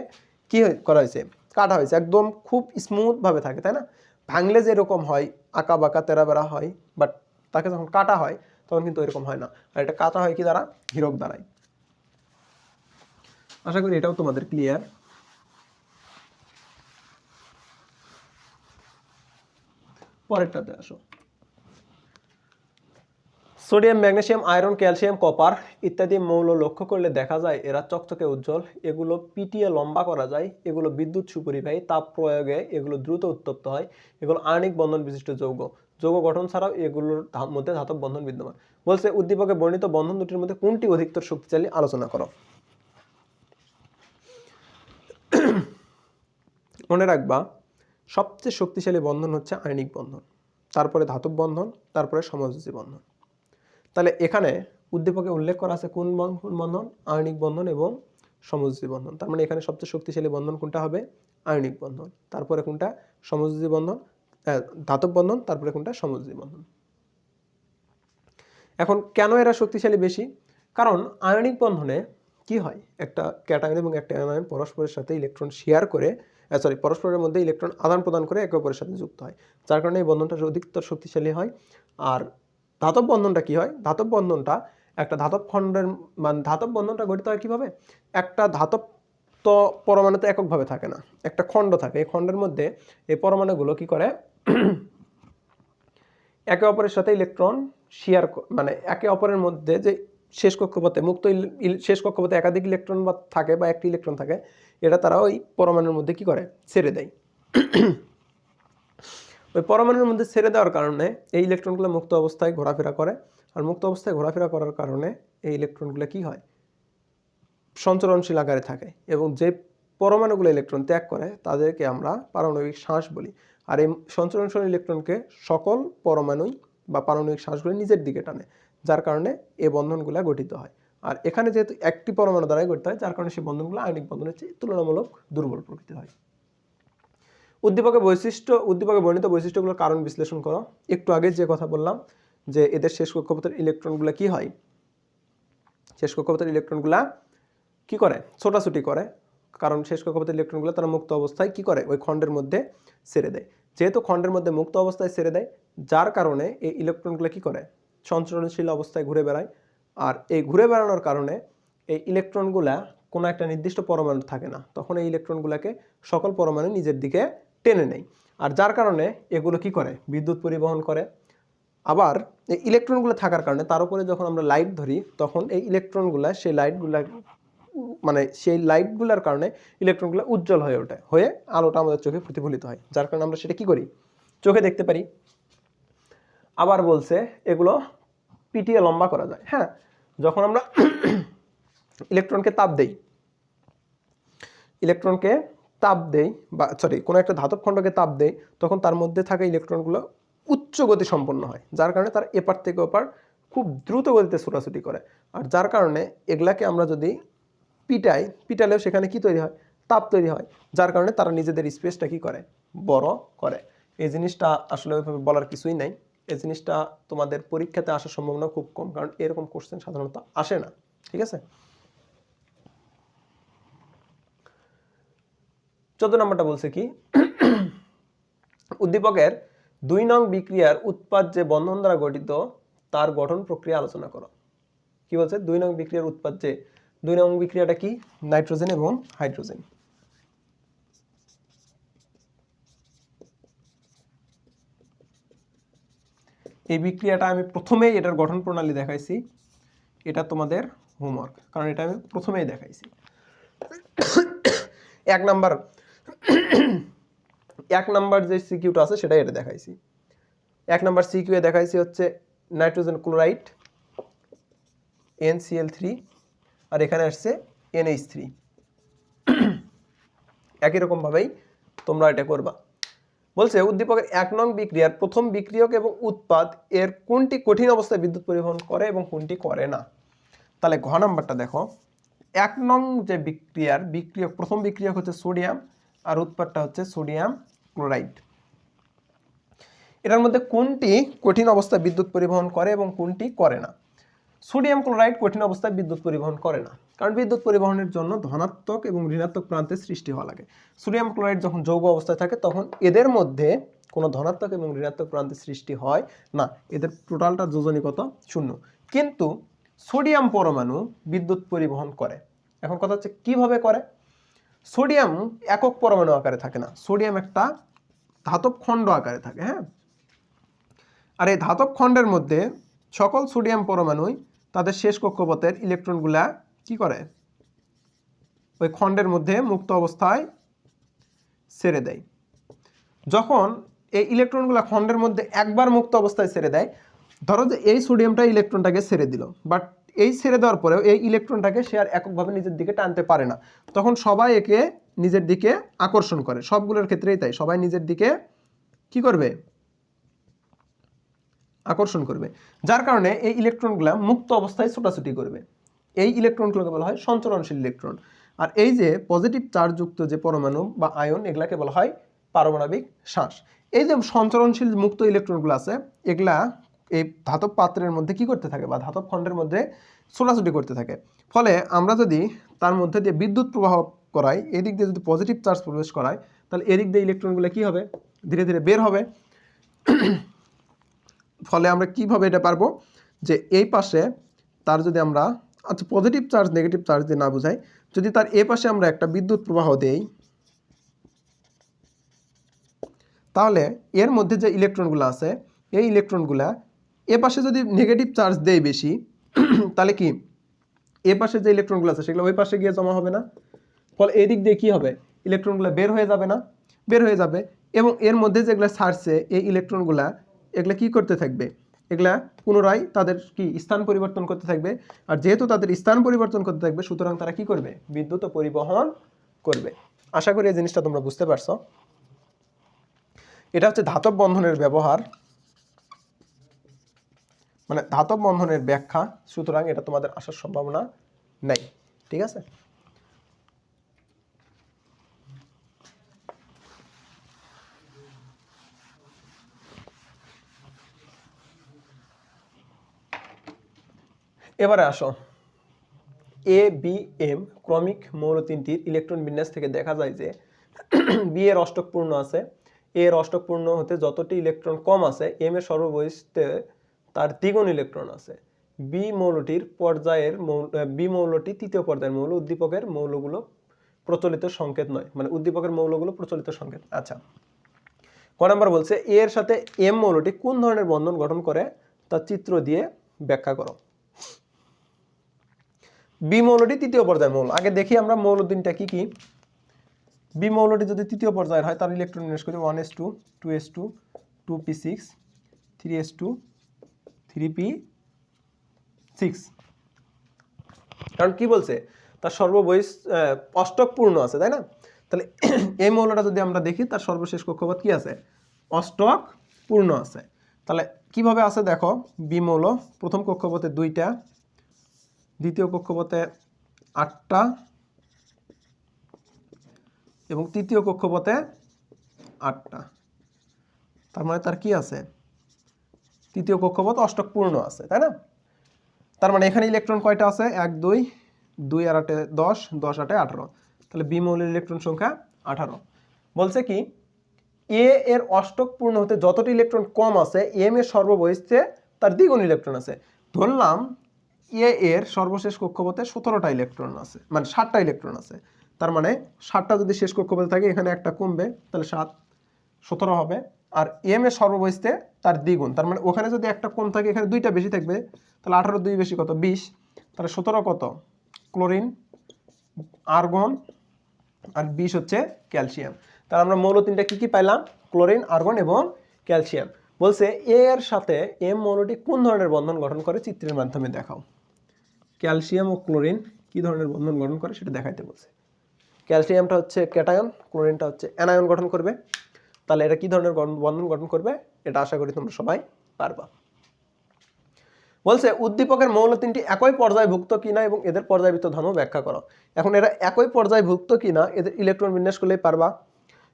কি করা হয়েছে, কাটা হয়েছে, একদম খুব স্মুথভাবে থাকে, তাই না? ভাঙলে যেরকম হয় আঁকা বাঁকা তেরা বেড়া হয়, বাট তাকে যখন কাটা হয় তখন কিন্তু এরকম হয় না। আর এটা কাটা হয় কি দ্বারা, হীরক দ্বারাই। আশা করি এটাও তোমাদের ক্লিয়ার। পরেরটাতে আসো। Sodium, magnesium, iron, calcium, copper ইত্যাদি মৌল লক্ষ্য করলে দেখা যায় এরা চকচকে উজ্জ্বল। এগুলো পিটিয়ে লম্বা করা যায়। এগুলো বিদ্যুৎ সুপরিবাহী, তাপ প্রয়োগে এগুলো দ্রুত উত্তপ্ত হয়। এগুলো আয়নিক বন্ধন বিশিষ্ট যৌগ। যৌগ গঠন ছাড়াও এগুলোর মধ্যে ধাতব বন্ধন বিদ্যমান। বলছে উদ্দীপকে বর্ণিত বন্ধন দুটির মধ্যে কোনটি অধিকতর শক্তিশালী আলোচনা করো। মনে রাখবা সবচেয়ে শক্তিশালী বন্ধন হচ্ছে আয়নিক বন্ধন, তারপরে ধাতব বন্ধন, তারপরে সমযোজী বন্ধন। তাহলে এখানে উদ্দীপকে উল্লেখ করা আছে কোন বন্ধন, আয়নিক বন্ধন এবং সমযোজী বন্ধন। তার মানে এখানে সবচেয়ে শক্তিশালী বন্ধন কোনটা হবে, আয়নিক বন্ধন, তারপরে কোনটা সমযোজী বন্ধন, ধাতব বন্ধন, তারপরে কোনটা সমযোজী বন্ধন। এখন কেন এরা শক্তিশালী বেশি? কারণ আয়নিক বন্ধনে কি হয়, একটা ক্যাটায়ন এবং একটা অ্যানায়ন পরস্পরের সাথে ইলেকট্রন শেয়ার করে, পরস্পরের মধ্যে ইলেকট্রন আদান প্রদান করে একে অপরের সাথে যুক্ত হয়, যার কারণে এই বন্ধনটা অধিকতর শক্তিশালী হয়। আর ধাতব বন্ধনটা কি হয়, ধাতব বন্ধনটা একটা ধাতব খণ্ডের, মানে ধাতব বন্ধনটা গঠিত হয় কিভাবে, একটা ধাতব তো পরমাণুতে এককভাবে থাকে না, একটা খণ্ড থাকে। এই খণ্ডের মধ্যে এই পরমাণুগুলো কি করে, একে অপরের সাথে ইলেকট্রন শেয়ার, মানে একে অপরের মধ্যে যে শেষ কক্ষপথে মুক্ত শেষ কক্ষপথে একাধিক ইলেকট্রন বা থাকে বা একটি ইলেকট্রন থাকে, এটা তারা ওই পরমাণুর মধ্যে কি করে, ছেড়ে দেয়। ওই পরমাণুর মধ্যে ছেড়ে দেওয়ার কারণে এই ইলেকট্রনগুলো মুক্ত অবস্থায় ঘোরাফেরা করে। আর মুক্ত অবস্থায় ঘোরাফেরা করার কারণে এই ইলেকট্রনগুলো কি হয়, সঞ্চরণশীল আকারে থাকে। এবং যে পরমাণুগুলো ইলেকট্রন ত্যাগ করে তাদেরকে আমরা পারমাণবিক শ্বাস বলি। আর এই সঞ্চরণশীল ইলেকট্রনকে সকল পরমাণুই বা পারমাণবিক শ্বাসগুলো নিজের দিকে টানে, যার কারণে এই বন্ধনগুলো গঠিত হয়। আর এখানে যেহেতু একটি পরমাণু দ্বারাই গঠিত হয়, যার কারণে সেই বন্ধনগুলো আয়নিক বন্ধনের চেয়ে তুলনামূলক দুর্বল প্রকৃতির হয়। উদ্দীপকে বর্ণিত বৈশিষ্ট্যগুলোর কারণ বিশ্লেষণ করো। একটু আগে যে কথা বললাম যে এদের শেষ কক্ষপথের ইলেকট্রনগুলো কি হয়, শেষ কক্ষপথের ইলেকট্রনগুলা কি করে, ছোটাছুটি করে। কারণ শেষ কক্ষপথের ইলেকট্রনগুলো তারা মুক্ত অবস্থায় কি করে, ওই খণ্ডের মধ্যে ছেড়ে দেয়। যেহেতু খণ্ডের মধ্যে মুক্ত অবস্থায় ছেড়ে দেয়, যার কারণে এই ইলেকট্রনগুলো কি করে, সঞ্চরণশীল অবস্থায় ঘুরে বেড়ায়। আর এই ঘুরে বেড়ানোর কারণে এই ইলেকট্রনগুলা কোনো একটা নির্দিষ্ট পরমাণু থাকে না, তখন এই ইলেকট্রনগুলোকে সকল পরমাণু নিজের দিকে টেনে নেয়। আর যার কারণে এগুলো কি করে, বিদ্যুৎ পরিবহন করে। আবার এই ইলেকট্রনগুলো থাকার কারণে তার উপরে যখন আমরা লাইট ধরি তখন এই ইলেকট্রনগুলা সেই লাইটগুলোর কারণে ইলেকট্রনগুলো উজ্জ্বল হয়ে ওঠে, হয়ে আলোটা আমাদের চোখে প্রতিফলিত হয়, যার কারণে আমরা সেটা কি করি, চোখে দেখতে পারি। আবার বলছে এগুলো পিটিয়ে লম্বা করা যায়। হ্যাঁ, যখন আমরা ইলেকট্রনকে তাপ দেই বা কোনো একটা ধাতব খণ্ডকে তাপ দেই, তখন তার মধ্যে থাকা ইলেকট্রনগুলো উচ্চ গতি সম্পন্ন হয়, যার কারণে তার এপার থেকে ওপার খুব দ্রুত গতিতে ছোটাছুটি করে। আর যার কারণে এগুলাকে আমরা যদি পিটালেও সেখানে কি তৈরি হয়, তাপ তৈরি হয়, যার কারণে তারা নিজেদের স্পেসটা কি করে, বড় করে। এই জিনিসটা আসলে ওইভাবে বলার কিছুই নাই। এই জিনিসটা তোমাদের পরীক্ষাতে আসার সম্ভাবনা খুব কম, কারণ এরকম কোশ্চেন সাধারণত আসে না। ঠিক আছে, 14 নম্বরটা বলছে কি, উদ্দীপকের 2 নং বিক্রিয়ার উৎপাদ যে বন্ধন দ্বারা গঠিত তার গঠন প্রক্রিয়া আলোচনা করো। কি বলছে, 2 নং বিক্রিয়ার উৎপাদ যে, 2 নং বিক্রিয়াটা কি, নাইট্রোজেন এবং হাইড্রোজেন। এই বিক্রিয়াটা আমি প্রথমেই এটার গঠন প্রণালী দেখাইছি, এটা তোমাদের হোমওয়ার্ক, কারণ এটা আমি প্রথমেই দেখাইছি। 1 নাম্বার যে সিকিউটা আছে সেটাই এটা দেখাইছি। 1 নাম্বার সিকিউ এ দেখাইছি হচ্ছে নাইট্রোজেন ক্লোরাইড NCl3, আর এখানে আসছে NH3। একই রকম ভাবেই তোমরা এটা করবা। বলছে উদ্দীপকের 1 নং বিক্রিয়ার প্রথম বিক্রিয়ক এবং উৎপাদ এর কোনটি কঠিন অবস্থায় বিদ্যুৎ পরিবহন করে এবং কোনটি করে না। তাহলে ঘ নাম্বারটা দেখো, 1 নং যে বিক্রিয়ক প্রথম বিক্রিয়ক হচ্ছে সোডিয়াম আর উৎপাদটা হচ্ছে সোডিয়াম ক্লোরাইড। এটার মধ্যে কোনটি কঠিন অবস্থায় বিদ্যুৎ পরিবহন করে এবং কোনটি করে না। সোডিয়াম ক্লোরাইড কঠিন অবস্থায় বিদ্যুৎ পরিবহন করে না, কারণ বিদ্যুৎ পরিবহনের জন্য ধনাত্মক এবং ঋণাত্মক প্রান্তের সৃষ্টি হওয়া লাগে। সোডিয়াম ক্লোরাইড যখন যৌগ অবস্থায় থাকে তখন এদের মধ্যে কোনো ধনাত্মক এবং ঋণাত্মক প্রান্তের সৃষ্টি হয় না, এদের টোটালটার যোজনী কত 0। কিন্তু সোডিয়াম পরমাণু বিদ্যুৎ পরিবহন করে। এখন কথা হচ্ছে কিভাবে করে। সোডিয়াম একক পরমাণু আকারে থাকে না, সোডিয়াম একটা ধাতব খণ্ড আকারে থাকে। হ্যাঁ, আর এই ধাতব খণ্ডের মধ্যে সকল সোডিয়াম পরমাণুই তাদের শেষ কক্ষপথের ইলেকট্রনগুলা কি করে, ওই খণ্ডের মধ্যে মুক্ত অবস্থায় ছেড়ে দেয়। যখন এই ইলেকট্রনগুলা খণ্ডের মধ্যে একবার মুক্ত অবস্থায় ছেড়ে দেয়, ধরো যে এই সোডিয়ামটা ইলেকট্রনটাকে ছেড়ে দিল, বাট এই ছেড়ে দেওয়ার পরেও এই ইলেকট্রনটাকে সে আর এককভাবে নিজের দিকে টানতে পারে না, তখন সবাই একে নিজের দিকে আকর্ষণ করে। সবগুলোর ক্ষেত্রেই তাই, সবাই নিজের দিকে কি করবে, আকর্ষণ করবে, যার কারণে এই ইলেকট্রনগুলা মুক্ত অবস্থায় ছোটাছুটি করবে। এই ইলেকট্রনগুলোকে বলা হয় সঞ্চরণশীল ইলেকট্রন। আর এই যে পজিটিভ চার্জযুক্ত যে পরমাণু বা আয়ন, এগুলাকে বলা হয় পারমাণবিক শ্বাস। এই যে সঞ্চরণশীল মুক্ত ইলেকট্রনগুলো আছে, এগুলা এই ধাতব পাত্রের মধ্যে কি করতে থাকে বা ধাতব খণ্ডের মধ্যে ছোটাছুটি করতে থাকে। ফলে আমরা যদি তার মধ্যে দিয়ে বিদ্যুৎ প্রবাহ করাই, এদিক দিয়ে যদি পজিটিভ চার্জ প্রবেশ করাই, তাহলে এদিক দিয়ে ইলেকট্রনগুলো কি হবে, ধীরে ধীরে বের হবে। ফলে আমরা কিভাবে এটা পারবো যে এই পাশে তার যদি আমরা আচ্ছা পজিটিভ চার্জ নেগেটিভ চার্জ দিয়ে না বোঝাই, যদি তার এ পাশে আমরা একটা বিদ্যুৎ প্রবাহ দেই, তাহলে এর মধ্যে যে ইলেকট্রনগুলো আছে এই ইলেকট্রনগুলা এ পাশে যদি নেগেটিভ চার্জ দেয় বেশি, তাহলে কি এ পাশে যে ইলেকট্রনগুলো আছে সেগুলো ওই পাশে গিয়ে জমা হবে না। ফলে এই দিক দিয়ে কি হবে, ইলেকট্রনগুলো বের হয়ে যাবে না, বের হয়ে যাবে। এবং এর মধ্যে যেগুলো ছাড়ছে এই ইলেকট্রনগুলা, এগুলা কি করতে থাকবে, এগুলা পুনরায় তাদের কি স্থান পরিবর্তন করতে থাকবে। আর যেহেতু তাদের স্থান পরিবর্তন করতে থাকবে, সুতরাং তারা কি করবে, বিদ্যুৎ পরিবহন করবে। আশা করি এই জিনিসটা তোমরা বুঝতে পারছো। এটা হচ্ছে ধাতব বন্ধনের ব্যবহার, মানে ধাতব বন্ধনের ব্যাখ্যা। সুতরাং এটা তোমাদের আসার সম্ভাবনা নাই, ঠিক আছে। এবারে আসো, এ বি এম ক্রমিক মৌল তিনটির ইলেকট্রন বিন্যাস থেকে দেখা যায় যে বি এর অষ্টক পূর্ণ আছে, এ এর অষ্টক পূর্ণ হতে যতটি ইলেকট্রন কম আছে, এম এর সর্ববহিষ্ঠে তার দ্বিগুণ ইলেকট্রন আছে। বি মৌলটির পর্যায়ের বি মৌলটি তৃতীয় পর্যায়ের মৌল, উদ্দীপকের মৌলগুলো প্রচলিত সংকেত নয়, মানে উদ্দীপকের মৌলগুলো প্রচলিত সংকেত। আচ্ছা, ক নাম্বার বলছে এ এর সাথে এম মৌলটি কোন ধরনের বন্ধন গঠন করে তা চিত্র দিয়ে ব্যাখ্যা করো। বি মৌলটি তৃতীয় পর্যায়ের মৌল। আগে দেখি আমরা মৌল তিনটা কি কি। বি মৌলটি যদি তৃতীয় পর্যায়ের হয় তার ইলেকট্রন বিন্যাস করি 1s2 2s2 2p6 3s2 3p6। কারণ কি বলছে, তার সর্ববহিষ অষ্টক পূর্ণ আছে, তাই না। তাহলে এই মৌলটা যদি আমরা দেখি তার সর্বশেষ কক্ষপথ কি আছে, অষ্টক পূর্ণ আছে। তাহলে কিভাবে আছে দেখো, বি মৌল প্রথম কক্ষপথে 2টা, দ্বিতীয় কক্ষপথে 8টা এবং তৃতীয় কক্ষপথে 8টা। তার মানে তার কি আছে, তৃতীয় কক্ষপথ অষ্টক পূর্ণ আছে, তাই না। তার মানে এখানে ইলেকট্রন কয়টা আছে, 1 2 2 আর 8 10 10 8 18। তাহলে বি মৌলের ইলেকট্রন সংখ্যা 18। বলছে কি এ এর অষ্টক পূর্ণ হতে যতটি ইলেকট্রন কম আছে, এম এর সর্ববহিষ্ঠে তার দ্বিগুণ ইলেকট্রন আছে। ধরলাম এ এর সর্বশেষ কক্ষপথে 17টা ইলেকট্রন আছে, মানে 7টা ইলেকট্রন আছে। তার মানে 7টা যদি শেষ কক্ষপথে থাকে, এখানে একটা কমবে, তাহলে 7 17 হবে। আর এম এর সর্ববহিষ্ঠে তার দ্বিগুণ, তার মানে ওখানে যদি একটা কম থাকে এখানে 2টা বেশি থাকবে, তাহলে 18 2 বেশি কত 20, তাহলে 17 কত ক্লোরিন আর্গন আর 20 হচ্ছে ক্যালসিয়াম। তাহলে আমরা মৌল তিনটা কি কি পাইলাম, ক্লোরিন আর্গন এবং ক্যালসিয়াম। বলছে এ এর সাথে এম মৌলটি কোন ধরনের বন্ধন গঠন করে চিত্রের মাধ্যমে দেখাও। ক্যালসিয়াম ও ক্লোরিন কি ধরনের বন্ধন গঠন করে সেটা দেখাইতে বলছে। ক্যালসিয়ামটা হচ্ছে ক্যাটায়ন, ক্লোরিনটা হচ্ছে অ্যানায়ন গঠন করবে। তাহলে এটা কি ধরনের বন্ধন গঠন করবে, এটা আশা করি তোমরা সবাই পারবা। বলছে উদ্দীপকের মৌল তিনটি একই পর্যায়ভুক্ত কিনা এবং এদের পর্যায়বৃত্ত ধর্ম ব্যাখ্যা করো। এখন এরা একই পর্যায়ভুক্ত কিনা, এদের ইলেকট্রন বিন্যাস করলেই পারবা।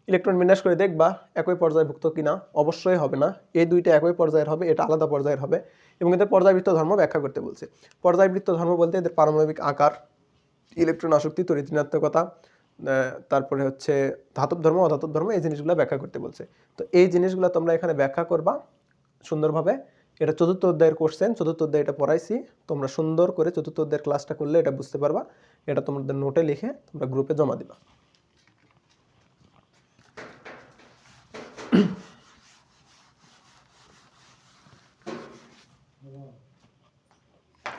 ইলেকট্রন বিন্যাস করে দেখবা একই পর্যায়ভুক্ত কিনা, অবশ্যই হবে না, এই দুইটা একই পর্যায়ের হবে, এটা আলাদা পর্যায়ের হবে। এবং এদের পর্যায়বৃত্ত ধর্ম ব্যাখ্যা করতে বলছে। পর্যায়বৃত্ত ধর্ম বলতে এদের পারমাণবিক আকার, ইলেকট্রন আসক্তি, তড়িৎ ঋণাত্মকতা, তারপরে হচ্ছে ধাতব ধর্ম, অধাতব ধর্ম, এই জিনিসগুলো ব্যাখ্যা করতে বলছে। তো এই জিনিসগুলো তোমরা এখানে ব্যাখ্যা করবা সুন্দরভাবে। এটা চতুর্থ অধ্যায়ের কোশ্চেন, চতুর্থ অধ্যায় এটা পড়াইছি, তোমরা সুন্দর করে চতুর্থ অধ্যায়ের ক্লাসটা করলে এটা বুঝতে পারবা। এটা তোমাদের নোটে লিখে তোমরা গ্রুপে জমা দিবা।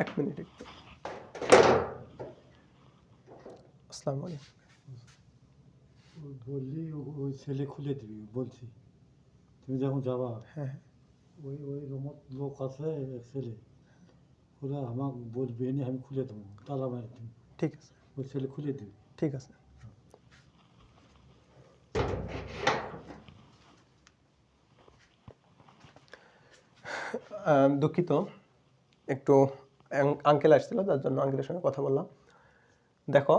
এক মিনিট একটু। আসসালামু আলাইকুম। বললি ওই ছেলে খুলে দিবি বলছি, তুমি যখন যাবা। হ্যাঁ ওই রমত লোক আছে এক ছেলে, ওরা আমাকে বলবে নি, আমি খুলে দেবো, তালা মারি তুমি। ঠিক আছে, ওই ছেলে খুলে দিবি। ঠিক আছে। দুঃখিত, একটু আঙ্কেল আসছিল, তার জন্য আঙ্কেলের সঙ্গে কথা বললাম। দেখো,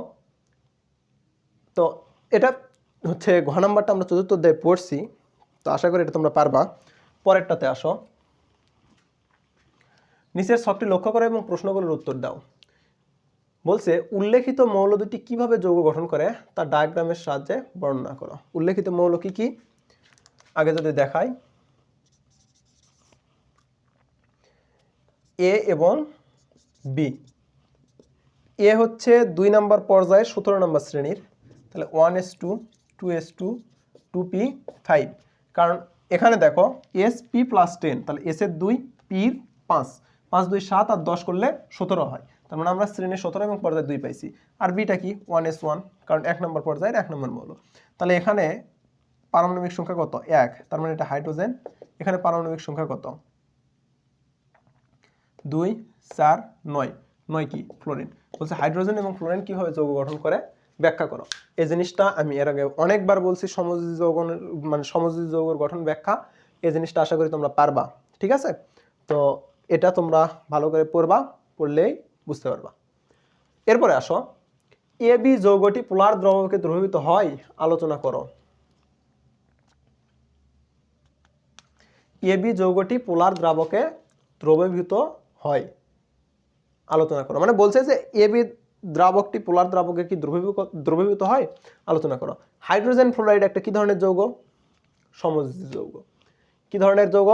তো এটা হচ্ছে ঘ নাম্বারটা আমরা চতুর্থ অধ্যায়ে পড়ছি, তো আশা করি এটা তোমরা পারবা। পরেরটাতে আসো। নিচের ছকটি লক্ষ্য করো এবং প্রশ্নগুলোর উত্তর দাও। বলছে উল্লেখিত মৌল দুটি কিভাবে যৌগ গঠন করে তা ডায়াগ্রামের সাহায্যে বর্ণনা করো। উল্লেখিত মৌল কি কি আগে যদি দেখাই, এ এবং বি। এ হচ্ছে 2 নম্বর পর্যায়ে 17 নম্বর শ্রেণীর, তাহলে 1s2 2s2 2p5। কারণ এখানে দেখো sp + 10, তাহলে s এর 2 p এর 5, 5 2 7 আর 10 করলে 17 হয়। তার মানে আমরা শ্রেণীর 17 এবং পর্যায়ে 2 পাইছি। আর বিটা কি 1s1, কারণ 1 নম্বর পর্যায়ের 1 নম্বর মৌল। তাহলে এখানে পারমাণবিক সংখ্যা কত 1, তার মানে এটা হাইড্রোজেন। এখানে পারমাণবিক সংখ্যা কত 2 4 9, 9 কি ফ্লোরিন। বলছে হাইড্রোজেন এবং ফ্লোরিন কিভাবে যৌগ গঠন করে ব্যাখ্যা করো। এই জিনিসটা আমি এর আগে অনেকবার বলছি, সমযোজী যৌগের মানে সমযোজী যৌগের গঠন ব্যাখ্যা, এই জিনিসটা আশা করি তোমরা পারবা। ঠিক আছে, তো এটা তোমরা ভালো করে পড়বা, পড়লেই বুঝতে পারবা। এরপরে আসো, এ বি যৌগটি পোলার দ্রবকে দ্রবীভূত হয় আলোচনা করো। এ বি যৌগটি পোলার দ্রাবকে দ্রবীভূত হয় আলোচনা করো। মানে বলছে যে এ বি দ্রাবকটি পোলার দ্রাবকে কি দ্রবীভূত হয় আলোচনা করো। হাইড্রোজেন ফ্লোরাইড একটা কি ধরনের যৌগ? সমযোজী যৌগ। কি ধরনের যৌগ?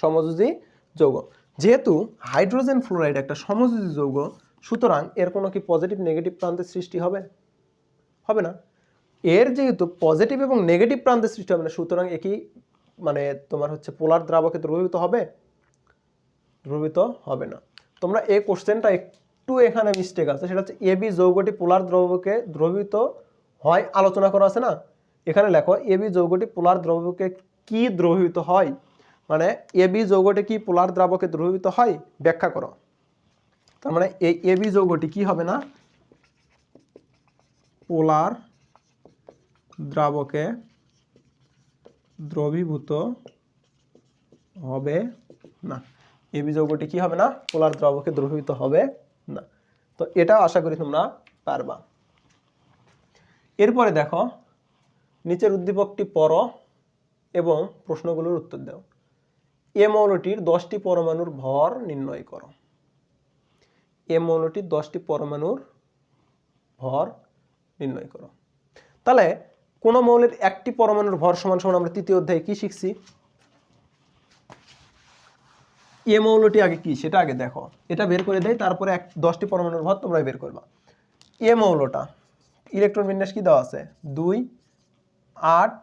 সমযোজী যৌগ। যেহেতু হাইড্রোজেন ফ্লোরাইড একটা সমযোজী যৌগ, সুতরাং এর কোনো কি পজিটিভ নেগেটিভ প্রান্তের সৃষ্টি হবে? হবে না। এর যেহেতু পজিটিভ এবং নেগেটিভ প্রান্তের সৃষ্টি হবে না, সুতরাং একই মানে তোমার হচ্ছে পোলার দ্রাবকে দ্রবীভূত হবে? দ্রবীভূত হবে না। তোমরা এই কোশ্চেনটা একটু এখানে মিস্টেক আছে, সেটা হচ্ছে এবি যৌগটি পোলার দ্রবকে দ্রবীভূত হয় আলোচনা করা আছে না, এখানে লেখো এবি যৌগটি পোলার দ্রবকে কি দ্রবীভূত হয়, মানে এবি যৌগটি কি পোলার দ্রাবকে দ্রবীভূত হয় ব্যাখ্যা করো। তার মানে এই এবি যৌগটি কি হবে না, পোলার দ্রাবকে দ্রবীভূত হবে না। এবি যৌগটি কি হবে না, পোলার দ্রাবকে দ্রবীভূত হবে না। তো এটাও আশা করি তোমরা পারবা। এরপরে দেখো, নিচের উদ্দীপকটি পড়ো এবং প্রশ্নগুলোর উত্তর দাও। এ মৌলটির 10টি পরমাণুর ভর নির্ণয় করো। এ মৌলটির 10টি পরমাণুর ভর নির্ণয় করো। তাহলে কোন মৌলের একটি পরমাণুর ভর সমান সমান আমরা তৃতীয় অধ্যায়ে কি শিখছি? এ মৌলটি আগে কি সেটা আগে দেখো, এটা বের করে দেয়, তারপরে 10টি পরমাণুর ভর তোমরা বের করবা। এ মৌলটা ইলেকট্রন বিন্যাস কি দেওয়া আছে 2 8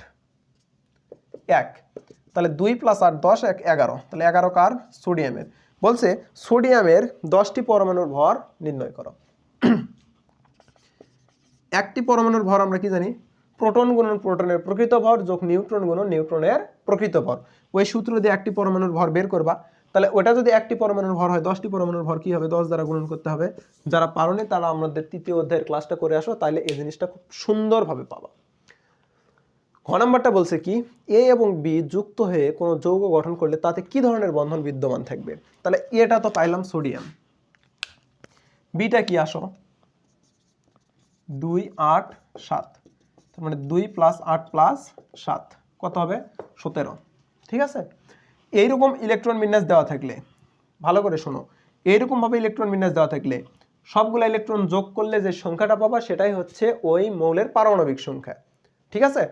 1, তাহলে 2 + 8 10 1 11, তাহলে 11 কার সোডিয়ামের। বলছে সোডিয়ামের 10টি পরমাণুর ভর নির্ণয় করো। একটি পরমাণুর ভর আমরা কি জানি, প্রোটন গুণন প্রোটনের প্রকৃত ভর যোগ নিউট্রন গুণন নিউট্রনের প্রকৃত ভর। ওই সূত্র দিয়ে একটি পরমাণুর ভর বের করবা। তাহলে ওটা যদি একটি পরমাণুর ভর হয়, 10টি পরমাণুর ভর কি হবে 10 দ্বারা গুণন করতে হবে। যারা পারোনি তারা আমাদের তৃতীয় অধ্যায়ের ক্লাসটা করে আসো, তাহলে এই জিনিসটা খুব সুন্দরভাবে পাবা। খ ঘ নাম্বারটা বলছে কি এ এবং বি যুক্ত হয়ে কোনো যৌগ গঠন করলে তাতে কি ধরনের বন্ধন বিদ্যমান থাকবে। তাহলে এটা তো পাইলাম সোডিয়াম, বিটা কি আসো 2 8 7, তার মানে 2 + 8 + 7 কত হবে 17। ঠিক আছে, এইরকম ইলেকট্রন বিন্যাস দেওয়া থাকলে ভালো করে শোনো, এইরকম ভাবে ইলেকট্রন বিন্যাস দেওয়া থাকলে সবগুলো ইলেকট্রন যোগ করলে যে সংখ্যাটা পাবা সেটাই হচ্ছে ওই মৌলের পারমাণবিক সংখ্যা। ঠিক আছে,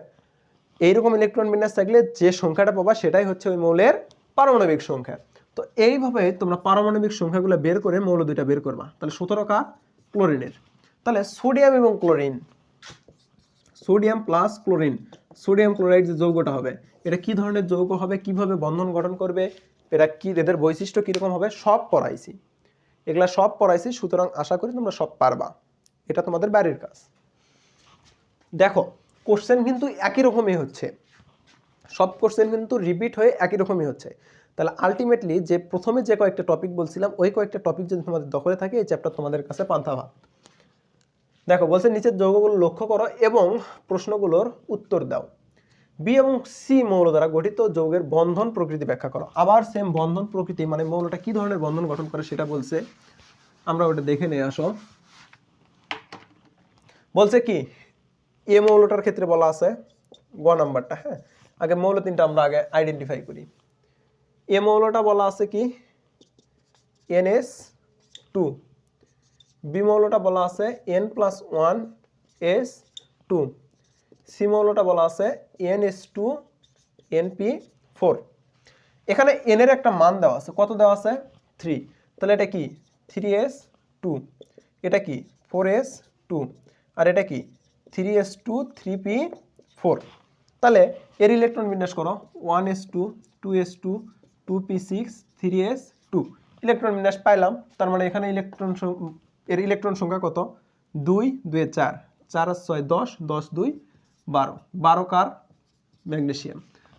এইরকম ইলেকট্রন বিন্যাস থাকলে যে সংখ্যাটা পাবা সেটাই হচ্ছে ওই মৌলের পারমাণবিক সংখ্যা। তো এইভাবে তোমরা পারমাণবিক সংখ্যাগুলো বের করে মৌল দুইটা বের করবা। তাহলে 17 কার ক্লোরিনের। তাহলে সোডিয়াম এবং chlorine, sodium plus chlorine, sodium chloride যে যৌগটা হবে এটা কি ধরনের যৌগ হবে, কিভাবে বন্ধন গঠন করবে, এরা কি, এদের বৈশিষ্ট্য কিরকম হবে সব পড়াইছি, এগুলা সব পড়াইছি। সুতরাং আশা করি তোমরা সব পারবা, এটা তোমাদের বাড়ির কাজ। দেখো কোশ্চেন কিন্তু একই রকমই হচ্ছে, সব কোশ্চেন কিন্তু রিপিট হয়ে একই রকমই হচ্ছে। তাহলে আলটিমেটলি যে প্রথমে যে কয়েকটা টপিক বলছিলাম ওই কয়েকটা টপিক যদি তোমাদের দখলে থাকে এই চ্যাপ্টার তোমাদের কাছে পান্তা ভাত। দেখো বলছে নিচের যৌগগুলো লক্ষ্য করো এবং প্রশ্নগুলোর উত্তর দাও। বি এবং সি মৌল দ্বারা গঠিত যৌগের বন্ধন প্রকৃতি ব্যাখ্যা করো। আবার সেম বন্ধন প্রকৃতি মানে মৌলটা কি ধরনের বন্ধন গঠন করে সেটা বলছে, আমরা ওটা দেখে নিয়ে আসো। বলছে কি এ মৌলটার ক্ষেত্রে বলা আছে গ নাম্বারটা, হ্যাঁ আগে মৌল তিনটা আমরা আগে আইডেন্টিফাই করি। এ মৌলটা বলা আছে কি NH2, বি মৌলটা বলা আছে N+1S2, সি মৌলটা বলা আছে NH2NP4। এখানে N এর একটা মান দেওয়া আছে, কত দেওয়া আছে 3, তাহলে এটা কি 3S2, এটা কি 4S2, আর এটা কি 3S2 3P4। তাহলে এর ইলেকট্রন বিন্যাস করো 1S2 2S2 2P6 3S2, electron বিন্যাস পাইলাম। তার মানে এখানে এর ইলেকট্রন সংখ্যা কত 2 2 4, 4 আর 6 10, 10 2 12, 12 কার ম্যাগনেসিয়াম।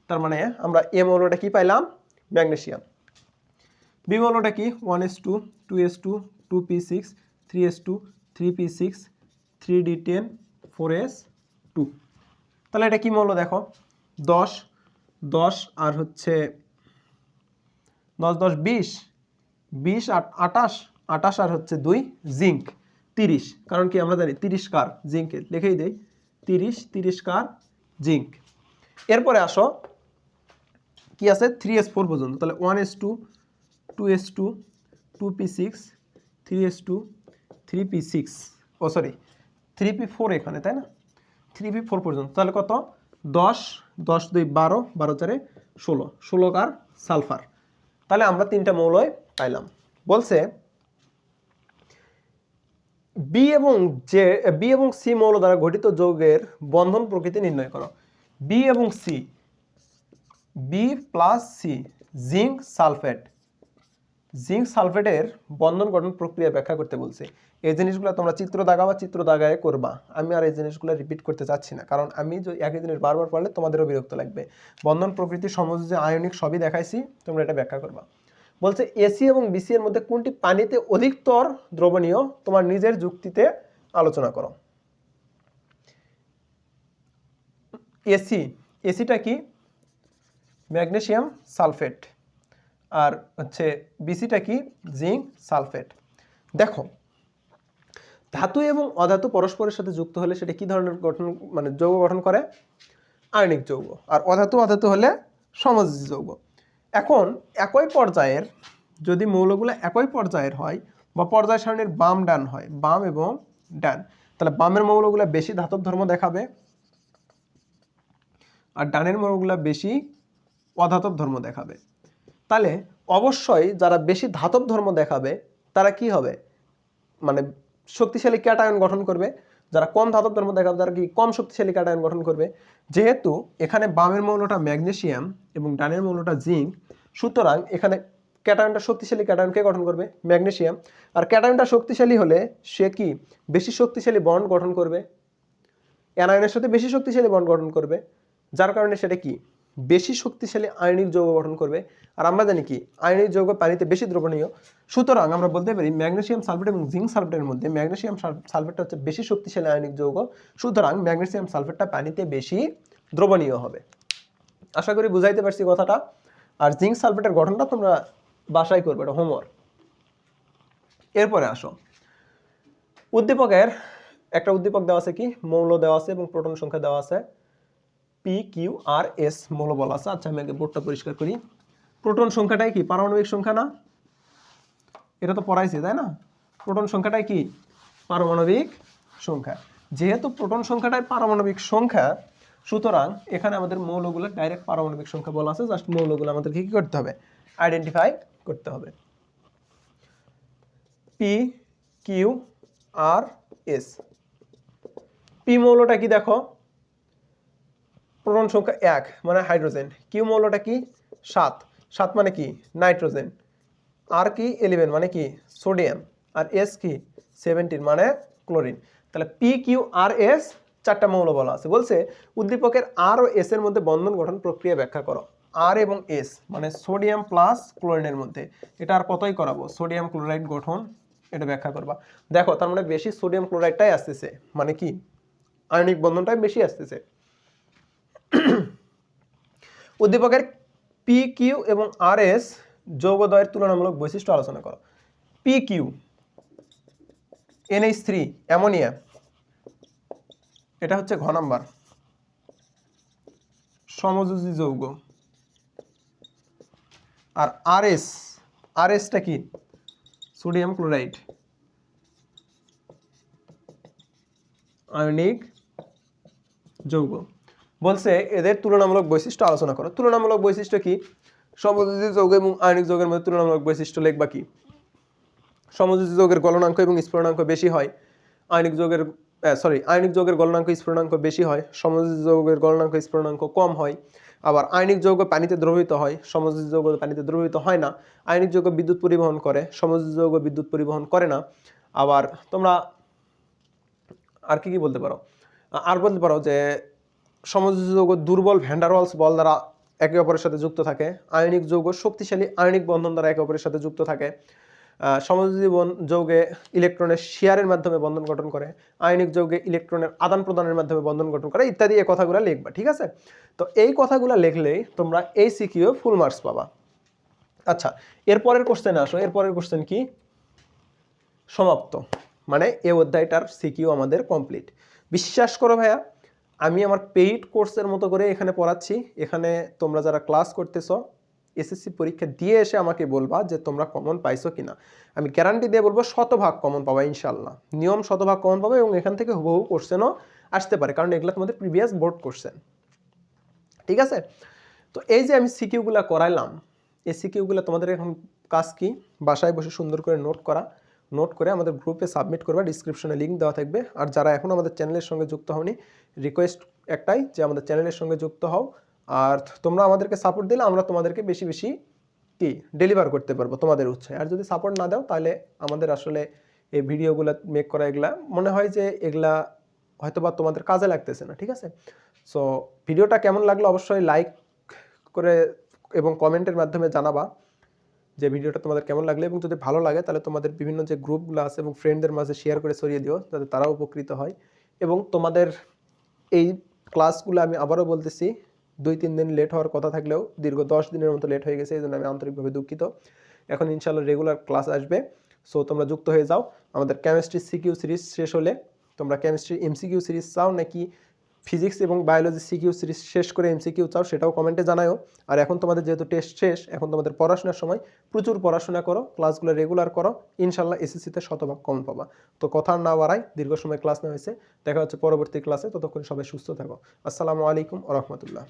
তার মানে আমরা এ মৌলটা কি পাইলাম ম্যাগনেসিয়াম। বি মৌলটা কি 1S2 2S2 2P6 3S2 3P6 3D10 4S2। তাহলে এটা কি মৌল দেখো 10 10 আর হচ্ছে 10 10 20 20 28 28 আর হচ্ছে 2 জিঙ্ক 30, কারণ কি আমরা জানি 30 কার জিঙ্কের, লিখেই দেই 30 কার জিঙ্ক। এরপরে আসো কি আছে 3S4 পর্যন্ত, তাহলে 1S2 2S2 2P6 3S2 3P6, ও সরি 3P4 এখানে, তাই না 3P4 পর্যন্ত। তাহলে কত 10 10 2 12 12 4 16, 16 কার সালফার। তাহলে আমরা তিনটা মৌলই পাইলাম। বলছে বি এবং সি মৌল দ্বারা গঠিত যৌগের বন্ধন প্রকৃতি নির্ণয় করো। বি এবং C, B plus C zinc sulphate, zinc সালফেটের বন্ধন গঠন প্রক্রিয়া ব্যাখ্যা করতে বলছে। এই জিনিসগুলো তোমরা চিত্র দাগাবা, চিত্র দাগায় করবা। আমি আর এই জিনিসগুলো রিপিট করতে চাচ্ছি না, কারণ আমি যদি একই জিনিস বারবার পড়লে তোমাদেরও বিরক্ত লাগবে। বন্ধন প্রকৃতি সমজ যে আয়নিক সবই দেখাইছি, তোমরা এটা ব্যাখ্যা করবা। বলছে এসি এবং বিসি এর মধ্যে কোনটি পানিতে অধিকতর দ্রবণীয়, তোমার নিজের যুক্তিতে আলোচনা করো। এসিটা কি ম্যাগনেসিয়াম সালফেট, আর হচ্ছে বিসিটা কি জিঙ্ক সালফেট। দেখো ধাতু এবং অধাতু পরস্পরের সাথে যুক্ত হলে সেটা কি ধরনের গঠন মানে যৌগ গঠন করে, আয়নিক যৌগ। আর অধাতু হলে সমযোজী যৌগ। এখন একই পর্যায়ের যদি মৌলগুলো একই পর্যায়ের হয় বা পর্যায় সারণীর বাম ডান হয়, বাম এবং ডান, তাহলে বামের মৌলগুলো বেশি ধাতব ধর্ম দেখাবে আর ডানের মৌলগুলো বেশি অধাতব ধর্ম দেখাবে। তাহলে অবশ্যই যারা বেশি ধাতব ধর্ম দেখাবে তারা কি হবে, মানে শক্তিশালী ক্যাটায়ন গঠন করবে। যারা কম ধাতব ধর্ম দেখাবে তারা কি কম শক্তিশালী ক্যাটায়ন গঠন করবে। যেহেতু এখানে বামের মৌলটা ম্যাগনেসিয়াম এবং ডানের মৌলটা জিঙ্ক, সুতরাং এখানে ক্যাটায়নটা শক্তিশালী ক্যাটায়নকে গঠন করবে ম্যাগনেসিয়াম। আর ক্যাটায়নটা শক্তিশালী হলে সে কি বেশি শক্তিশালী বন্ড গঠন করবে, অ্যানায়নের সাথে বেশি শক্তিশালী বন্ড গঠন করবে, যার কারণে সেটা কি বেশি শক্তিশালী আয়নিক যৌগ গঠন করবে। আর আমরা জানি কি আয়নিক যৌগ পানিতে বেশি দ্রবণীয়, সুতরাং আমরা বলতে পারি ম্যাগনেসিয়াম সালফেট এবং জিঙ্ক সালফেটের মধ্যে ম্যাগনেসিয়াম সালফেটটা হচ্ছে বেশি শক্তিশালী আয়নিক যৌগ, সুতরাং ম্যাগনেসিয়াম সালফেটটা পানিতে বেশি দ্রবণীয় হবে। আশা করি বুঝাইতে পারছি কথাটা। আর জিঙ্ক সালফেটের গঠনটা তোমরা বাসায় করবে, এটা হোমওয়ার্ক। এরপরে আসো, উদ্দীপকের একটা উদ্দীপক দেওয়া আছে, কি মৌল দেওয়া আছে এবং প্রোটন সংখ্যা দেওয়া আছে, PQRS মৌল বলা আছে। আচ্ছা আমি আগে বোর্ডটা পরিষ্কার করি। প্রোটন সংখ্যাটাই কি পারমাণবিক সংখ্যা না? এটা তো পড়াইছি তাই না? প্রোটন সংখ্যাটাই কি পারমাণবিক সংখ্যা। যেহেতু প্রোটন সংখ্যাটাই পারমাণবিক সংখ্যা, সুতরাং এখানে আমাদের মৌলগুলো ডাইরেক্ট পারমাণবিক সংখ্যা বলা আছে। জাস্ট মৌলগুলো আমাদেরকে কি করতে হবে? আইডেন্টিফাই করতে হবে। PQRS, পি মৌলটা কি দেখো? প্রোটন সংখ্যা 1 মানে হাইড্রোজেন, কিউ মৌলটা কি 7, 7 মানে কি নাইট্রোজেন, আর কি 11 মানে কি সোডিয়াম, আর এস কি 17 মানে ক্লোরিন। তাহলে PQRS 4টা মৌল বলা আছে। বলছে উদ্দীপকের আর ও এস এর মধ্যে বন্ধন গঠন প্রক্রিয়া ব্যাখ্যা করো। আর এবং এস মানে সোডিয়াম প্লাস ক্লোরিনের মধ্যে, এটা আর কতই করাবো, সোডিয়াম ক্লোরাইড গঠন, এটা ব্যাখ্যা করবা। দেখো তার মানে বেশি সোডিয়াম ক্লোরাইডটাই আসতেছে, মানে কি আয়নিক বন্ধনটাই বেশি আসতেছে। উদ্দীপকের PQ এবং RS যৌগদ্বয়ের তুলনামূলক বৈশিষ্ট্য আলোচনা করো। PQ NH3 অ্যামোনিয়া, এটা হচ্ছে ঘ নাম্বার সমযোজী যৌগ। আর RSটা কি সোডিয়াম ক্লোরাইড আয়নিক যৌগ। বলছে এদের তুলনামূলক বৈশিষ্ট্য আলোচনা করো। তুলনামূলক বৈশিষ্ট্য কি? সমযোজী যৌগ এবং আয়নিক যৌগের মধ্যে তুলনামূলক বৈশিষ্ট্য লিখবা কি? সমযোজী যৌগের গলনাঙ্ক এবং স্ফুরণাঙ্ক বেশি হয়, আয়নিক যৌগের গলনাঙ্ক স্ফুরণাঙ্ক বেশি হয়, সমযোজী যৌগের গলনাঙ্ক স্ফুরণাঙ্ক কম হয়। আবার আয়নিক যৌগ পানিতে দ্রবীভূত হয়, সমযোজী যৌগ পানিতে দ্রবীভূত হয় না। আয়নিক যৌগ বিদ্যুৎ পরিবহন করে, সমযোজী যৌগ বিদ্যুৎ পরিবহন করে না। আবার তোমরা আর কি বলতে পারো? আর বলতে পারো যে সমযোজী যৌগ দুর্বল ভ্যান ডার ওয়ালস বল দ্বারা একে অপরের সাথে যুক্ত থাকে। আয়নিক যৌগ শক্তিশালী আয়নিক বন্ধন দ্বারা একে অপরের সাথে যুক্ত থাকে। সমযোজী যৌগে ইলেকট্রনের শেয়ারের মাধ্যমে বন্ধন গঠন করে, আয়নিক যৌগে ইলেকট্রনের আদান প্রদানের মাধ্যমে বন্ধন গঠন করে, ইত্যাদি। এই কথাগুলো লিখবা, ঠিক আছে? তো এই কথাগুলো লিখলেই তোমরা এই সিকিউ ফুল মার্কস পাবা। আচ্ছা এরপরের কোশ্চেনে আসো। এরপরের কোশ্চেন কি? সমাপ্ত, মানে এই অধ্যায়টার সিকিউ আমাদের কমপ্লিট। বিশ্বাস করো ভাইয়া, আমি আমার পেইড কোর্সের মতো করে এখানে পড়াচ্ছি। এখানে তোমরা যারা ক্লাস করতেছ এসএসসি পরীক্ষা দিয়ে এসে আমাকে বলবা যে তোমরা কমন পাইছো কিনা। আমি গ্যারান্টি দিয়ে বলবো 100% কমন পাবা ইনশাল্লাহ। নিয়ম 100% কমন পাবে এবং এখান থেকে হুবহু কোশ্চেনও আসতে পারে, কারণ এগুলো তোমাদের প্রিভিয়াস বোর্ড কোশ্চেন, ঠিক আছে? তো এই যে আমি সিকিউগুলো করাইলাম, এই সিকিউগুলো তোমাদের এখন কাজ কি? বাসায় বসে সুন্দর করে নোট করে আমাদের গ্রুপে সাবমিট করবা। ডিসক্রিপশনে লিঙ্ক দেওয়া থাকবে। আর যারা এখন আমাদের চ্যানেলের সঙ্গে যুক্ত হওনি, রিকোয়েস্ট একটাই যে আমাদের চ্যানেলের সঙ্গে যুক্ত হও। আর তোমরা আমাদেরকে সাপোর্ট দিলে আমরা তোমাদেরকে বেশি বেশি কি ডেলিভার করতে পারবো তোমাদের উৎসাহে। আর যদি সাপোর্ট না দাও তাহলে আমাদের আসলে এই ভিডিওগুলো মেক করা এগুলা মনে হয় যে এগুলা হয়তোবা তোমাদের কাজে লাগতেছে না, ঠিক আছে? সো ভিডিওটা কেমন লাগলো অবশ্যই লাইক করে এবং কমেন্টের মাধ্যমে জানাবা যে ভিডিওটা তোমাদের কেমন লাগলো। এবং যদি ভালো লাগে তাহলে তোমাদের বিভিন্ন যে গ্রুপগুলো আছে এবং ফ্রেন্ডদের মাঝে শেয়ার করে ছড়িয়ে দিও, যাতে তারাও উপকৃত হয়। এবং তোমাদের এই ক্লাসগুলো আমি আবারও বলতেছি, 2-3 দিন লেট হওয়ার কথা থাকলেও দীর্ঘ 10 দিনের মতো লেট হয়ে গেছে, এই জন্য আমি আন্তরিকভাবে দুঃখিত। এখন ইনশাআল্লাহ রেগুলার ক্লাস আসবে। সো তোমরা যুক্ত হয়ে যাও। আমাদের কেমিস্ট্রি সিকিউ সিরিজ শেষ হলে তোমরা কেমিস্ট্রি এমসিকিউ সিরিজ চাও নাকি ফিজিক্স এবং বায়োলজি সিকিউ সিরিজ শেষ করে এমসিকিউ চাও, সেটাও কমেন্টে জানাও। আর এখন তোমাদের যেহেতু টেস্ট শেষ, এখন তোমাদের পড়াশোনার সময়, প্রচুর পড়াশোনা করো, ক্লাসগুলো রেগুলার করো, ইনশাল্লাহ এসএসসিতে 100% কম পাবা। তো কথা না বাড়াই, দীর্ঘ সময় ক্লাস নেওয়া হয়েছে, দেখা হচ্ছে পরবর্তী ক্লাসে। ততক্ষণ সবাই সুস্থ থাকো। আসসালামু আলাইকুম ওয়া রাহমাতুল্লাহ।